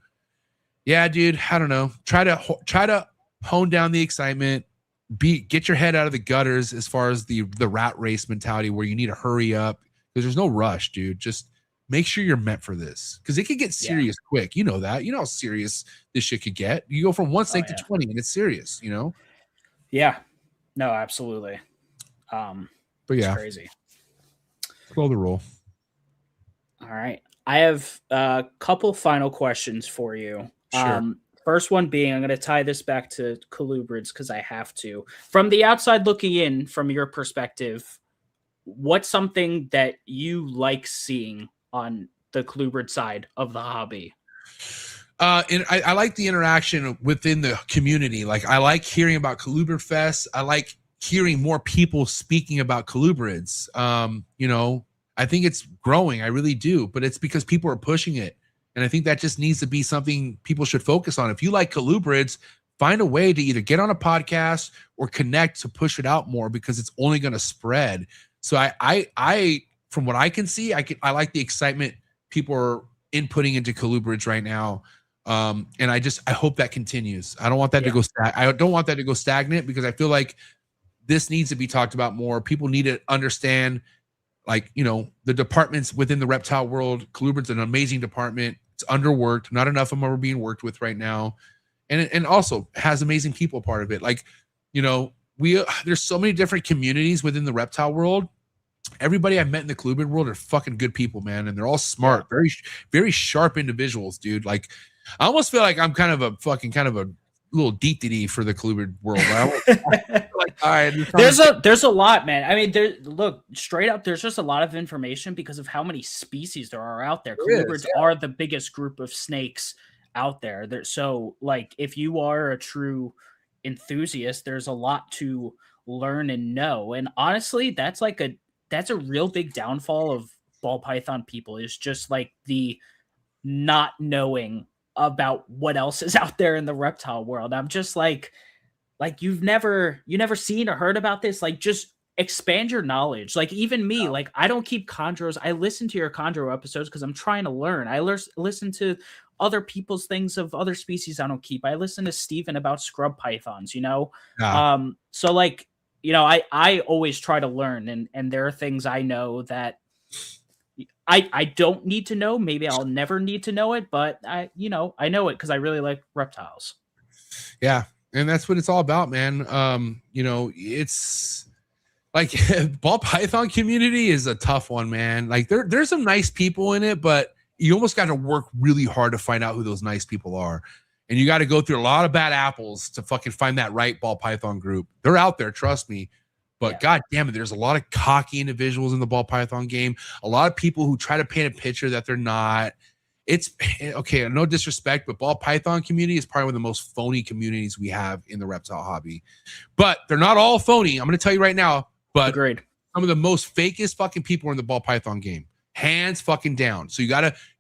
yeah, dude, I don't know. Try to hone down the excitement. Get your head out of the gutters as far as the rat race mentality where you need to hurry up, because there's no rush, dude. Just make sure you're meant for this, because it could get serious quick. You know that. You know how serious this shit could get. You go from one snake to 20, and it's serious. Yeah. No, absolutely. But yeah, it's crazy. Slow the roll. All right. I have a couple final questions for you. Sure. First one being, I'm going to tie this back to colubrids because I have to. From the outside looking in, from your perspective, what's something that you like seeing on the colubrid side of the hobby? I like the interaction within the community. Like, I like hearing about Colubrid Fest. I like hearing more people speaking about colubrids. You know, I think it's growing. I really do, but it's because people are pushing it. And I think that just needs to be something people should focus on. If you like colubrids, find a way to either get on a podcast or connect to push it out more, because it's only going to spread. So I, from what I can see, I like the excitement people are inputting into colubrids right now. And I hope that continues. I don't want that to go. I don't want that to go stagnant, because I feel like this needs to be talked about more. People need to understand, like, you know, the departments within the reptile world. Colubrid's an amazing department. It's underworked. Not enough of them are being worked with right now. And also has amazing people part of it. Like, you know, there's so many different communities within the reptile world. Everybody I've met in the colubrid world are fucking good people, man. And they're all smart, very, very sharp individuals, dude. Like, I almost feel like I'm kind of a little deep for the colubrid world. Like, all right, there's a lot, man. I mean, look, straight up, there's just a lot of information because of how many species there are out there. Colubrids are the biggest group of snakes out there. So, like, if you are a true enthusiast, there's a lot to learn and know. And honestly, that's a real big downfall of ball python people, is just like the not knowing about what else is out there in the reptile world. I'm just like you never seen or heard about this. Like, just expand your knowledge. Like, even me, like, I don't keep chondros. I listen to your chondro episodes because I'm trying to learn. I listen to other people's things of other species I don't keep. I listen to Steven about scrub pythons, you know? So, like, you know, I always try to learn, and there are things I know that I don't need to know. Maybe I'll never need to know it, but I know it because I really like reptiles. Yeah. And that's what it's all about, man. You know, it's like ball python community is a tough one, man. Like, there's some nice people in it, but you almost got to work really hard to find out who those nice people are. And you got to go through a lot of bad apples to fucking find that right ball python group. They're out there, trust me. But God damn it, there's a lot of cocky individuals in the ball python game. A lot of people who try to paint a picture that they're not. It's okay, no disrespect, but ball python community is probably one of the most phony communities we have in the reptile hobby. But they're not all phony. I'm going to tell you right now. But agreed. Some of the most fakest fucking people are in the ball python game, hands fucking down. So you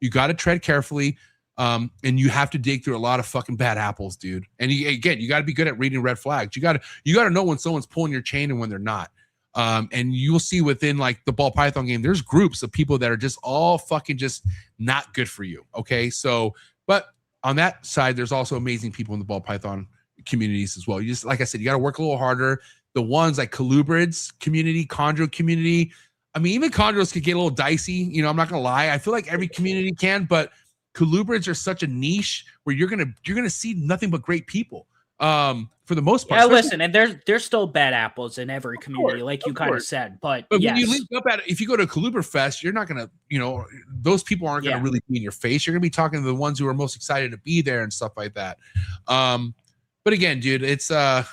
gotta tread carefully. And you have to dig through a lot of fucking bad apples, dude. And you got to be good at reading red flags. You got to know when someone's pulling your chain and when they're not. And you'll see within, like, the ball python game, there's groups of people that are just all fucking just not good for you. Okay. So, but on that side, there's also amazing people in the ball python communities as well. You just, like I said, you got to work a little harder. The ones like colubrids community, chondro community. I mean, even chondros could get a little dicey. You know, I'm not going to lie. I feel like every community can, but colubrids are such a niche where you're gonna see nothing but great people for the most part. Yeah, listen, and there's still bad apples in every community, like you kind of said. But yes. When you link up if you go to Colubrid Fest, you're not gonna, you know, those people aren't gonna really be in your face. You're gonna be talking to the ones who are most excited to be there and stuff like that. But again, dude, it's I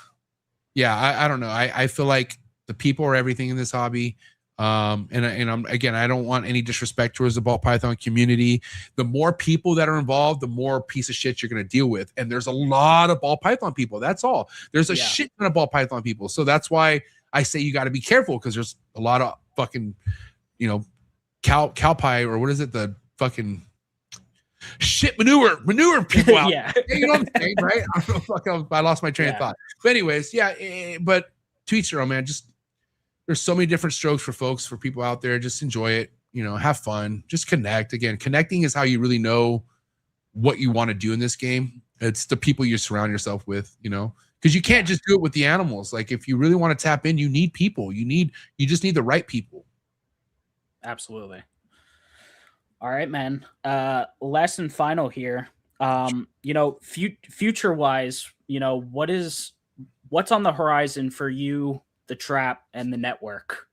don't know. I feel like the people are everything in this hobby. And I'm, again, I don't want any disrespect towards the ball python community. The more people that are involved, the more piece of shit you're going to deal with. And there's a lot of ball python people. That's all. There's a shit ton of ball python people. So that's why I say you got to be careful, because there's a lot of fucking, you know, cow pie, or what is it? The fucking shit manure people out. You know what I'm saying, right? I lost my train of thought. But anyways, but to each their own, man. Just, there's so many different strokes for folks, for people out there. Just enjoy it, you know, have fun, just connect. Again, connecting is how you really know what you want to do in this game. It's the people you surround yourself with, you know, because you can't just do it with the animals. Like, if you really want to tap in, you need people. You just need the right people. Absolutely. All right, man. Last and final here. You know, future wise, you know, what's on the horizon for you, the trap, and the network?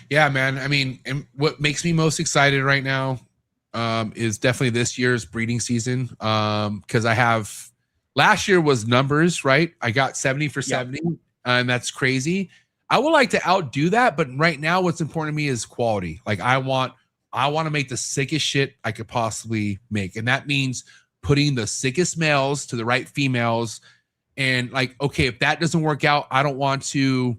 Yeah, man. I mean, and what makes me most excited right now is definitely this year's breeding season. Because last year was numbers, right? I got 70 for 70, and that's crazy. I would like to outdo that, but right now what's important to me is quality. Like, I want to make the sickest shit I could possibly make. And that means putting the sickest males to the right females And like, okay, if that doesn't work out, I don't want to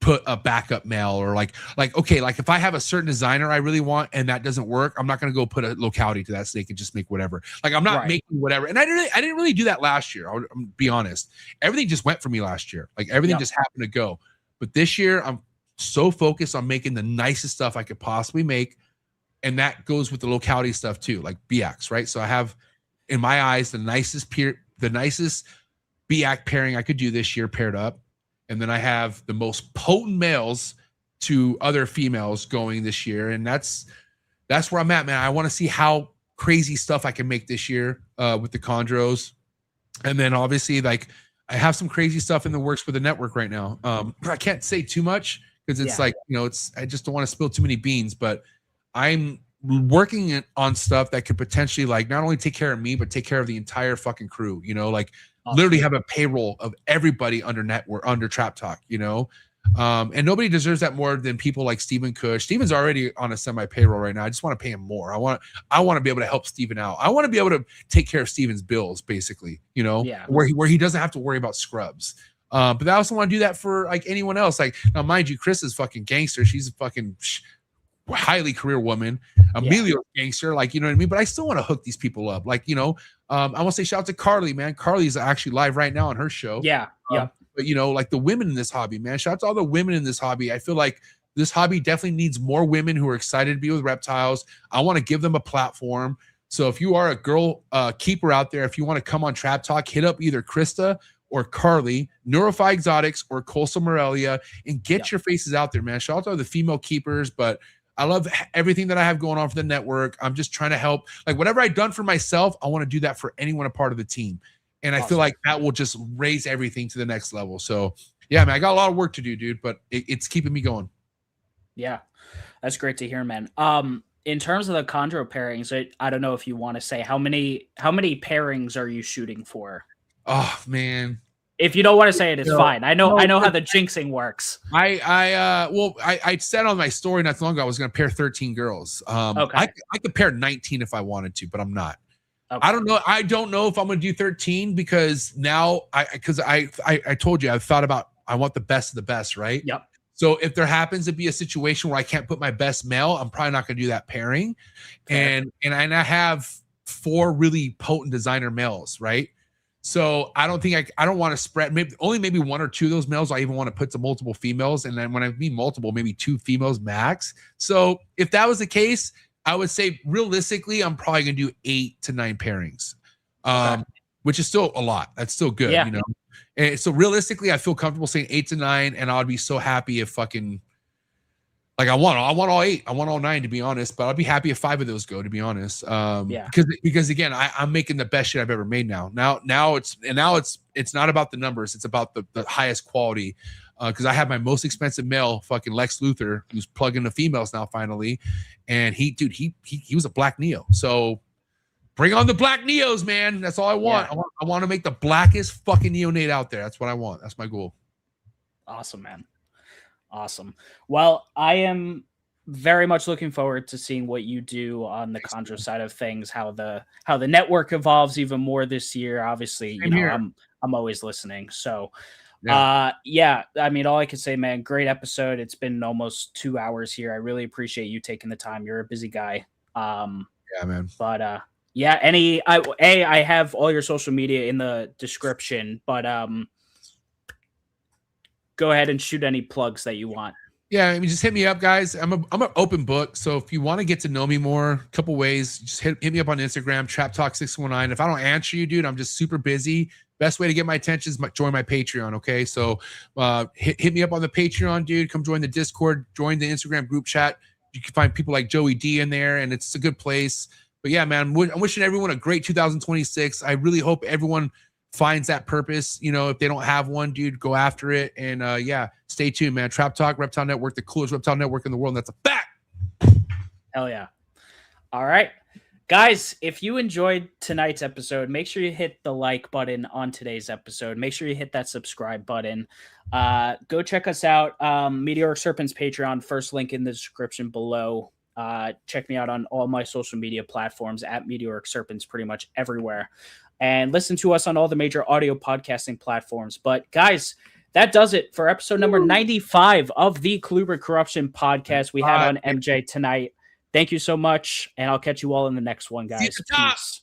put a backup male, or like okay, like if I have a certain designer I really want and that doesn't work, I'm not going to go put a locality to that so they can just make whatever. Like I'm not making whatever. And I didn't really do that last year. I'll be honest. Everything just went for me last year. Like everything just happened to go. But this year I'm so focused on making the nicest stuff I could possibly make. And that goes with the locality stuff too, like BX, right? So I have, in my eyes, the nicest BX pairing I could do this year paired up. And then I have the most potent males to other females going this year. And that's where I'm at, man. I want to see how crazy stuff I can make this year with the Chondros. And then obviously, like, I have some crazy stuff in the works with the network right now. I can't say too much because it's like, you know, I just don't want to spill too many beans, but I'm working on stuff that could potentially like not only take care of me, but take care of the entire fucking crew, you know, like literally have a payroll of everybody under network, under Trap Talk, you know. And nobody deserves that more than people like Steven Cush. Steven's already on a semi payroll right now. I just want to pay him more. I want to be able to help Steven out. I want to be able to take care of Steven's bills, basically, you know, where he doesn't have to worry about scrubs. But I also want to do that for like anyone else. Like, now, mind you, Chris is fucking gangster. She's a fucking highly career woman. Emilio's gangster, like, you know what I mean? But I still want to hook these people up. Like, you know, I want to say shout out to Carly, man. Carly's actually live right now on her show. But, you know, like the women in this hobby, man, shout out to all the women in this hobby. I feel like this hobby definitely needs more women who are excited to be with reptiles. I want to give them a platform. So if you are a girl keeper out there, if you want to come on Trap Talk, hit up either Krista or Carly, Neurofy Exotics or Coastal Morelia, and get your faces out there, man. Shout out to all the female keepers, but I love everything that I have going on for the network. I'm just trying to help. Like, whatever I've done for myself, I want to do that for anyone a part of the team. And I feel like that will just raise everything to the next level. So, yeah, man, I got a lot of work to do, dude, but it's keeping me going. Yeah, that's great to hear, man. In terms of the Chondro pairings, I don't know if you want to say how many pairings are you shooting for? Oh, man. If you don't want to say it, it's fine. I know how the jinxing works. I said on my story not too long ago I was going to pair 13 girls. I could pair 19 if I wanted to, but I'm not. Okay. I don't know if I'm going to do 13 because now I told you I want the best of the best, right? Yep. So if there happens to be a situation where I can't put my best male, I'm probably not going to do that pairing. Okay. And I have 4 really potent designer males, right? So I don't want to spread, maybe 1 or 2 of those males I even want to put to multiple females. And then when I mean multiple, maybe 2 females max. So if that was the case, I would say realistically, I'm probably going to do 8 to 9 pairings, which is still a lot. That's still good, you know? And so realistically, I feel comfortable saying 8 to 9, and I would be so happy if fucking, like, I want all 8. I want all 9, to be honest, but I'll be happy if 5 of those go, to be honest. Because again, I'm making the best shit I've ever made now. Now it's not about the numbers. It's about the highest quality. Because I have my most expensive male, fucking Lex Luthor, who's plugging the females now finally. And he was a black Neo. So bring on the black Neos, man. That's all I want. Yeah. I want to make the blackest fucking neonate out there. That's what I want. That's my goal. Awesome, man. Awesome. Well, I am very much looking forward to seeing what you do on the Chondro side of things, how the network evolves even more this year. Obviously, you know, I'm always listening. So I mean, all I can say, man, great episode. It's been almost 2 hours here. I really appreciate you taking the time. You're a busy guy. Yeah, man. But I have all your social media in the description, but go ahead and shoot any plugs that you want. Yeah, I mean, just hit me up, guys. I'm an open book. So if you want to get to know me more, a couple ways, just hit me up on Instagram, Trap Talk 619. If I don't answer you, dude, I'm just super busy. Best way to get my attention is join my Patreon. Okay. So hit me up on the Patreon, dude. Come join the Discord, join the Instagram group chat. You can find people like Joey D in there, and it's a good place. But yeah, man, I'm wishing everyone a great 2026. I really hope everyone finds that purpose. You know, if they don't have one, dude, go after it. And stay tuned, man. Trap Talk Reptile Network, the coolest reptile network in the world. And that's a fact. Hell yeah. All right. Guys, if you enjoyed tonight's episode, make sure you hit the like button on today's episode. Make sure you hit that subscribe button. Go check us out. Meteoric Serpent's Patreon, first link in the description below. Check me out on all my social media platforms at Meteoric Serpents, pretty much everywhere. and listen to us on all the major audio podcasting platforms. But guys, that does it for episode number 95 of the Colubrid Corruption podcast we had on MJ tonight. Thank you so much, and I'll catch you all in the next one, guys. Peace.